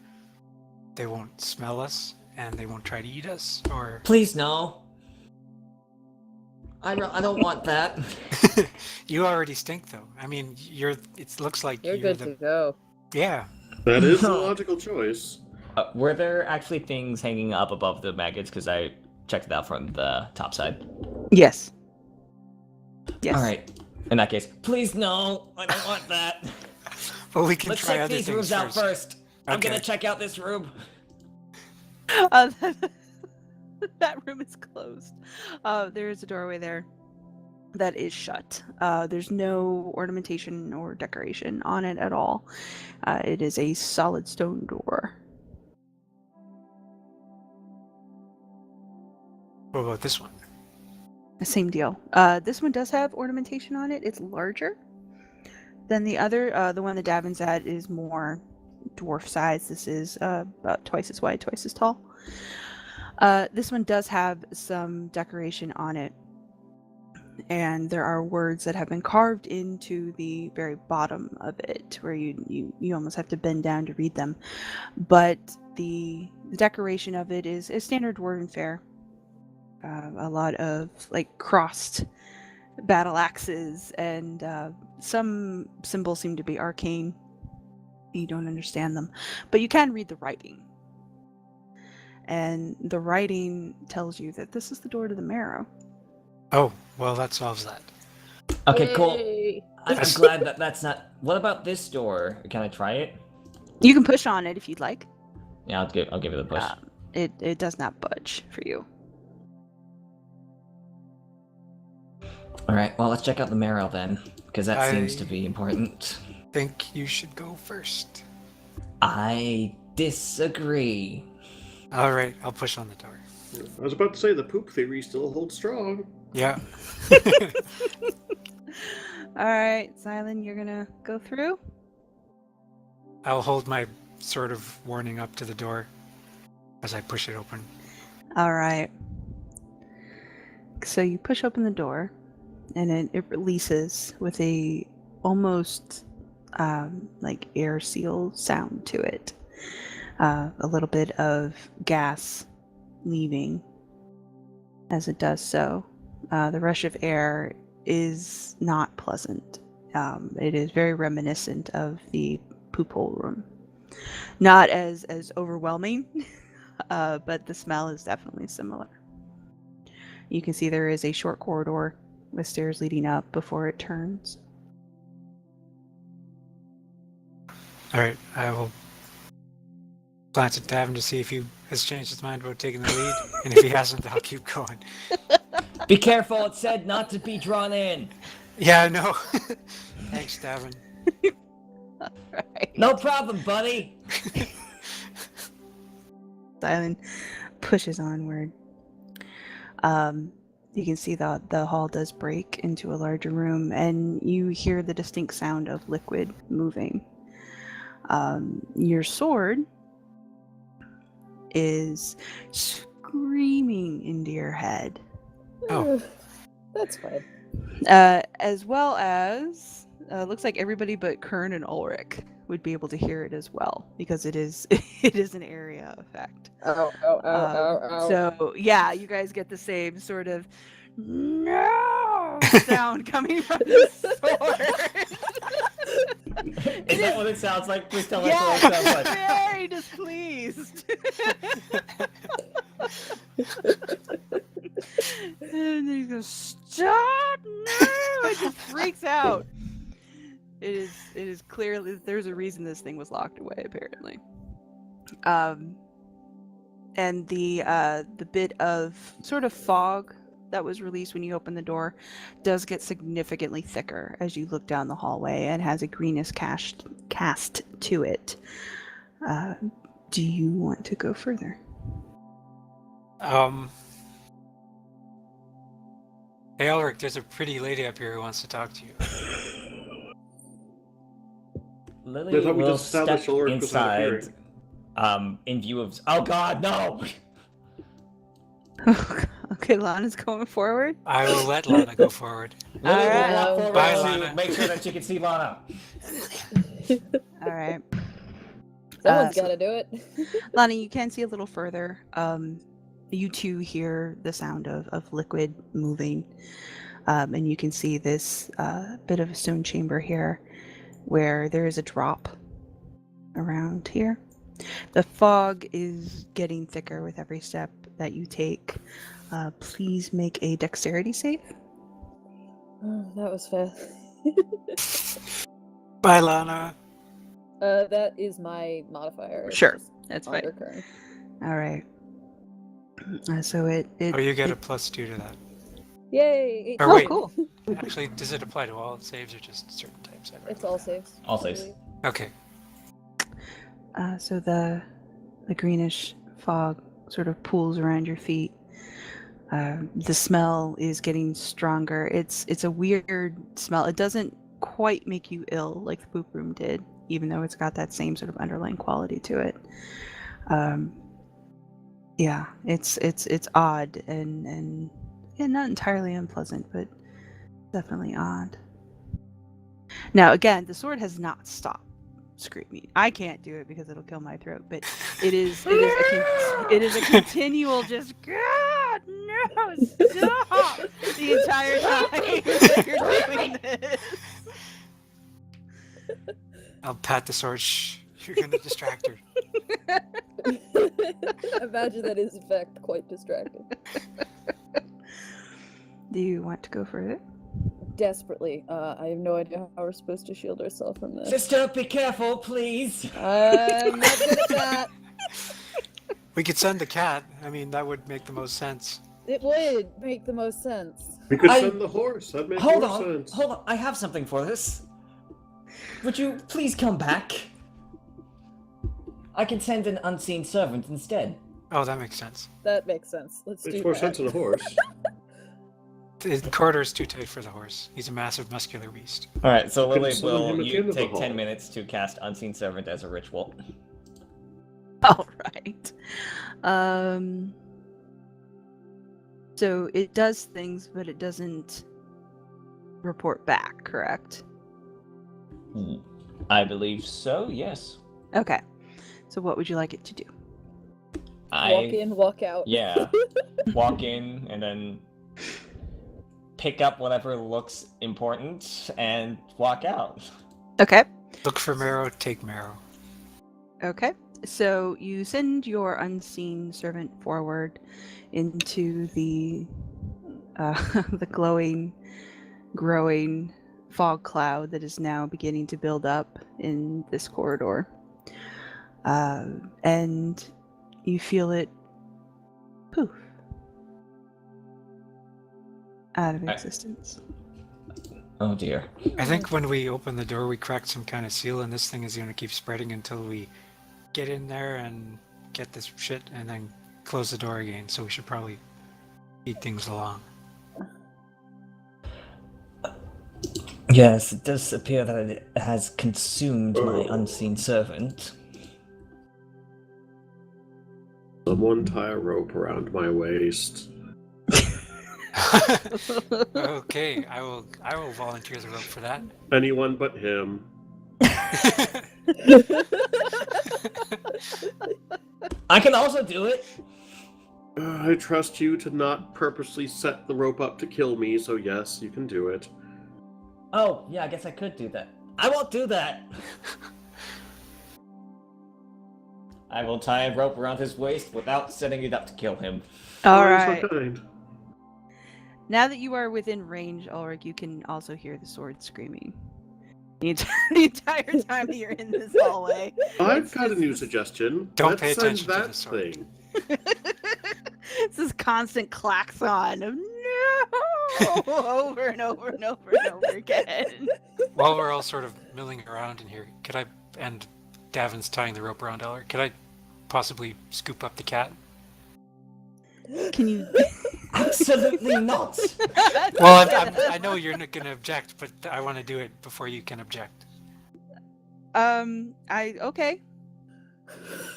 they won't smell us and they won't try to eat us. Or Please no. I don't want that. you already stink though. I mean, it looks like You're good to go. Yeah. That is a logical choice. Were there actually things hanging up above the maggots? Because I checked it out from the top side. Yes. Yes. All right. In that case, please no. I don't want that. Well, we can Let's try check other these things rooms out first. I'm Okay. gonna check out this room. That room is closed. There is a doorway there that is shut. There's no ornamentation or decoration on it at all. It is a solid stone door. What about this one? Same deal. This one does have ornamentation on it. It's larger than the other. The one that Davynn's at is more dwarf size. This is about twice as wide, twice as tall. This one does have some decoration on it, and there are words that have been carved into the very bottom of it, where you almost have to bend down to read them. But the decoration of it is standard dwarven fare. A lot of like crossed battle axes, and some symbols seem to be arcane. You don't understand them, but you can read the writing. And the writing tells you that this is the door to the marrow. Oh, well, that solves that. Okay, cool. Yay. I'm glad that that's not. What about this door? Can I try it? You can push on it if you'd like. Yeah, I'll give it a push. It does not budge for you. All right. Well, let's check out the marrow then, because that seems to be important. Think you should go first. I disagree. All right, I'll push on the door. I was about to say the poop theory still holds strong. Yeah. All right, Xylund, you're gonna go through. I'll hold my sword of warning up to the door as I push it open. All right. So you push open the door, and it releases with a almost like air seal sound to it. A little bit of gas leaving as it does so. The rush of air is not pleasant. It is very reminiscent of the poop hole room. Not as overwhelming, but the smell is definitely similar. You can see there is a short corridor with stairs leading up before it turns. All right, I will glance at Davynn to see if he has changed his mind about taking the lead, and if he hasn't, I'll keep going. Be careful. It said not to be drawn in. Yeah, I know. Thanks, Davynn. Right. No problem, buddy. Xylund pushes onward. You can see the hall does break into a larger room, and you hear the distinct sound of liquid moving. Your sword is screaming into your head. Oh. That's fine. As well as looks like everybody but Kern and Ulric would be able to hear it as well, because it is an area effect. Oh. So yeah, you guys get the same sort of no sound coming from the sword. Is that what it sounds like? Please tell me Yes, what it sounds like. very displeased. And he goes, "Stop! No!" It just freaks out. It is clearly there's a reason this thing was locked away, apparently. And the bit of sort of fog that was released when you open the door does get significantly thicker as you look down the hallway, and has a greenish cast to it. Do you want to go further? Hey, Ulric, there's a pretty lady up here who wants to talk to you. Lily I thought we will just established step Ulric was not inside, appearing. in view of. Oh God, no! Okay, Lana's going forward. I will let Lana go forward. Lily Alright. will walk forward Bye, to Lana. make sure that she can see Lana. All right. Someone's so- got to do it. Lana, you can see a little further. You too hear the sound of liquid moving. And you can see this bit of a stone chamber here where there is a drop around here. The fog is getting thicker with every step that you take. Please make a dexterity save. Oh, that was fast. Bye, Lana. That is my modifier. It's Sure, just that's fine. undercurrent. All right. So it Oh, you get a +2 to that. Yay! Or Oh, wait, cool. actually, does it apply to all saves or just certain types? I It's all saves. All I saves. believe. Okay. So the greenish fog sort of pools around your feet. The smell is getting stronger. It's a weird smell. It doesn't quite make you ill like the poop room did, even though it's got that same sort of underlying quality to it. Yeah, it's odd and yeah, not entirely unpleasant, but definitely odd. Now, again, the sword has not stopped screaming. I can't do it because it'll kill my throat, but it is a continual just God no stop the entire time that you're doing this. I'll pat the sword. Shh, you're gonna distract her. Imagine that is in fact quite distracting. Do you want to go further? Desperately. I have no idea how we're supposed to shield ourselves from this. Sister, be careful, please. I'm not good at that. We could send the cat. I mean, that would make the most sense. It would make the most sense. We could I- send the horse. That'd make Hold more on, sense. hold on. I have something for this. Would you please come back? I can send an unseen servant instead. Oh, that makes sense. That makes sense. Let's Makes do more that. sense in a horse. The corridor's too tight for the horse. He's a massive, muscular beast. All right, so Couldn't Lily summon him will at the you end of the take 10 hall. minutes to cast unseen servant as a ritual. All right. So it does things, but it doesn't report back, correct? I believe so. Yes. Okay. So what would you like it to do? Walk in, walk out. Yeah. Walk in and then pick up whatever looks important and walk out. Okay. Look for marrow, take marrow. Okay. So you send your unseen servant forward into the the glowing, growing fog cloud that is now beginning to build up in this corridor. And you feel it poof out of existence. Oh dear. I think when we open the door, we cracked some kind of seal, and this thing is going to keep spreading until we get in there and get this shit, and then close the door again. So we should probably speed things along. Yes, it does appear that it has consumed my unseen servant. Someone tie a rope around my waist. Okay, I will volunteer the rope for that. Anyone but him. I can also do it. I trust you to not purposely set the rope up to kill me, so yes, you can do it. Oh, yeah, I guess I could do that. I won't do that. I will tie a rope around his waist without setting it up to kill him. All Oh, you're right. so kind. Now that you are within range, Ulric, you can also hear the sword screaming. The entire time that you're in this hallway. I've got a new suggestion. Don't Let's pay send attention to that the sword. thing. It's this constant klaxon of no over and over and over and over again. While we're all sort of milling around in here, and Davynn's tying the rope around Elric, could I possibly scoop up the cat? Can you? Absolutely not. Well, I know you're not going to object, but I want to do it before you can object. Okay.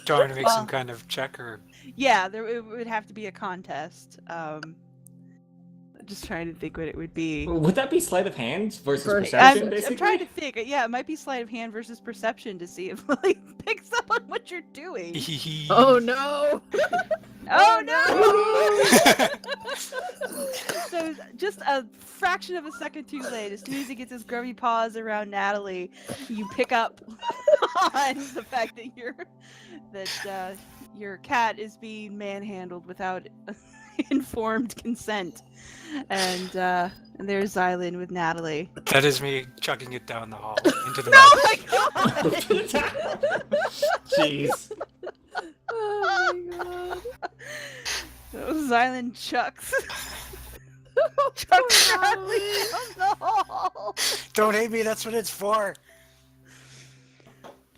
Do I want to make some Well- kind of check or? Yeah, it would have to be a contest. Just trying to think what it would be. Would that be sleight of hand versus First- perception, I'm basically? trying to think. Yeah, it might be sleight of hand versus perception to see if Lily picks up on what you're doing. Oh no! Oh no! So just a fraction of a second too late, as soon as he gets his grubby paws around Natalie, you pick up on the fact that your cat is being manhandled without informed consent, and there's Xylund with Natalie. That is me chucking it down the hall into the Oh mud. my god! Jeez. Oh my god! Xylund chucks. Chucks Natalie down the hall. Don't hate me. That's what it's for.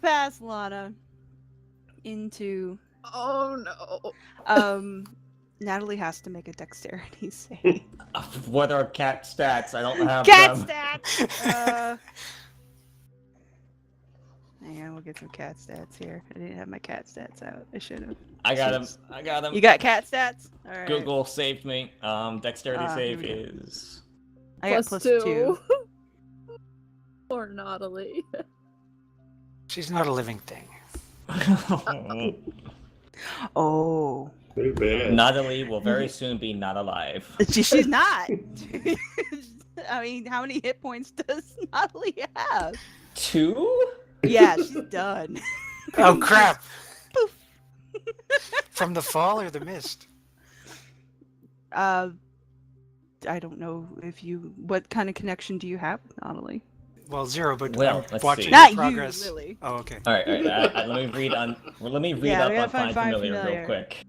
Pass Lana into Oh no! Natalie has to make a dexterity save. What are cat stats? I don't have Cat them. stats. Hang on, we'll get some cat stats here. I didn't have my cat stats out. I should have. I got him. I got him. You got cat stats? All right. Google saved me. Dexterity save here we go. is. I got plus two. Poor Natalie. She's not a living thing. Oh. Very bad. Natalie will very soon be not alive. She's not. I mean, how many hit points does Natalie have? 2? Yeah, she's done. Oh crap! From the fall or the mist? I don't know if you. What kind of connection do you have with Natalie? Well, 0, but Well, I'm let's watching see. the Not progress. you, Lily. Oh, okay. All right. Let me read on. Let me read Yeah, up we on gotta Find find Familiar Familiar. real quick.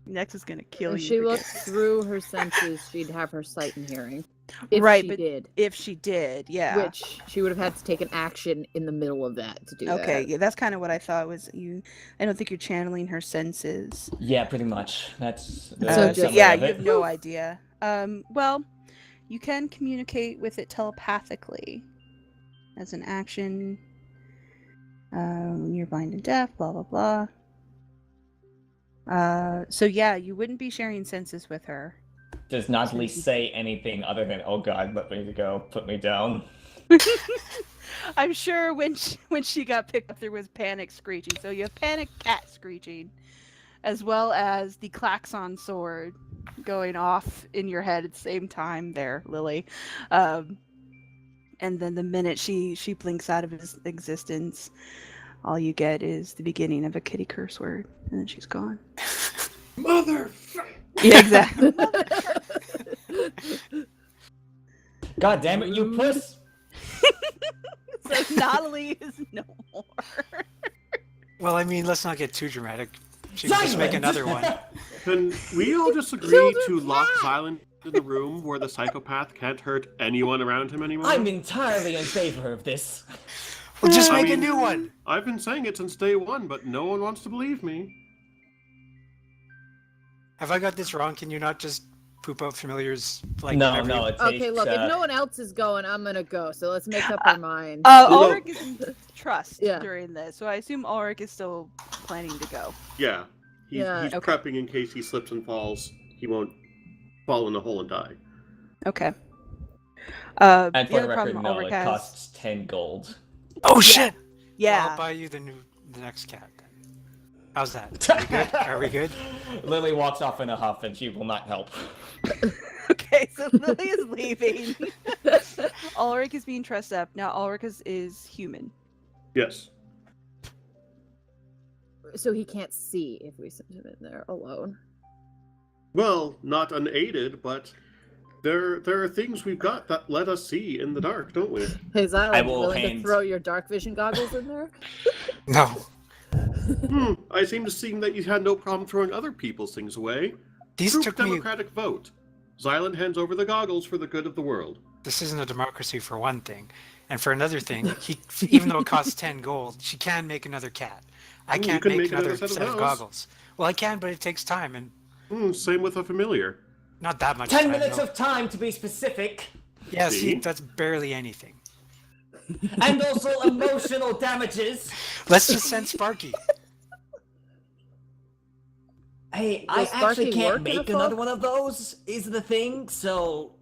Next is gonna kill If you. she for looked getting- through her senses, she'd have her sight and hearing. If Right, she but did. If she did, yeah. Which she would have had to take an action in the middle of that to do Okay, that. yeah, that's kind of what I thought was you. I don't think you're channeling her senses. Yeah, pretty much. That's So the just- summary yeah, of you it. have no idea. Well, you can communicate with it telepathically as an action. You're blind and deaf. Blah blah blah. So yeah, you wouldn't be sharing senses with her. Does Natalie say anything other than "Oh God, let me go, put me down"? I'm sure when she got picked up, there was panic screeching. So you have panic cat screeching, as well as the klaxon sword going off in your head at the same time. There, Lily. And then the minute she blinks out of his existence, all you get is the beginning of a kitty curse word, and then she's gone. Mother. Yeah, exactly. God damn it, you puss! So Natalie is no more. Well, I mean, let's not get too dramatic. She can just make Xylund! another one. Can we all just agree to lock Xylund in the room where the psychopath can't hurt anyone around him anymore? I'm entirely in favor of this. Well, just I make a mean- new one. I've been saying it since day one, but no one wants to believe me. Have I got this wrong? Can you not just poop out familiars like No, every... no, it takes. Okay, look, if no one else is going, I'm gonna go. So let's make up our minds. Well, Ulric is in trust Yeah. during this, so I assume Ulric is still planning to go. Yeah. He's Yeah. okay. Prepping in case he slips and falls. He won't fall in the hole and die. Okay. And The for the other record, problem no, Ulric it has. costs 10 gold. Oh shit! Yeah. I'll buy you the next cat. Then. How's that? Are we good? Are we good? Lily walks off in a huff, and she will not help. Okay, so Lily is leaving. Ulric is being trussed up. Now Ulric is human. Yes. So he can't see if we send him in there alone. Well, not unaided, but there are things we've got that let us see in the dark, don't we? Hey, Xylund, I will willing hand- to throw your dark vision goggles in there? No. I seem to see that you had no problem throwing other people's things away. These True took me. democratic vote. Xylund hands over the goggles for the good of the world. This isn't a democracy for one thing, and for another thing, even though it costs 10 gold, she can make another cat. I You can't can make make another another set set of of those. goggles. Well, I can, but it takes time, and Same with a familiar. not that much 10 time. minutes though. of time, to be specific. Yeah, See? see, that's barely anything. And also emotional damages. Let's just send Sparky. Hey, Does I actually Sparky can't work in a make another fog? one of those, is the thing, so...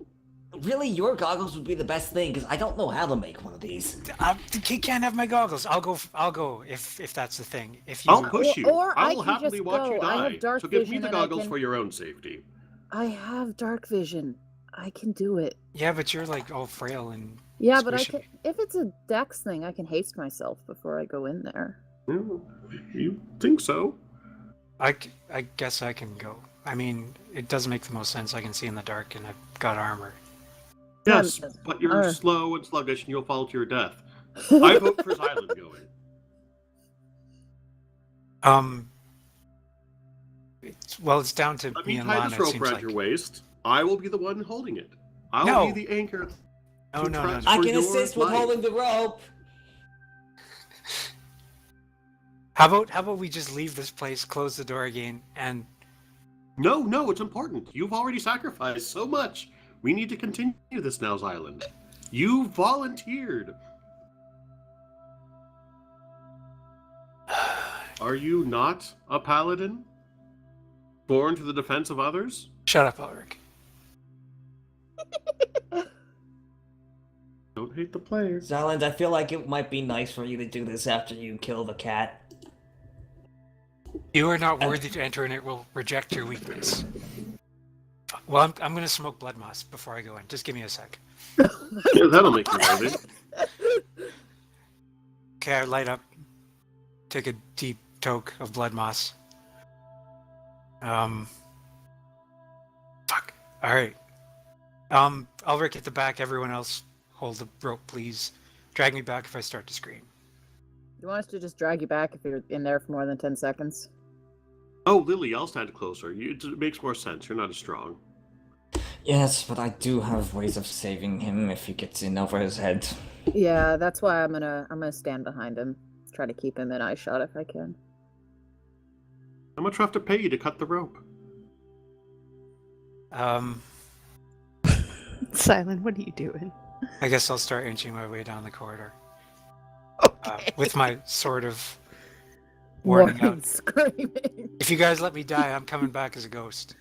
Really, your goggles would be the best thing, because I don't know how to make one of these. He can't have my goggles. I'll go if that's the thing. If you I'll push you. Or I I will can happily just watch you go. I die. have dark So give me vision the and I goggles can- for your own safety. I have dark vision. I can do it. Yeah, but you're like all frail and Yeah, but I squishy. can. If it's a dex thing, I can haste myself before I go in there. Yeah, you think so? I guess I can go. I mean, it does make the most sense. I can see in the dark, and I've got armor. Yes, Um, but you're uh. slow and sluggish and you'll fall to your death. I vote for Xylund going. It's down to Let me me and tie Lana. this It rope seems around like. your waist. I will be the one holding it. I'll No. be the anchor. No, no, no, no. I For can your assist with life. holding the rope. How about we just leave this place, close the door again, and No, it's important. You've already sacrificed so much. We need to continue this now, Xylund. You volunteered. Are you not a paladin? Born to the defense of others? shut up, Ulric. Don't hate the player. Xylund, I feel like it might be nice for you to do this after you kill the cat. You are not worthy to enter, and it will reject your weakness. Well, I'm gonna smoke blood moss before I go in. Just give me a sec. Yeah, that'll make you worthy. Okay, I light up. Take a deep toke of blood moss. Fuck. All right. Ulric at the back. Everyone else, hold the rope, please. Drag me back if I start to scream. You want us to just drag you back if you're in there for more than 10 seconds? Oh, Lily, I'll stand closer. It makes more sense. You're not as strong. Yes, but I do have ways of saving him if he gets in over his head. Yeah, that's why I'm gonna stand behind him. Try to keep him in eye shot if I can. How much do I have to pay you to cut the rope? Silent, what are you doing? I guess I'll start inching my way down the corridor. Okay. With my sword of warning out. Screaming. If you guys let me die, I'm coming back as a ghost.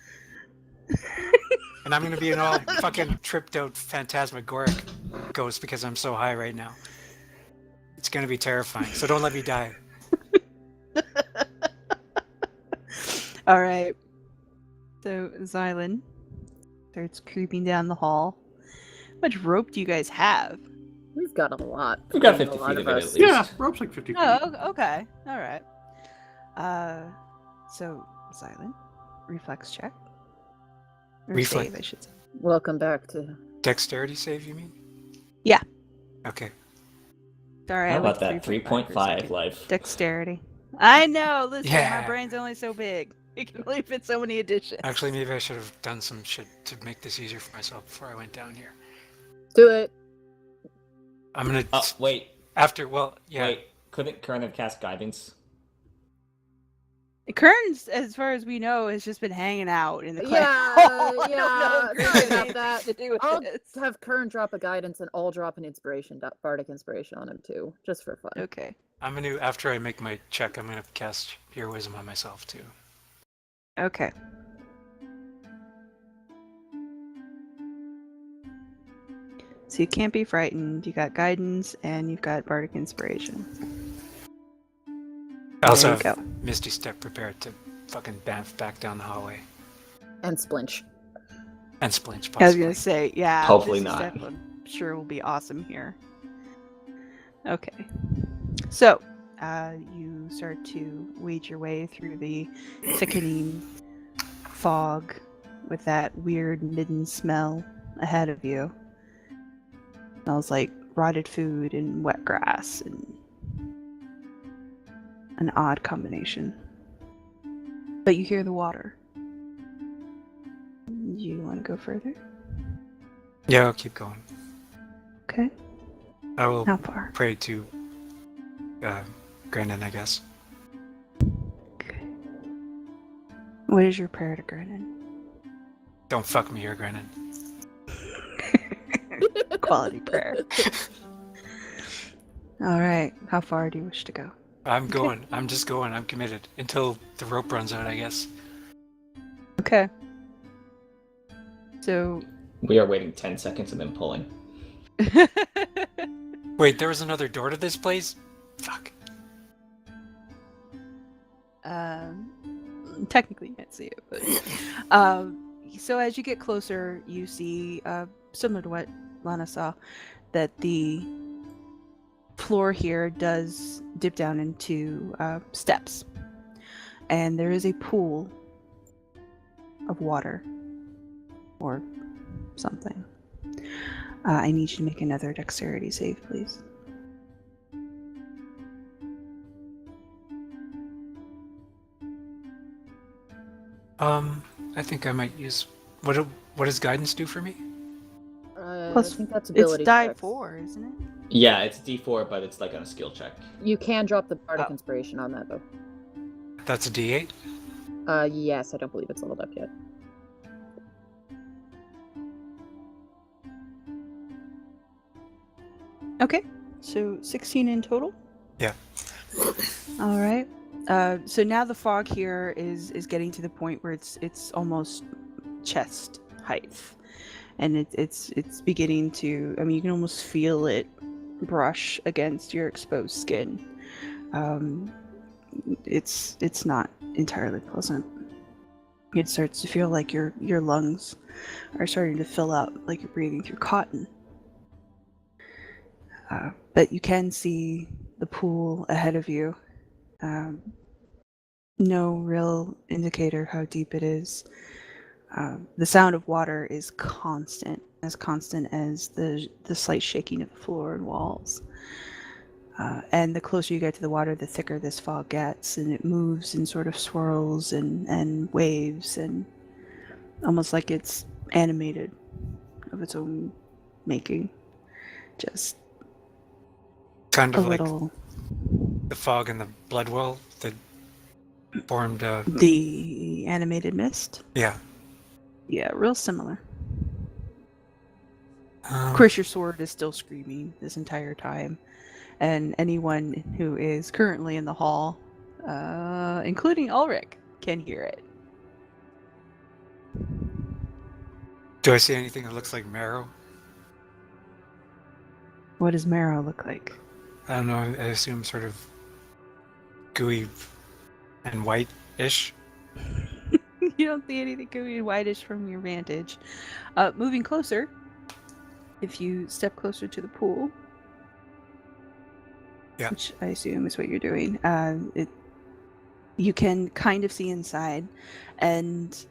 And I'm gonna be an all fucking tripped out phantasmagoric ghost because I'm so high right now. It's gonna be terrifying, so don't let me die. All right. So Xylund starts creeping down the hall. How much rope do you guys have? We've got a lot. We've got I mean, 50 a lot feet of of it, us. at least. Yeah, rope's like 50 feet. Oh, okay. All right. So Xylund, reflex check. Or Reflex. save, I should say. Welcome back to. Dexterity save, you mean? Yeah. Okay. Sorry, How I about went that? 3.5 for a 3.5 second. life. Dexterity. I know. Listen, Yeah. my brain's only so big. It can only fit so many additions. Actually, maybe I should have done some shit to make this easier for myself before I went down here. Do it. I'm gonna Oh, wait. yeah. Wait. Couldn't Kern have cast guidance? Kern's, as far as we know, has just been hanging out in the clan. Yeah, I yeah, don't know if sorry Kern about has that. anything to do with I'll this. have Kern drop a guidance and I'll drop an inspiration, bardic inspiration on him too, just for fun. Okay. I'm gonna after I make my check, I'm gonna cast Pure Wisdom on myself too. Okay. So you can't be frightened. You got guidance and you've got bardic inspiration. I also There you have go. Misty Step prepared to fucking bamf back down the hallway. And splinch. And Splinch, I was possibly. gonna say, yeah. Hopefully this is not. definitely- I'm sure will be awesome here. Okay. So, you start to wade your way through the thickening fog with that weird midden smell ahead of you. Smells like rotted food and wet grass and an odd combination. But you hear the water. Do you want to go further? Yeah, I'll keep going. Okay. I will How far? pray to Grannon, I guess. Okay. What is your prayer to Grannon? Don't fuck me here, Grannon. Quality prayer. All right. How far do you wish to go? I'm Okay. going. I'm just going. I'm committed until the rope runs out, I guess. Okay. So. We are waiting 10 seconds and then pulling. Wait, there was another door to this place? Fuck. Technically you can't see it, but so as you get closer, you see, similar to what Lana saw, that the floor here does dip down into steps, and there is a pool of water or something. I need you to make another dexterity save, please. I think I might use... What does guidance do for me? Plus, I think that's It's ability die checks. 4, isn't it? Yeah, it's D4, but it's like on a skill check. You can drop the Bardic Oh. Inspiration on that, though. That's a D8? Yes, I don't believe it's leveled up yet. Okay, so 16 in total. Yeah. All right. So now the fog here is getting to the point where it's almost chest height, and it's beginning to. I mean, you can almost feel it brush against your exposed skin. It's not entirely pleasant. It starts to feel like your lungs are starting to fill up, like you're breathing through cotton. But you can see the pool ahead of you. No real indicator how deep it is. The sound of water is constant as the slight shaking of the floor and walls. And the closer you get to the water, the thicker this fog gets, and it moves in sort of swirls and waves, and almost like it's animated of its own making. Just Kind a of like little. the fog in the blood well that formed... The animated mist? Yeah. Yeah, real similar. Of Um, course, your sword is still screaming this entire time, and anyone who is currently in the hall, including Ulric, can hear it. do I see anything that looks like marrow? What does Marrow look like? I don't know. I assume sort of gooey and white-ish. You don't see anything gooey and whitish from your vantage. Moving closer, if you step closer to the pool, Yeah. which I assume is what you're doing, you can kind of see inside, and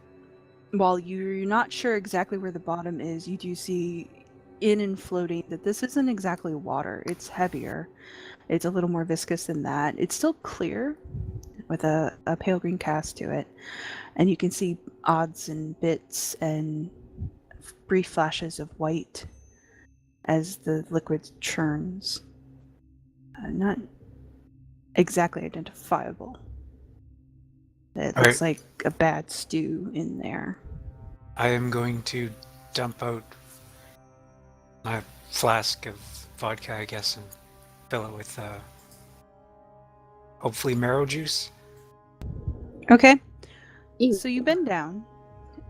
while you're not sure exactly where the bottom is, you do see in and floating that this isn't exactly water. It's heavier. It's a little more viscous than that. It's still clear with a pale green cast to it, and you can see odds and bits and brief flashes of white as the liquid churns. Not exactly identifiable. It All looks right. like a bad stew in there. I am going to dump out my flask of vodka, I guess, and fill it with hopefully marrow juice. Okay. Ew. So you bend down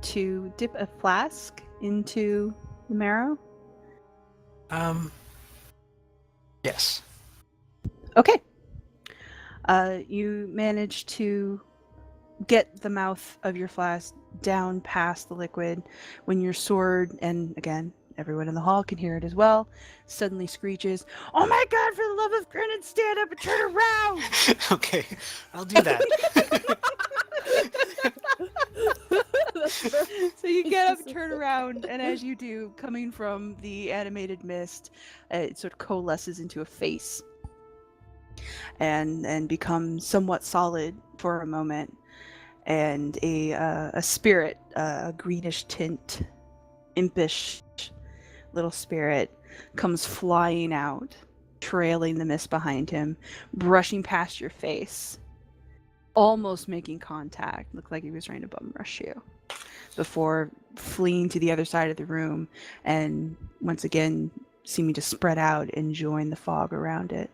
to dip a flask into the marrow. Yes. Okay. You manage to get the mouth of your flask down past the liquid when your sword, and again, everyone in the hall can hear it as well, suddenly screeches, "Oh my god, for the love of Grennan, stand up and turn around!" Okay, I'll do that. So you get up and turn around, and as you do, coming from the animated mist, it sort of coalesces into a face and becomes somewhat solid for a moment, and a spirit, a greenish tint, impish little spirit, comes flying out, trailing the mist behind him, brushing past your face, almost making contact. Looked like he was trying to bum rush you before fleeing to the other side of the room, and once again seeming to spread out and join the fog around it.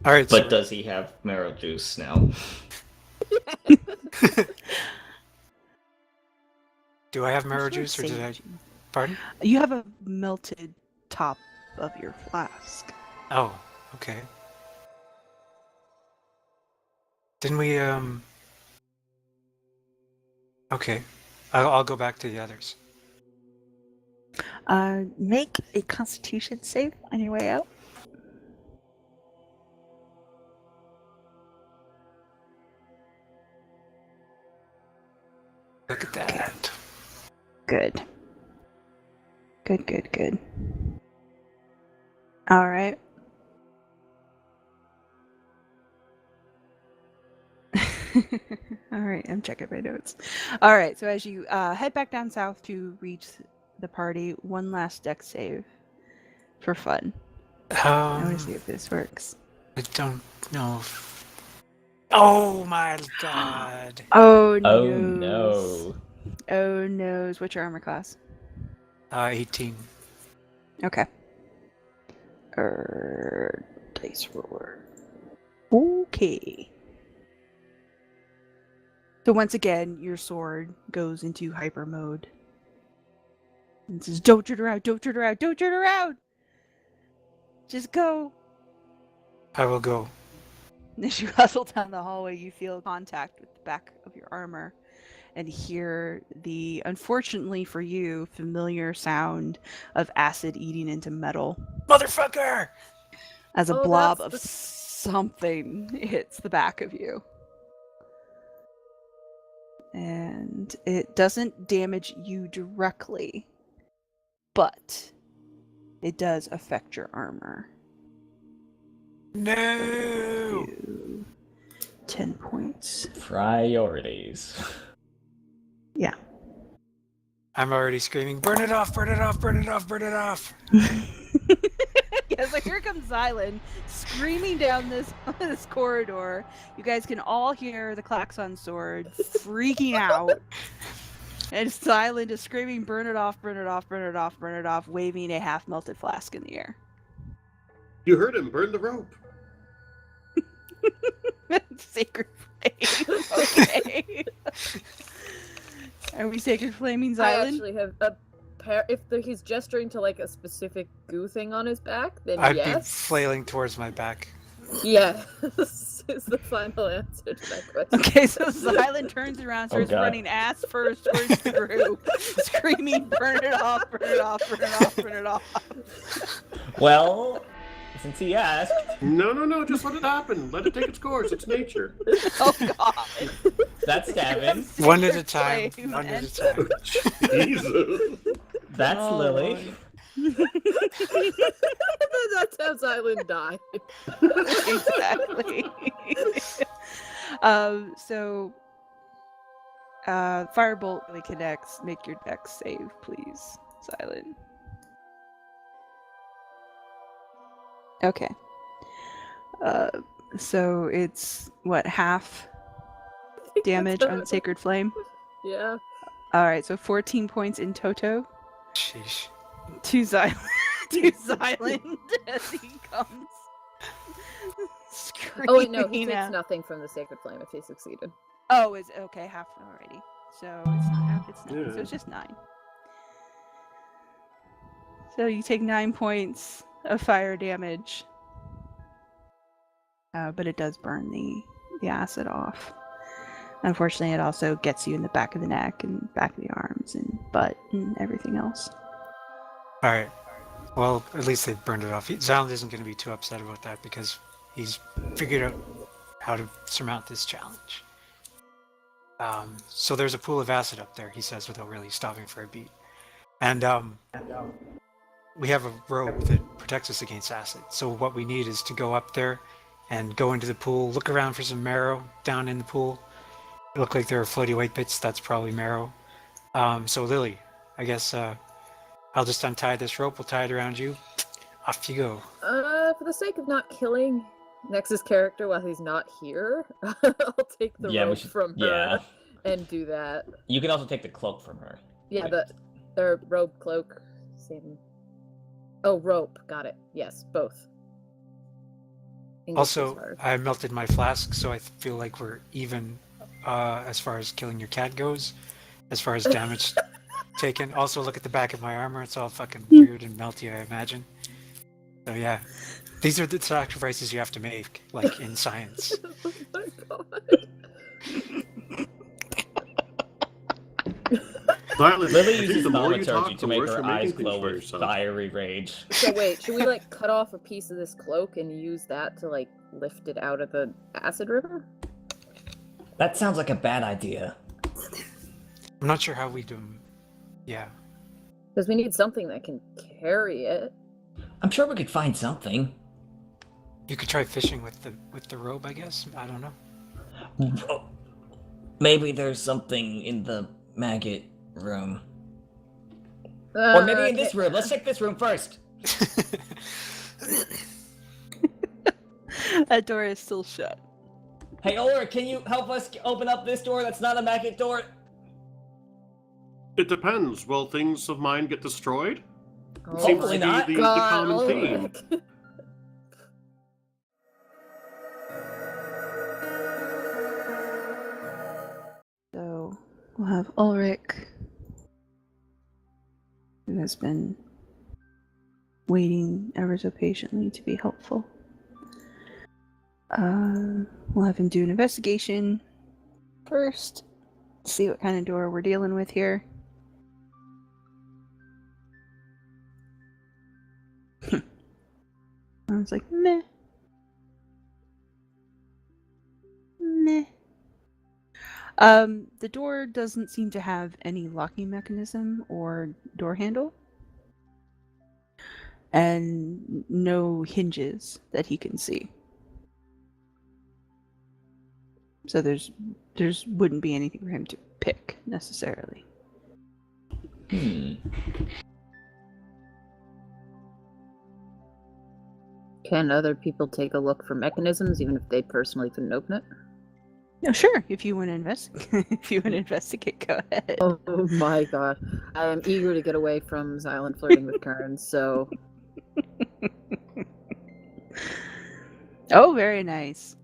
All right. But does he have marrow juice now? Do I have marrow Sort of juice, or did I? sage. Pardon? You have a melted top of your flask. Oh, okay. Didn't we? Okay, I'll go back to the others. Make a Constitution save on your way out. Look at that. Good. Good. All right. All right, I'm checking my notes. All right, so as you head back down south to reach the party, one last dex save for fun. I want to see if this works. I don't know. Oh my god. Oh no. Oh no. Oh no. What's your armor class? 18. Okay. Dice roller. Okay. So once again, your sword goes into hyper mode. And says, don't turn around, don't turn around, don't turn around! Just go! I will go. And as you hustle down the hallway, you feel contact with the back of your armor and hear the, unfortunately for you, familiar sound of acid eating into metal. Motherfucker! As a Oh, blob that's of the- something hits the back of you. And it doesn't damage you directly, but it does affect your armor. No! You 10 points. Priorities. Yeah. I'm already screaming, burn it off, burn it off, burn it off, burn it off! Yeah, so here comes Xylund screaming down this corridor. You guys can all hear the klaxon sword freaking out. And Xylund is screaming, burn it off, burn it off, burn it off, burn it off, waving a half-melted flask in the air. You heard him. Burn the rope. Sacred flame. Okay. Are we sacred flaming I Xylund? actually have a pair. If he's gesturing to like a specific goo thing on his back, then I'd be yes. flailing towards my back. Yes, is the final answer to that question. Okay, so Xylund turns around, starts God. running ass first towards the group, screaming, burn it off, burn it off, burn it off, burn it off. Well, since he asked, No. Just let it happen. Let it take its course. It's nature. Oh god. that's Davynn. One at a Sacred time. flame One at and- a time. Jesus. That's Oh, Lily. That's how Xylund died. Exactly. So Firebolt really connects. Make your dex save, please, Xylund. Okay. So it's what, half damage on Sacred Flame? Yeah. Alright, so 14 points in toto Sheesh. to Xylund. To Xylund as he comes. Oh wait, no, he screaming takes out. nothing from the sacred flame if he succeeded. Oh, is okay, half already. So it's not half, it's 9. Yeah. So it's just 9. So you take 9 points of fire damage. But it does burn the acid off. Unfortunately, it also gets you in the back of the neck and back of the arms and butt and everything else. Alright. Well, at least they burned it off. Xylund isn't going to be too upset about that because he's figured out how to surmount this challenge. So there's a pool of acid up there, he says, without really stopping for a beat. And we have a robe that protects us against acid. So what we need is to go up there and go into the pool, look around for some marrow down in the pool. It look like there are floaty white bits. That's probably marrow. So Lily, I guess I'll just untie this rope. We'll tie it around you. Off you go. For the sake of not killing Nex's character while he's not here, I'll take the Yeah, we rope should- from yeah. her and do that. You can also take the cloak from her. Yeah, Wait. the robe, cloak, same. Oh, rope. Got it. Yes, both. English is Also, hard. I melted my flask, so I feel like we're even as far as killing your cat goes, as far as damage taken. Also, look at the back of my armor; it's all fucking weird and melty, I imagine. So yeah, these are the sacrifices you have to make, like in science. Oh my god. Violet, Lily I think uses the more you thaumaturgy talk, to the make worse her you're eyes making things glow for with yourself. fiery rage. So wait, should we like cut off a piece of this cloak and use that to like lift it out of the acid river? That sounds like a bad idea. I'm not sure how we do. Yeah, Because we need something that can carry it. I'm sure we could find something. you could try fishing with the robe, I guess. I don't know. Maybe there's something in the maggot room. Or maybe in this room. Let's check this room first. That door is still shut. Hey, Ulric, can you help us open up this door that's not a maggot door? It depends. Will things of mine get destroyed? Oh Seems Hopefully to not. be the common theme. Ulric. So we'll have Ulric, who has been waiting ever so patiently to be helpful. We'll have him do an investigation first. See what kind of door we're dealing with here. I was like, meh. Meh. The door doesn't seem to have any locking mechanism or door handle. And no hinges that he can see. So there's wouldn't be anything for him to pick necessarily. Can other people take a look for mechanisms even if they personally couldn't open it? No, sure. If you want to investigate, go ahead. Oh my god. I am eager to get away from Xylund flirting with Kern, so Oh, very nice.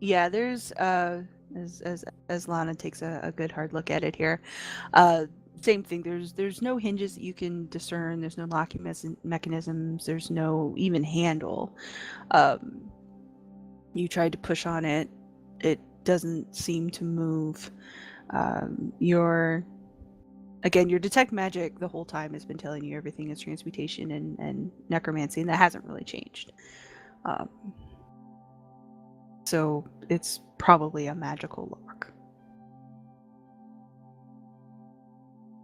Yeah, there's as Lana takes a good hard look at it here. Same thing. There's no hinges that you can discern. There's no locking mechanisms. There's no even handle. You tried to push on it. It doesn't seem to move. Your detect magic the whole time has been telling you everything is transmutation and necromancy, and that hasn't really changed. So it's probably a magical lock.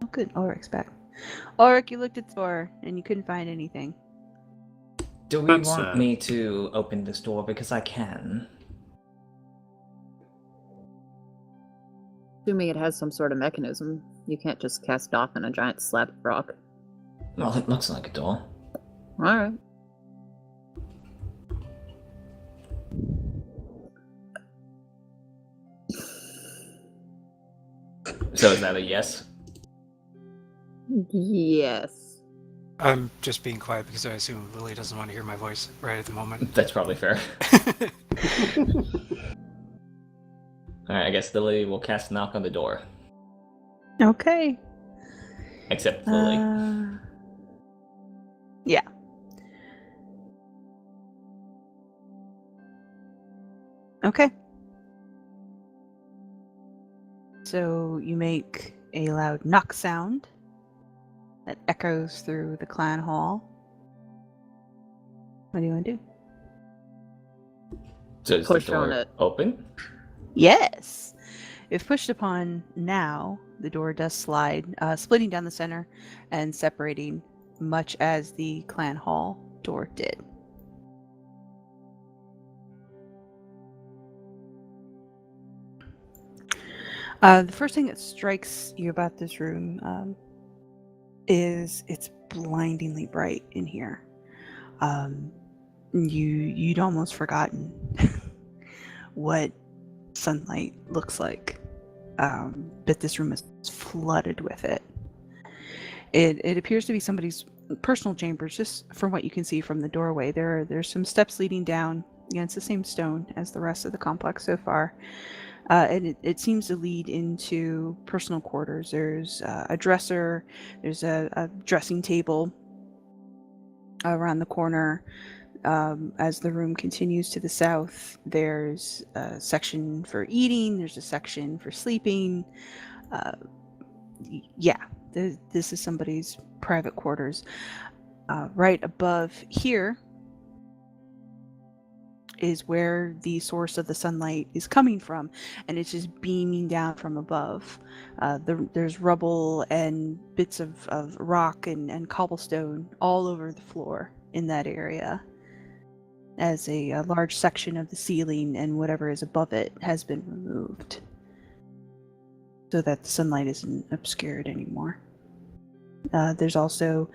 Oh, good. Ulric's back. Ulric, you looked at the door and you couldn't find anything. Do we That's want sad. me to open this door? Because I can. assuming it has some sort of mechanism. You can't just cast it off on a giant slab of rock. Well, it looks like a door. Alright. So is that a yes? Yes. I'm just being quiet because I assume Lily doesn't want to hear my voice right at the moment. That's probably fair. Alright, I guess Lily will cast knock on the door. Okay. Except Lily. Yeah. Okay. So you make a loud knock sound that echoes through the clan hall. What do you want to do? So is Push the door on it. open? Yes. If pushed upon now, the door does slide, splitting down the center and separating, much as the clan hall door did. The first thing that strikes you about this room is it's blindingly bright in here. You'd almost forgotten what sunlight looks like, but this room is flooded with it. It appears to be somebody's personal chambers, just from what you can see from the doorway. There's some steps leading down. Yeah, it's the same stone as the rest of the complex so far. And it seems to lead into personal quarters. There's a dresser, there's a dressing table around the corner. As the room continues to the south, there's a section for eating, there's a section for sleeping. This is somebody's private quarters. Right above here is where the source of the sunlight is coming from, and it's just beaming down from above. There's rubble and bits of rock and cobblestone all over the floor in that area, as a large section of the ceiling and whatever is above it has been removed, so that the sunlight isn't obscured anymore. There's also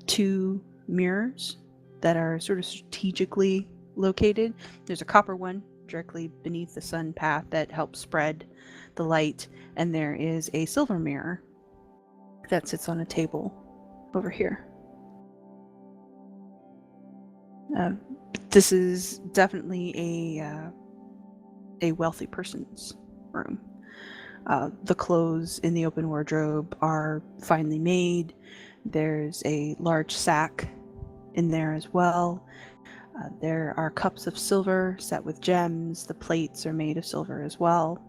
2 mirrors that are sort of strategically located. There's a copper one directly beneath the sun path that helps spread the light, and there is a silver mirror that sits on a table over here. This is definitely a wealthy person's room. The clothes in the open wardrobe are finely made. There's a large sack in there as well. There are cups of silver set with gems. The plates are made of silver as well,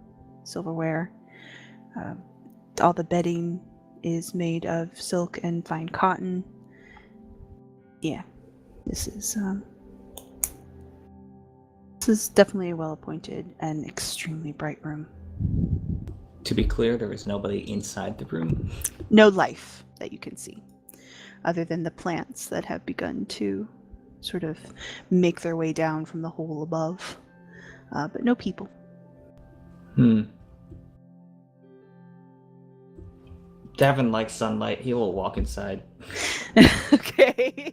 silverware. All the bedding is made of silk and fine cotton. Yeah, this is definitely a well-appointed and extremely bright room. To be clear, there is nobody inside the room. No life that you can see, other than the plants that have begun to sort of make their way down from the hole above. But no people. Davynn likes sunlight. He will walk inside. Okay.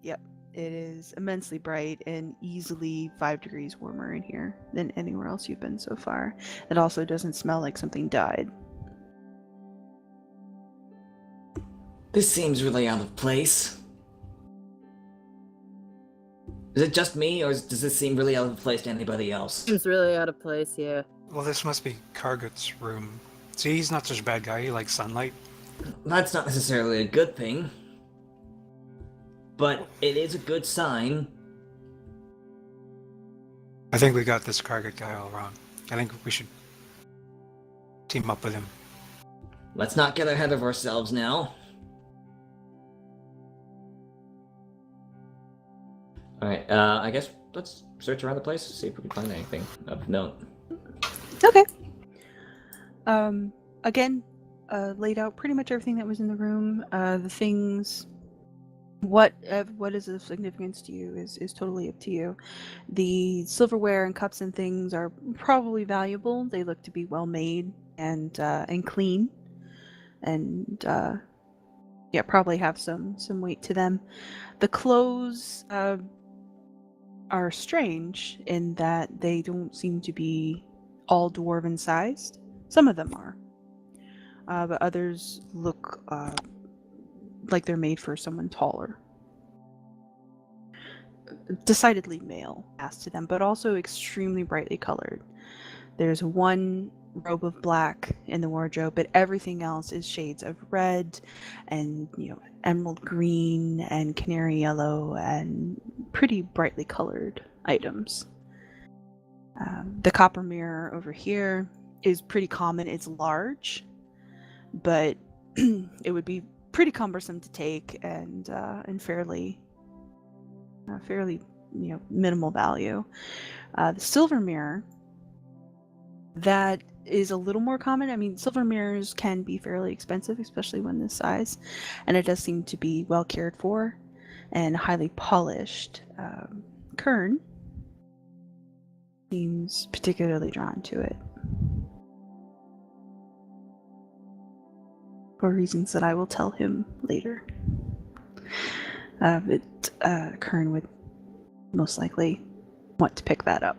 Yep. It is immensely bright and easily 5 degrees warmer in here than anywhere else you've been so far. It also doesn't smell like something died. This seems really out of place. Is it just me, or does this seem really out of place to anybody else? It's really out of place, yeah. Well, this must be Kargut's room. See, he's not such a bad guy. He likes sunlight. That's not necessarily a good thing. But it is a good sign. I think we got this Kargut guy all wrong. I think we should team up with him. Let's not get ahead of ourselves now. Alright, I guess let's search around the place, see if we can find anything of note. Okay. Again, laid out pretty much everything that was in the room. The things, what is of significance to you is totally up to you. The silverware and cups and things are probably valuable. They look to be well made and clean, and probably have some weight to them. The clothes are strange in that they don't seem to be all dwarven sized. Some of them are, but others look like they're made for someone taller. Decidedly male as to them, but also extremely brightly colored. There's one robe of black in the wardrobe, but everything else is shades of red and emerald green and canary yellow and pretty brightly colored items. The copper mirror over here is pretty common. It's large, but it would be pretty cumbersome to take and fairly minimal value. The silver mirror, that is a little more common. I mean, silver mirrors can be fairly expensive, especially when this size, and it does seem to be well cared for and highly polished. Kern seems particularly drawn to it for reasons that I will tell him later. Kern would most likely want to pick that up.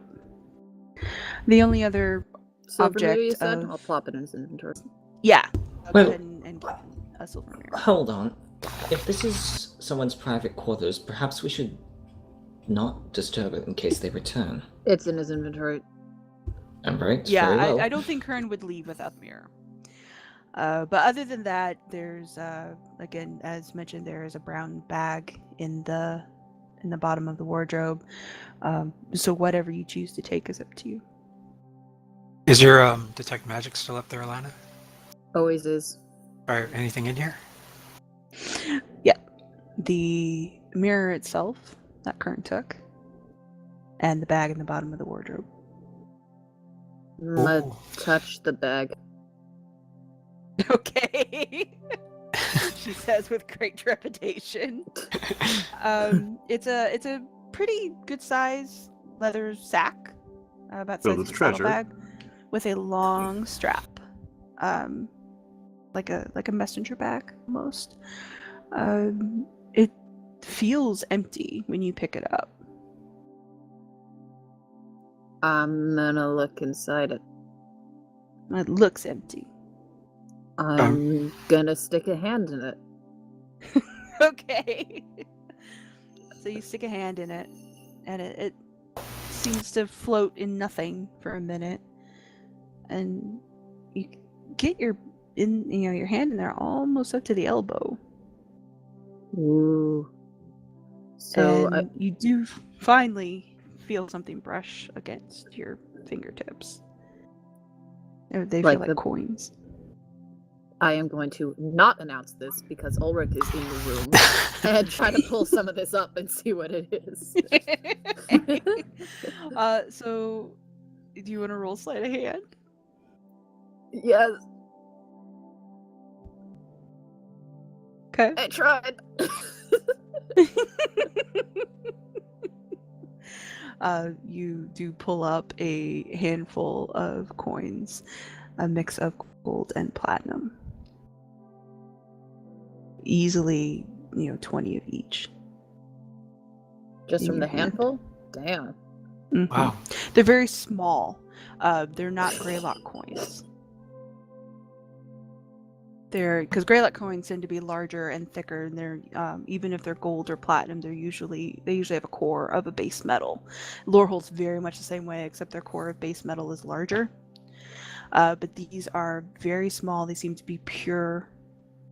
The only other Silver object mirror, you said? of... I'll plop it in his inventory. Yeah. I'll go Well- ahead and a silver mirror. Hold on. If this is someone's private quarters, perhaps we should not disturb it in case they return. It's in his inventory. All right. Yeah, very well. I don't think Kern would leave without the mirror. But other than that, there's again, as mentioned, there is a brown bag in the bottom of the wardrobe. So whatever you choose to take is up to you. Is your detect magic still up there, Alana? Always is. Or anything in here? Yeah, the mirror itself that Kern took, and the bag in the bottom of the wardrobe. I'm gonna Ooh. touch the bag. Okay, she says with great trepidation. It's a pretty good size leather sack, about the size Filled of with a saddle treasure. bag, with a long strap, like a messenger bag almost. It feels empty when you pick it up. I'm gonna look inside it. It looks empty. I'm gonna stick a hand in it. Okay. So you stick a hand in it, and it seems to float in nothing for a minute, and you get your hand in there almost up to the elbow. Ooh. So And you do finally feel something brush against your fingertips. They Like feel like the- coins. I am going to not announce this because Ulric is in the room and try to pull some of this up and see what it is. So do you want to roll sleight of hand? Yes, Okay. I tried. You do pull up a handful of coins, a mix of gold and platinum. Easily, 20 of each. Just In from the your hand. handful? Damn. Mhm. Wow. They're very small. They're not Greylock coins. Because Greylock coins tend to be larger and thicker, and they're even if they're gold or platinum, they usually have a core of a base metal. Lorehold's very much the same way, except their core of base metal is larger. But these are very small. They seem to be pure,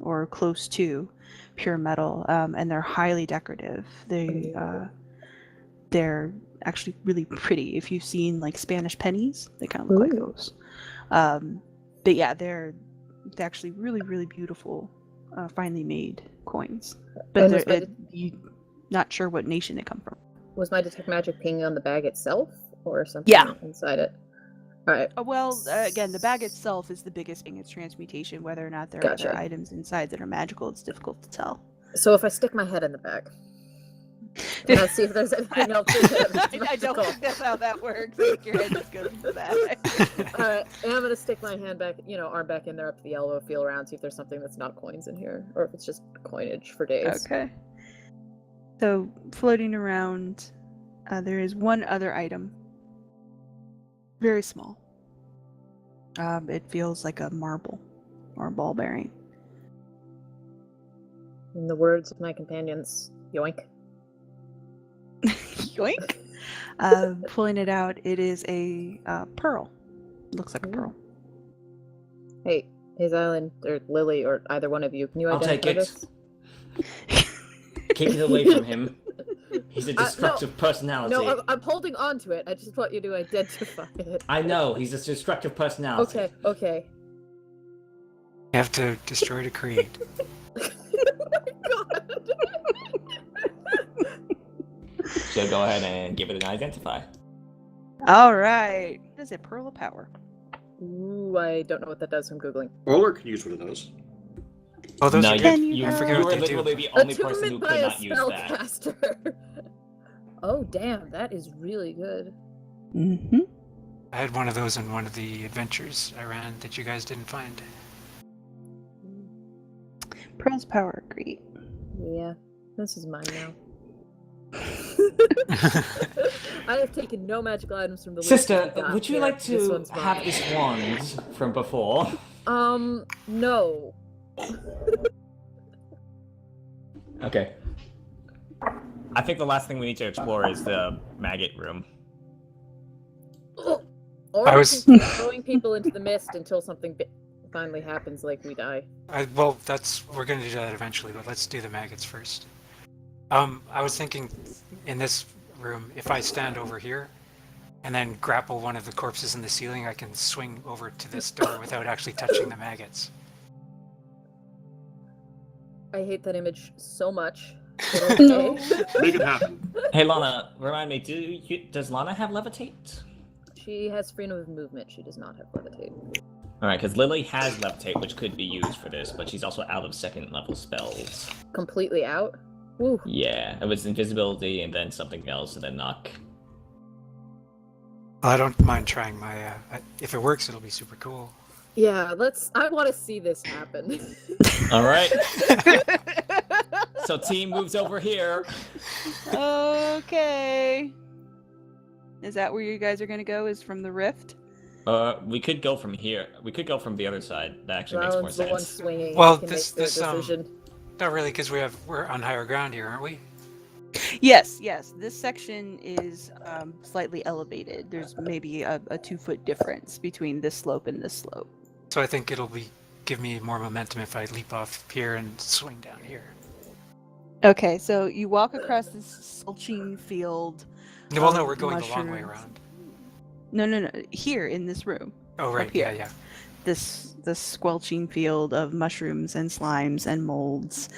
or close to pure metal, and they're highly decorative. They're actually really pretty. If you've seen like Spanish pennies, they kind of look like Ooh. those. But yeah, they're actually really, really beautiful, finely made coins. But And you're not sure what nation they come from. was my detect magic ping on the bag itself or something Yeah. inside it? Alright. Again, the bag itself is the biggest thing. It's transmutation. Whether or not there are Gotcha. other items inside that are magical, it's difficult to tell. So if I stick my head in the bag, and I see if there's anything else in there that's I don't magical. think that's how that works. I think your head just goes into that. Alright, and I'm gonna stick my hand back, arm back in there up to the elbow, feel around, see if there's something that's not coins in here, or if it's just coinage for days. Okay. So floating around, there is one other item. Very small. It feels like a marble or a ball bearing. In the words of my companions, yoink. Yoink. Pulling it out, it is a pearl. Looks like a pearl. Hey, Xylund, or Lily, or either one of you, can you I'll identify take it. this? Keep it away from him. He's a No. destructive personality. No, I'm holding on to it. I just want you to identify it. I know, he's a destructive personality. Okay. You have to destroy to create. Oh my god. So go ahead and give it an identify. All right. What is it? Pearl of Power. Ooh, I don't know what that does. I'm googling. Ulric could use one of those. Oh, those No, are you, good. Can you, you you forget were what they do. literally the only person who Attunement could by a not use that. spellcaster. Oh, damn, that is really good. Mm-hmm. I had one of those in one of the adventures I ran that you guys didn't find. Pearl's of Power. Great. Yeah, this is mine now. I have taken no magical items from the list Sister, that we got would you here. like This to one's have mine. this wand from before? No. Okay. I think the last thing we need to explore is the maggot room. Or I we was- can keep throwing people into the mist until something finally happens, like we die. Well, we're gonna do that eventually, but let's do the maggots first. I was thinking in this room, if I stand over here and then grapple one of the corpses in the ceiling, I can swing over to this door without actually touching the maggots. I hate that image so much. But okay. Make it happen. Hey Lana, remind me, does Lana have levitate? She has freedom of movement. She does not have levitate. Alright, because Lily has levitate, which could be used for this, but she's also out of second level spells. Completely out? Woo. Yeah, it was invisibility and then something else and then knock. Well, I don't mind trying my. If it works, it'll be super cool. Yeah, I want to see this happen. Alright. So team moves over here. Okay. Is that where you guys are gonna go? Is from the rift? We could go from here. We could go from the other side. That actually makes more Rowan's the one sense. swinging. Well, He can this- make the this, decision. Not really, because we're on higher ground here, aren't we? Yes. This section is slightly elevated. There's maybe a 2-foot difference between this slope and this slope. So I think it'll give me more momentum if I leap off here and swing down here. Okay, so you walk across this sulching field. Well, no, we're going the long way mushrooms. around. No. Here in this room. Oh, right. here. Yeah. This squelching field of mushrooms and slimes and molds,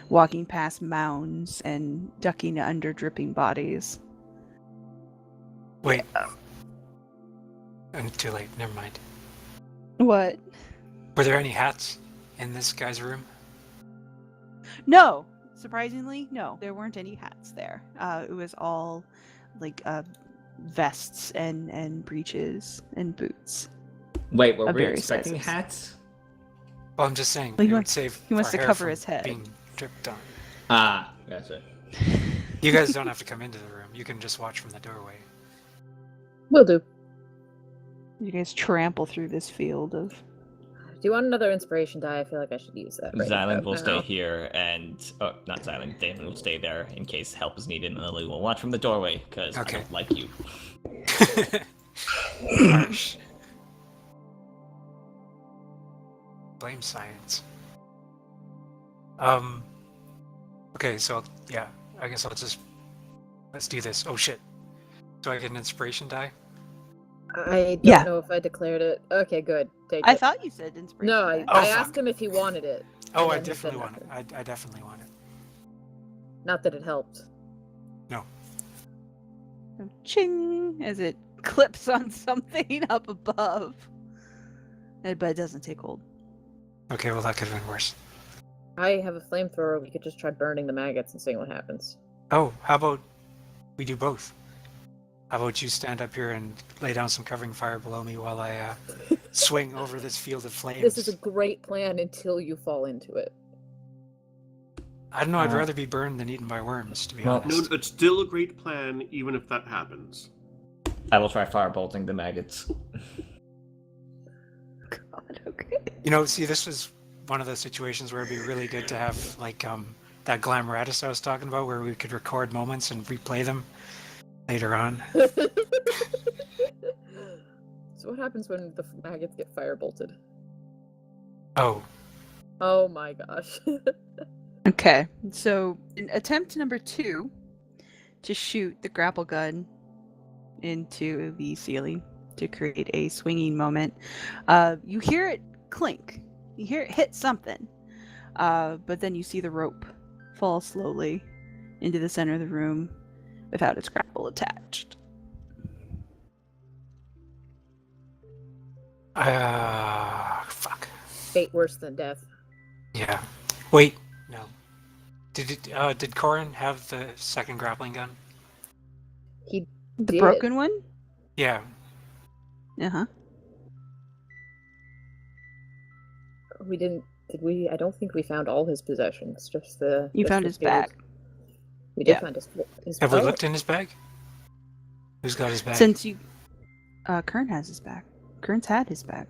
walking past mounds and ducking under dripping bodies. Wait. Too late. Never mind. What? Were there any hats in this guy's room? No. Surprisingly, no. There weren't any hats there. It was all like vests and breeches and boots. Wait, were Of we various expecting sizes. hats? Well, I'm just saying. Well, he it would wants- save he wants our to hair cover from his head. being dripped on. Ah, gotcha. You guys don't have to come into the room. You can just watch from the doorway. Will do. You guys trample through this field of. Do you want another inspiration die? I feel like I should use that. Right Xylund about will stay now. here, and not Xylund. Davynn will stay there in case help is needed, and Lily will watch from the doorway because Okay. I don't like you. Harsh. Blame science. Okay, so yeah, I guess let's do this. Oh shit. Do I get an inspiration die? I don't Yeah. know if I declared it. Okay, good. Take I it. thought you said inspiration. No, I die. Oh, asked fuck. him if he wanted it. Oh, I And then he said definitely want it. nothing. I definitely want it. Not that it helped. Ching! As it clips on something up above. But it doesn't take hold. Okay, well that could have been worse. I have a flamethrower. We could just try burning the maggots and seeing what happens. Oh, how about we do both? How about you stand up here and lay down some covering fire below me while I swing over this field of flames? This is a great plan until you fall into it. I don't know, I'd Uh, rather be burned than eaten by worms, to be well- No, honest. it's still a great plan, even if that happens. I will try firebolting the maggots. God, okay. You know, see, this was one of those situations where it'd be really good to have, like, that Glamratus I was talking about, where we could record moments and replay them later on. So what happens when the maggots get firebolted? Oh, Oh my gosh. Okay, so in attempt number 2 to shoot the grapple gun into the ceiling to create a swinging moment, you hear it clink. You hear it hit something, but then you see the rope fall slowly into the center of the room without its grapple attached. fuck. Fate worse than death. Yeah. Wait, no. Did Corin have the second grappling gun? He The did. broken one? Yeah. Uh-huh. We didn't. Did we? I don't think we found all his possessions. Just the. You just found the his shield. bag. We did Yeah. find his. Have we oh, looked in his bag? Who's got his bag? Since you... Kern has his bag. Kern's had his bag.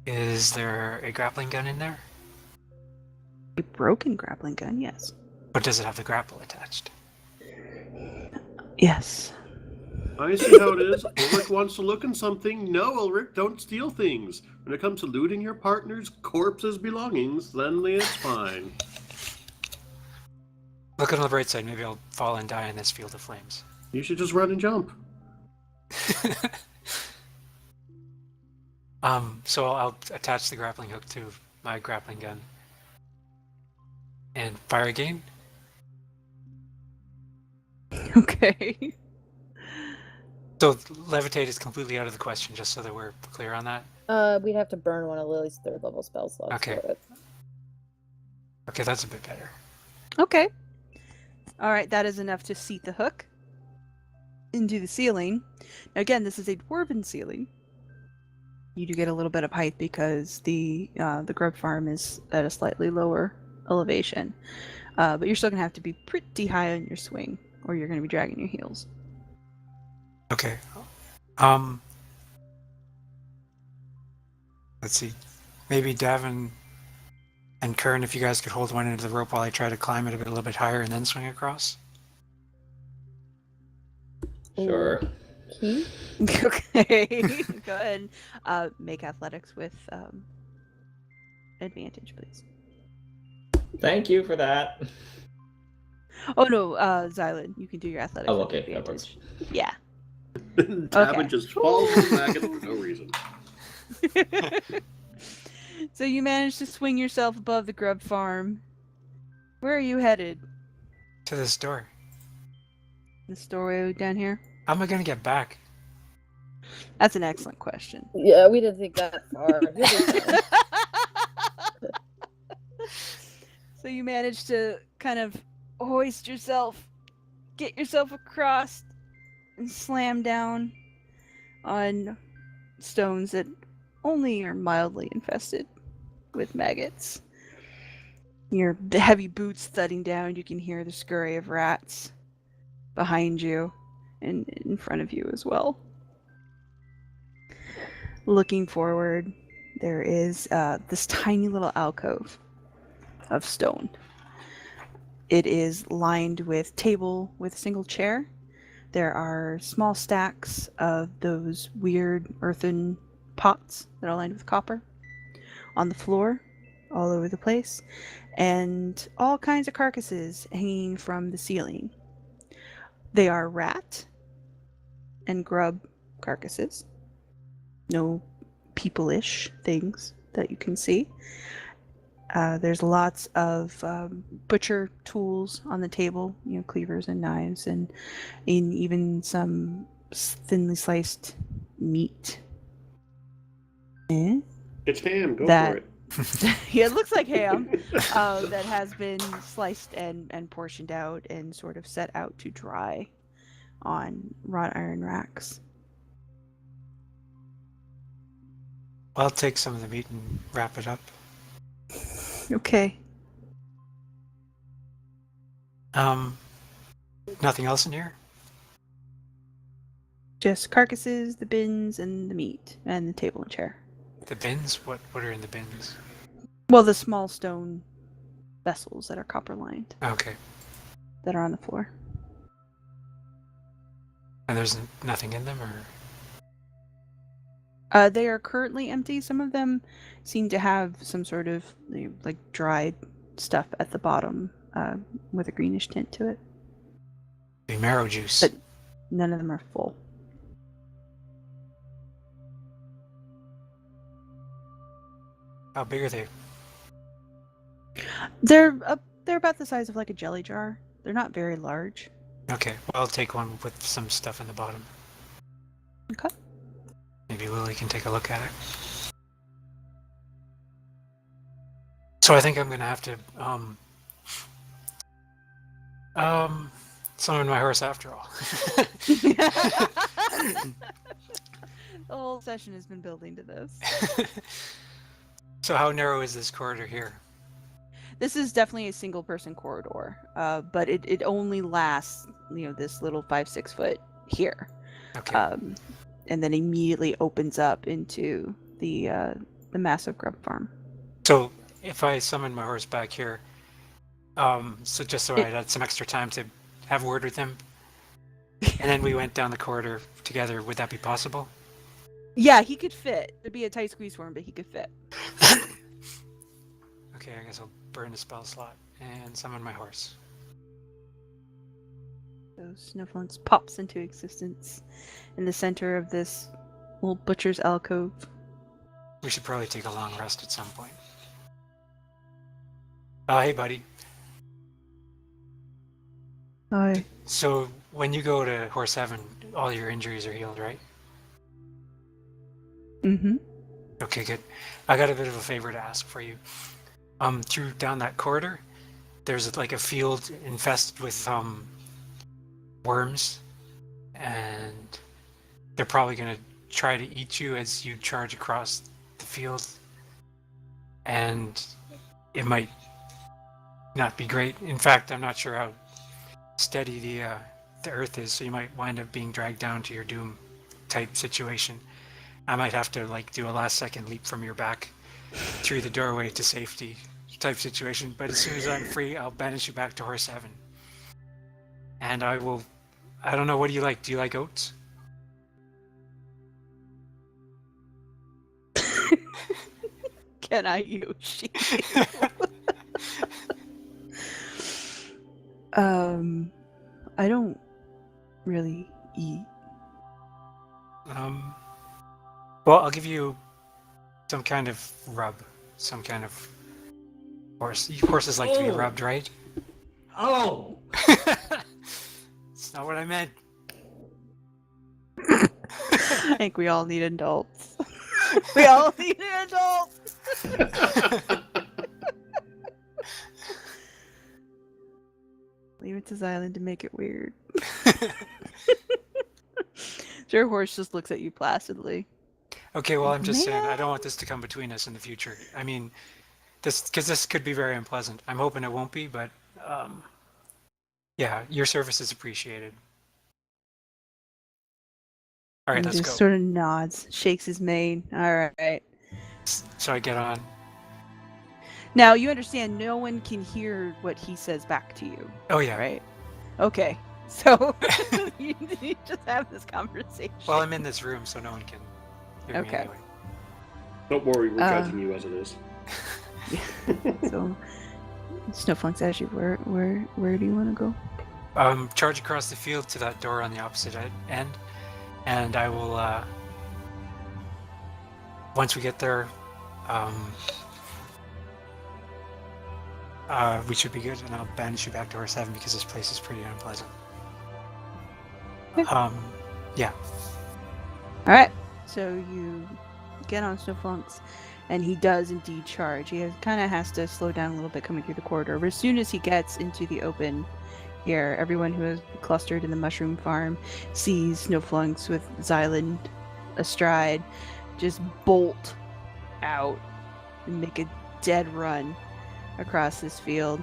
Is there a grappling gun in there? A broken grappling gun, yes. But does it have the grapple attached? Yes. I see how it is. Ulric wants to look in something. No, Ulric, don't steal things. When it comes to looting your partner's corpse's belongings, then it's fine. Look on the bright side, maybe I'll fall and die in this field of flames. You should just run and jump. So I'll attach the grappling hook to my grappling gun. And fire again? Okay. So levitate is completely out of the question, just so that we're clear on that. We'd have to burn one of Lily's 3rd level spell slots Okay. for it. Okay, that's a bit better. Okay. All right, that is enough to seat the hook into the ceiling. Now, again, this is a dwarven ceiling. You do get a little bit of height because the grub farm is at a slightly lower elevation, but you're still gonna have to be pretty high on your swing, or you're gonna be dragging your heels. Okay. Let's see. Maybe Davynn and Kern, if you guys could hold one end of the rope while I try to climb it a little bit higher and then swing across. Sure. Key? Okay. Go ahead and make athletics with advantage, please. Thank you for that. Oh no, Xylund, you can do your athletics. Oh, with okay, that advantage. Yeah. Davin Okay. just falls in the wagon for no reason. So you managed to swing yourself above the grub farm. Where are you headed? To this door. This doorway down here? How am I gonna get back? That's an excellent question. Yeah, we didn't think that far. So you managed to kind of hoist yourself, get yourself across, and slam down on stones that only are mildly infested with maggots. The heavy boots thudding down, you can hear the scurry of rats behind you and in front of you as well. Looking forward, there is this tiny little alcove of stone. It is lined with table with a single chair. There are small stacks of those weird earthen pots that are lined with copper on the floor, all over the place, and all kinds of carcasses hanging from the ceiling. They are rat and grub carcasses. No people-ish things that you can see. There's lots of butcher tools on the table, cleavers and knives, and even some thinly sliced meat. It's ham. Go That- for it. Yeah, it looks like ham that has been sliced and portioned out and sort of set out to dry on wrought iron racks. I'll take some of the meat and wrap it up. Okay. Nothing else in here? Just carcasses, the bins, and the meat, and the table and chair. The bins? What are in the bins? Well, the small stone vessels that are copper lined Okay. that are on the floor. And there's nothing in them, or? They are currently empty. Some of them seem to have some sort of like dried stuff at the bottom with a greenish tint to it. The marrow juice. But none of them are full. How big are they? They're about the size of like a jelly jar. They're not very large. Okay, well, I'll take one with some stuff in the bottom. Okay. Maybe Lily can take a look at it. So I think I'm gonna have to summon my horse after all. The whole session has been building to this. So how narrow is this corridor here? This is definitely a single person corridor, but it only lasts, this little 5-6 foot here. Okay. And then immediately opens up into the massive grub farm. So if I summon my horse back here, so just so I had some extra time to have a word with him, and then we went down the corridor together, would that be possible? Yeah, he could fit. It'd be a tight squeeze for him, but he could fit. Okay, I guess I'll burn the spell slot and summon my horse. So Snowflakes pops into existence in the center of this little butcher's alcove. We should probably take a long rest at some point. Hey, buddy. Hi. So, when you go to Horse Heaven, all your injuries are healed, right? Mm-hmm. Okay, good. I got a bit of a favor to ask for you. Through down that corridor, there's like a field infested with worms, and they're probably gonna try to eat you as you charge across the field, and it might not be great. In fact, I'm not sure how steady the earth is, so you might wind up being dragged down to your doom type situation. I might have to like do a last second leap from your back through the doorway to safety type situation, but as soon as I'm free, I'll banish you back to Horse Heaven. And I don't know, what do you like? Do you like oats? Can I Yoshi? I don't really eat. Well, I'll give you some kind of rub, some kind of horses like to be rubbed, right? Oh! It's not what I meant. I think we all need adults. We all need adults. Leave it to Xylund to make it weird. Your horse just looks at you placidly. Okay, well, I'm just saying, I don't want this to come between us in the future. I mean, because this could be very unpleasant. I'm hoping it won't be, but yeah, your service is appreciated. All right, He let's just go. sort of nods, shakes his mane. All right. So I get on. Now you understand no one can hear what he says back to you, Oh yeah. right? Okay. So you just have this conversation. Well, I'm in this room, so no one can hear me Okay. anyway. Don't worry, we're judging you as it is. So Snowflakes asks you, where do you want to go? Charge across the field to that door on the opposite end, and I will. Once we get there, we should be good, and I'll banish you back to Horse Heaven because this place is pretty unpleasant. Okay. Yeah. All right. So you get on Snowflakes, and he does indeed charge. He kind of has to slow down a little bit coming through the corridor. But as soon as he gets into the open here, everyone who is clustered in the mushroom farm sees Snowflakes with Xylund astride just bolt out and make a dead run across this field.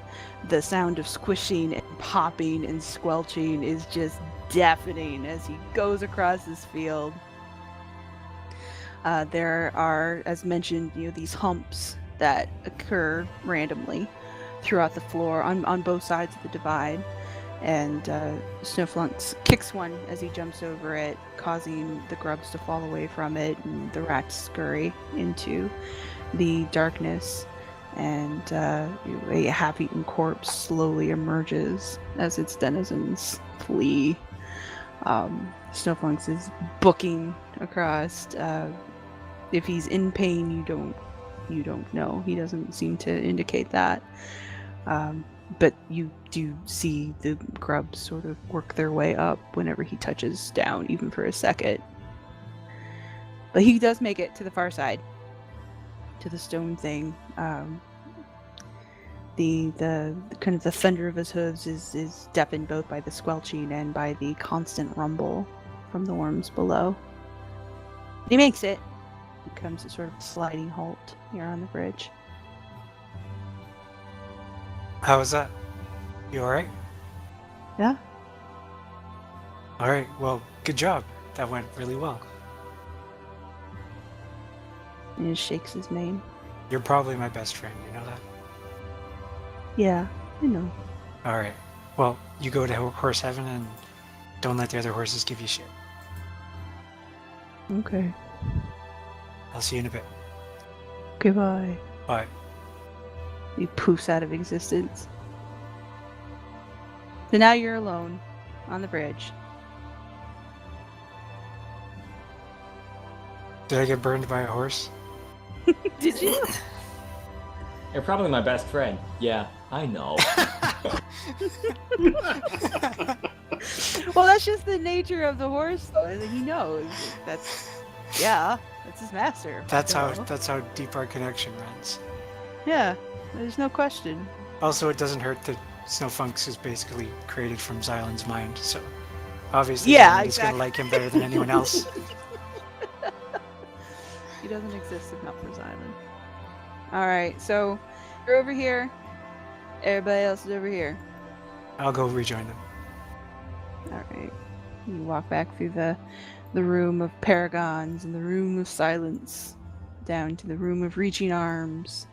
The sound of squishing and popping and squelching is just deafening as he goes across this field. There are, as mentioned, these humps that occur randomly throughout the floor on both sides of the divide, and Snowflakes kicks one as he jumps over it, causing the grubs to fall away from it, and the rats scurry into the darkness, and a half-eaten corpse slowly emerges as its denizens flee. Snowflakes is booking across. If he's in pain, you don't know. He doesn't seem to indicate that. But you do see the grubs sort of work their way up whenever he touches down, even for a second. But he does make it to the far side, to the stone thing. The kind of the thunder of his hooves is deafened both by the squelching and by the constant rumble from the worms below. He makes it. It comes to sort of a sliding halt here on the bridge. How was that? You all right? Yeah. All right. Well, good job. That went really well. And he shakes his mane. You're probably my best friend, you know that? Yeah, I know. Alright. Well, you go to Horse Heaven and don't let the other horses give you shit. Okay. I'll see you in a bit. Goodbye. Bye. He poofs out of existence. So now you're alone on the bridge. Did I get burned by a horse? Did you? You're probably my best friend. Yeah, I know. Well, that's just the nature of the horse, though. He knows. That's his master. That's so. how deep our connection runs. Yeah, there's no question. Also, it doesn't hurt that Snowfunks is basically created from Xylund's mind, so obviously Yeah, he's gonna like him better than anyone else. He doesn't exist if not for Xylund. Alright, so you're over here. Everybody else is over here. I'll go rejoin them. Alright. You walk back through the room of paragons and the room of silence, down to the room of reaching arms,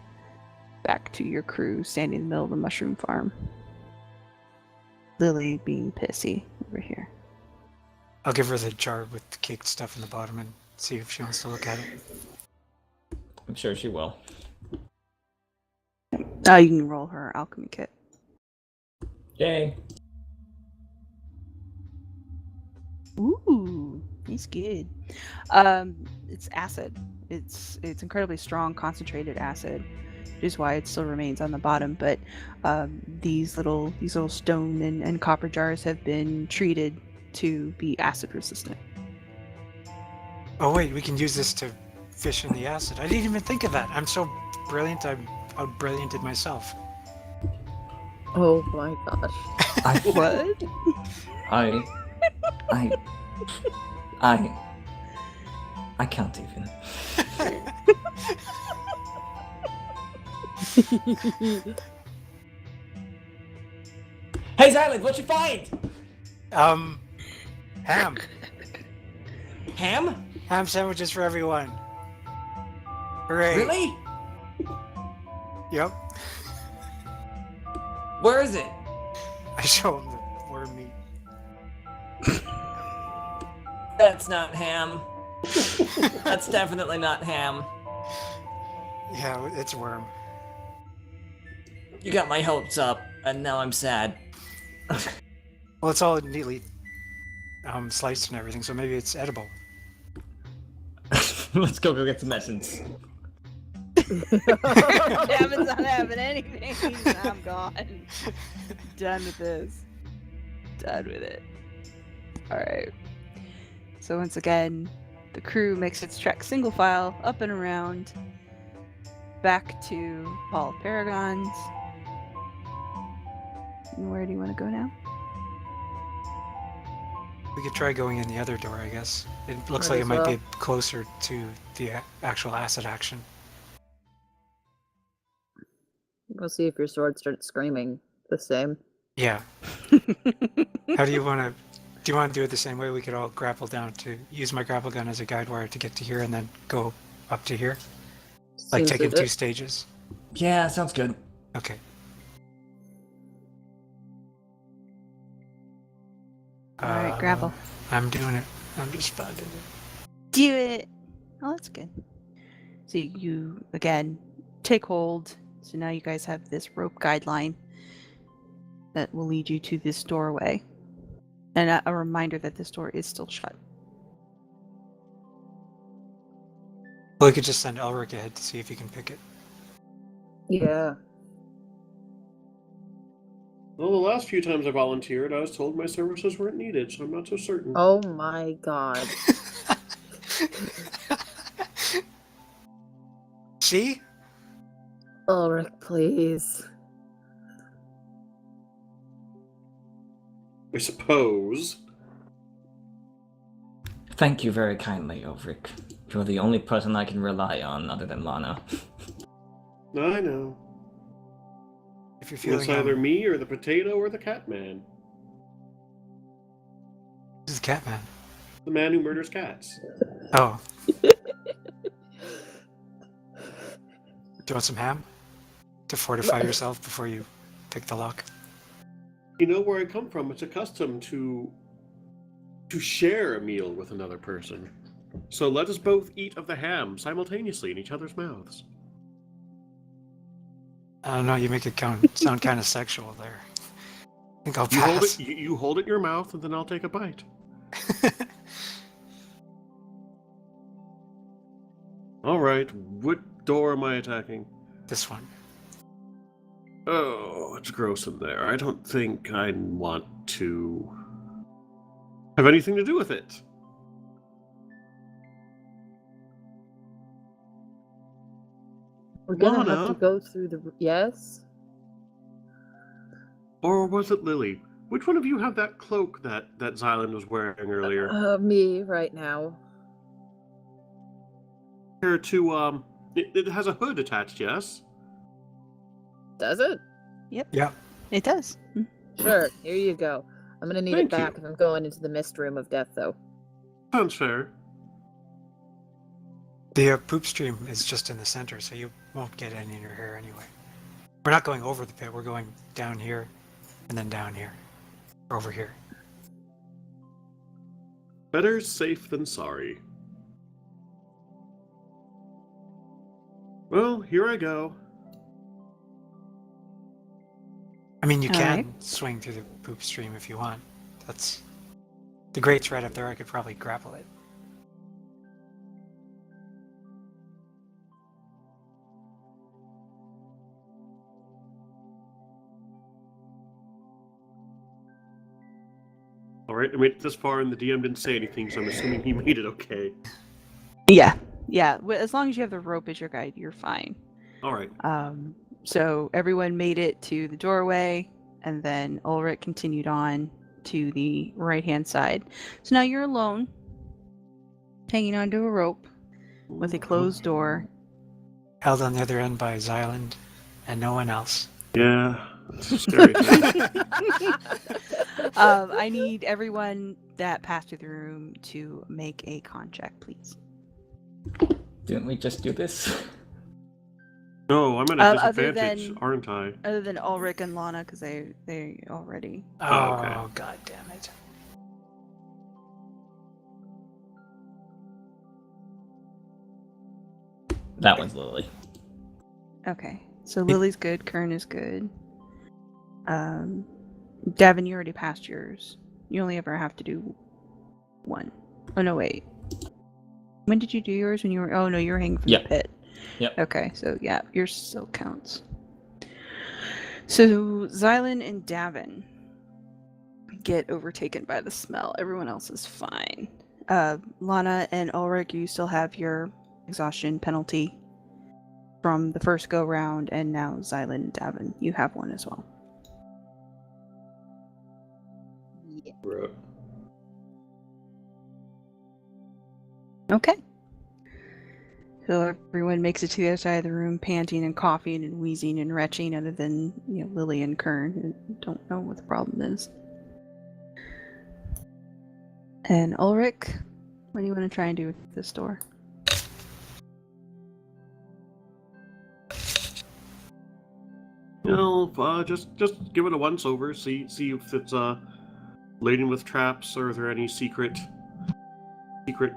back to your crew standing in the middle of the mushroom farm. Lily being pissy over here. I'll give her the jar with the caked stuff in the bottom and see if she wants to look at it. I'm sure she will. Oh, you can roll her alchemy kit. Yay. Ooh, he's good. It's acid. It's incredibly strong, concentrated acid, which is why it still remains on the bottom. But these little stone and copper jars have been treated to be acid resistant. Oh wait, we can use this to fish in the acid. I didn't even think of that. I'm so brilliant, I'm out-brillianted myself. Oh my gosh. What? I can't even. Hey Xylund, what'd you find? Ham. Ham? Ham sandwiches for everyone. Hooray. Really? Yep. Where is it? I show him the worm meat. That's not ham. That's definitely not ham. Yeah, it's worm. You got my hopes up, and now I'm sad. Well, it's all neatly sliced and everything, so maybe it's edible. Let's go get some essence. Davin's not having anything. I'm gone. Done with this. Done with it. Alright. So once again, the crew makes its trek single file up and around back to Hall of Paragons. And where do you want to go now? We could try going in the other door, I guess. It looks Might like it as might well. be closer to the actual acid action. We'll see if your sword starts screaming the same. Yeah. How do you want to... Do you want to do it the same way? We could all grapple down to... Use my grapple gun as a guide wire to get to here and then go up to here? Like Seems take it legit. 2 stages? Yeah, sounds good. Okay. Alright, grapple. I'm doing it. I'm just finding it. Do it! Oh, that's good. So you, again, take hold. So now you guys have this rope guideline that will lead you to this doorway. And a reminder that this door is still shut. Well, we could just send Ulric ahead to see if he can pick it. Yeah. Well, the last few times I volunteered, I was told my services weren't needed, so I'm not so certain. Oh my god. See? Ulric, please. I suppose. Thank you very kindly, Ulric. You're the only person I can rely on other than Lana. I know. If you're feeling... It's either me or the potato or the cat man. This is Catman. The man who murders cats. Oh. Do you want some ham to fortify yourself before you pick the lock? You know where I come from. It's a custom to share a meal with another person. So let us both eat of the ham simultaneously in each other's mouths. I don't know. You make it sound kind of sexual there. I think I'll You hold pass. it. You hold it in your mouth, and then I'll take a bite. All right. What door am I attacking? This one. Oh, it's gross in there. I don't think I want to have anything to do with it. We're gonna have Lana? to go through the... Yes? Or was it Lily? Which one of you have that cloak that Xylund was wearing earlier? Me right now. Here to it has a hood attached, yes? Does it? Yeah. It does. Sure, here you go. I'm gonna need Thank it back you. if I'm going into the mist room of death, though. Sounds fair. The poop stream is just in the center, so you won't get any in your hair anyway. We're not going over the pit. We're going down here, and then down here, over here. Better safe than sorry. Well, here I go. I mean, you All can right. swing through the poop stream if you want. That's the grate's right up there. I could probably grapple it. All right, I made it this far, and the DM didn't say anything, so I'm assuming he made it okay. Yeah. Yeah. As long as you have the rope as your guide, you're fine. All right. So everyone made it to the doorway, and then Ulric continued on to the right-hand side. So now you're alone, hanging onto a rope with a closed door. Held on the other end by Xylund and no one else. Yeah, that's a scary thing. I need everyone that passed through the room to make a con check, please. Didn't we just do this? No, I'm at a Other disadvantage, than- aren't I? Other than Ulric and Lana, because they already... Oh, okay. Oh, god damn it. That one's Lily. Okay. So Lily's good, Kern is good. Davynn, you already passed yours. You only ever have to do one. Oh, no, wait. When did you do yours? When you were... Oh, no, you were hanging from Yep. the pit. Yep. Okay, so yeah, yours still counts. So Xylund and Davynn get overtaken by the smell. Everyone else is fine. Lana and Ulric, you still have your exhaustion penalty from the first go round, and now Xylund and Davynn, you have one as well. Yeah. Okay. So everyone makes it to the other side of the room, panting and coughing and wheezing and retching, other than, Lily and Kern, who don't know what the problem is. And Ulric, what do you want to try and do with this door? Just give it a once over. See if it's laden with traps, or are there any secret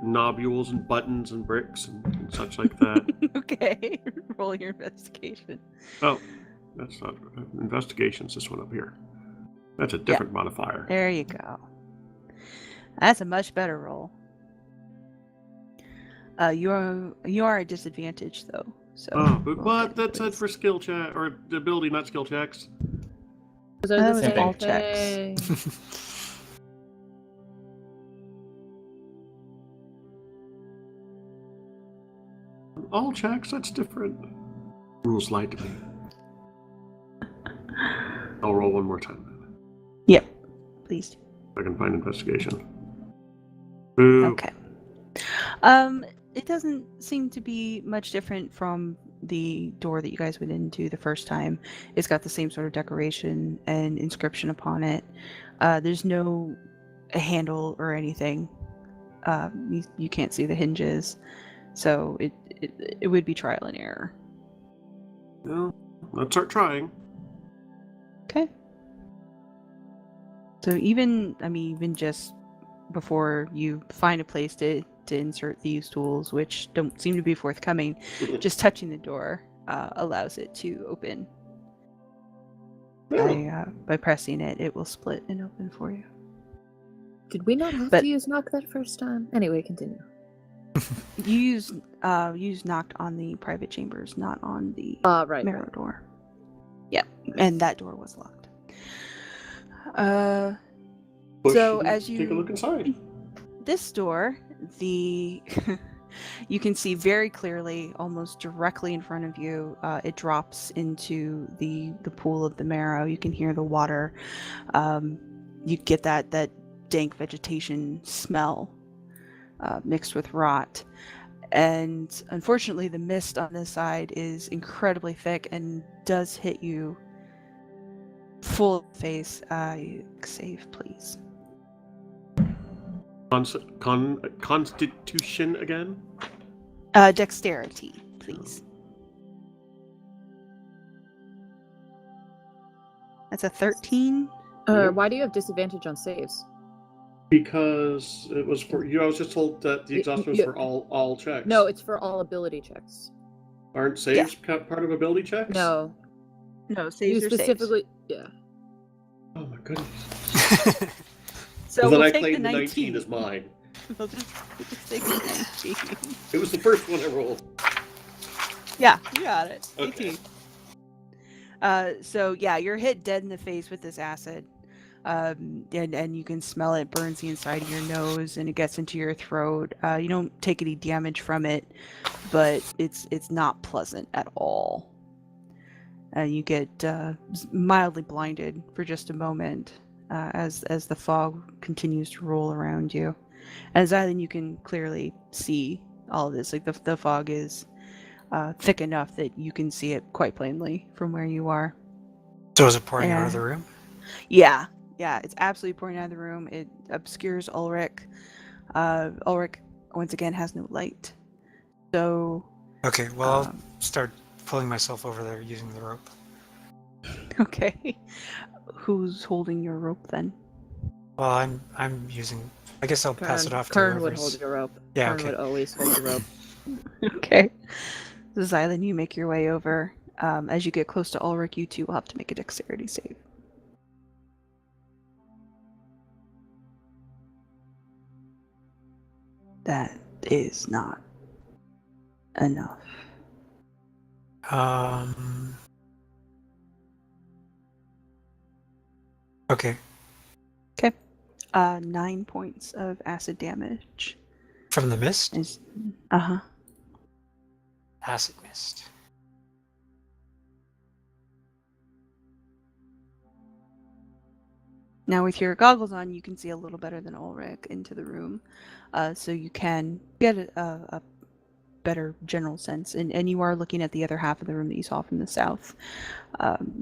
nobules and buttons and bricks and such like that. Okay, roll your investigation. Oh, that's not investigations. This one up here. That's a different modifier. There you go. That's a much better roll. You are at disadvantage though. So. Oh, but roll what? again, That's please. for skill check or ability, not skill checks. Those are That the was same all thing. All checks. That's different. Rules lied to me. I'll roll one more time then. Yep. Please. If I can find investigation. Boo. Okay. It doesn't seem to be much different from the door that you guys went into the first time. It's got the same sort of decoration and inscription upon it. There's no handle or anything. You can't see the hinges, so it would be trial and error. Well, let's start trying. Okay. So even just before you find a place to insert these tools, which don't seem to be forthcoming, just touching the door allows it to open. By pressing it, it will split and open for you. Did we not have But- to use knock that first time? Anyway, continue. You use knocked on the private chambers, not on the Right. marrow door. Yeah, and that door was locked. Push So and as take a you- look inside. This door, you can see very clearly, almost directly in front of you. It drops into the pool of the marrow. You can hear the water. You get that dank vegetation smell mixed with rot. And unfortunately, the mist on this side is incredibly thick and does hit you full face. Save, please. Constitution again? Dexterity, please. That's a 13. Yeah. Why do you have disadvantage on saves? Because it was for you. I was just told that the exhaustion was for all checks. No, it's for all ability checks. Aren't saves part of ability checks? No. No, You saves or specifically... Yeah. Oh my goodness. saves. So Well, then we'll I take claim the the 19 as mine. We'll just take the 19. It was the first one I rolled. Yeah, you got it. Okay. 18. So yeah, you're hit dead in the face with this acid. And you can smell it, burns the inside of your nose and it gets into your throat. You don't take any damage from it, but it's not pleasant at all. You get mildly blinded for just a moment as the fog continues to roll around you. As Xylund, you can clearly see all of this. Like the fog is thick enough that you can see it quite plainly from where you are. So is it pouring out of the room? Yeah, it's absolutely pouring out of the room. It obscures Ulric. Ulric, once again, has no light. So... Okay, well, I'll start pulling myself over there using the rope. Okay. Who's holding your rope then? Well, I'm using... I guess I'll pass it off to Kern would whoever's... hold your rope. Yeah, Kern okay. would always hold the rope. Okay. So Xylund, you make your way over. As you get close to Ulric, you two will have to make a dexterity save. That is not enough. Okay. 9 points of acid damage. From the mist? Is Acid mist. Now with your goggles on, you can see a little better than Ulric into the room, so you can get a better general sense. And you are looking at the other half of the room that you saw from the south.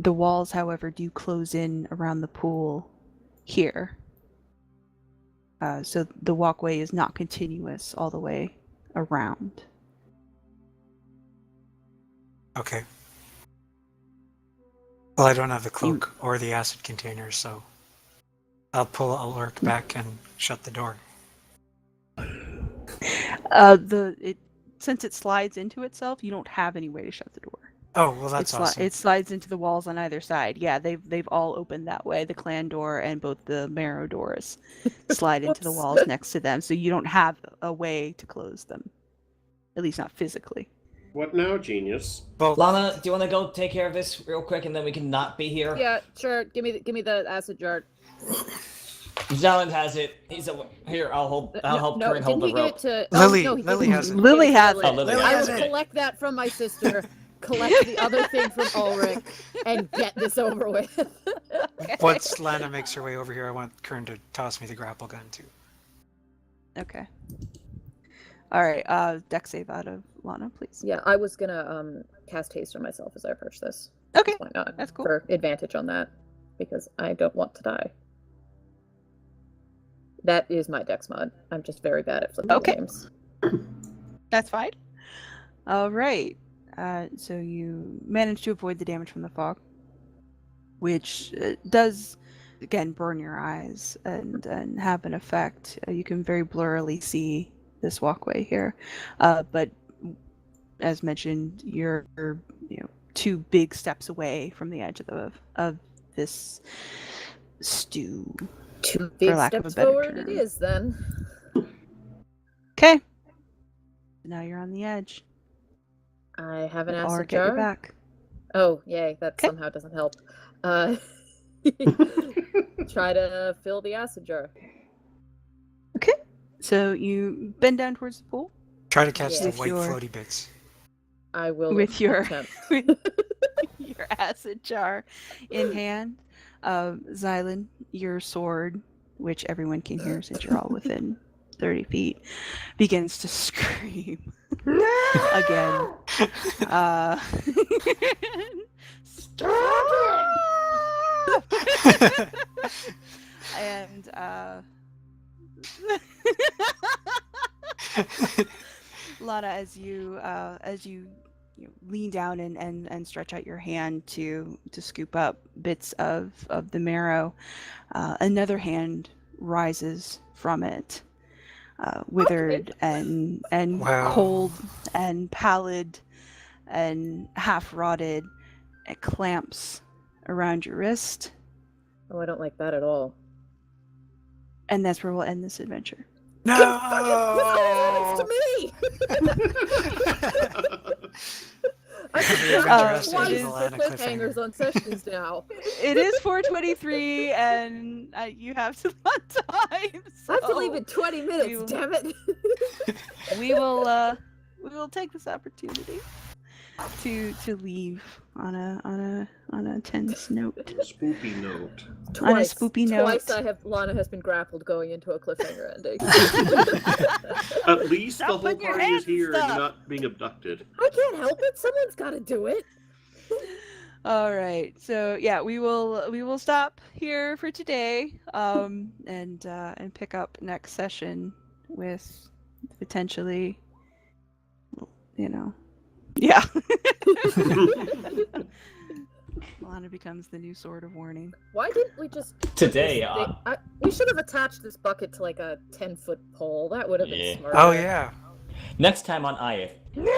The walls, however, do close in around the pool here. So the walkway is not continuous all the way around. Okay. Well, I don't have the cloak or the acid container, so I'll pull Ulric back and shut the door. Since it slides into itself, you don't have any way to shut the door. Oh, well, that's awesome. It slides into the walls on either side. Yeah, they've all opened that way. The clan door and both the marrow doors slide into the walls next to them, so you don't have a way to close them. At least not physically. What now, genius? Well, Lana, do you want to go take care of this real quick, and then we can not be here? Yeah, sure. Give me the acid jar. Xylund has it. He's here. I'll help Kern hold the rope. Lily has it. Lily has it. Oh, Lily I has will it. collect that from my sister, collect the other thing from Ulric, and get this over with. Once Lana makes her way over here, I want Kern to toss me the grapple gun, too. Okay. Alright, dex save out of Lana, please. Yeah, I was gonna cast haste on myself as I approach this. Okay, Why not? that's cool. For advantage on that, because I don't want to die. That is my dex mod. I'm just very bad at flipping games. That's fine. Alright. So you manage to avoid the damage from the fog, which does, again, burn your eyes and have an effect. You can very blurrily see this walkway here. But as mentioned, you're 2 big steps away from the edge of this stew. 2 big lack of a steps better forward term. it is, then. Okay. Now you're on the edge. I have an With acid Ulric at your jar. back. Oh, yay, that 'Kay. somehow doesn't help. Try to fill the acid jar. Okay. So you bend down towards the pool Try to catch the With white your- floaty bits. I will with your attempt. your acid jar in hand. Xylund, your sword, which everyone can hear since you're all within 30 feet, begins to scream again. Stop! And Lana, as you lean down and stretch out your hand to scoop up bits of the marrow, another hand rises from it, withered and Wow. cold and pallid and half rotted. It clamps around your wrist, Oh, I don't like that at all. and that's where we'll end this adventure. This happens to me! I Every forgot adventure has to twice end for on a cliffhangers cliffhanger. on sessions now. It is 4:23, and you have some fun time. I have to so leave in 20 minutes, you- damn it! we will take this opportunity to leave on a tense note. Spoopy note. On a spoopy note. Twice Lana has been grappled going into a cliffhanger ending. At least Stop the whole putting your party is hands in here and stuff. you're not being abducted. I can't help it. Someone's got to do it. All right. So yeah, we will stop here for today, and pick up next session with potentially, yeah. Lana becomes the new sword of warning. Why didn't we just Today, we should have attached this bucket to like a 10-foot pole. That would have been Yeah. smarter. Oh yeah. next time on Iyith. No!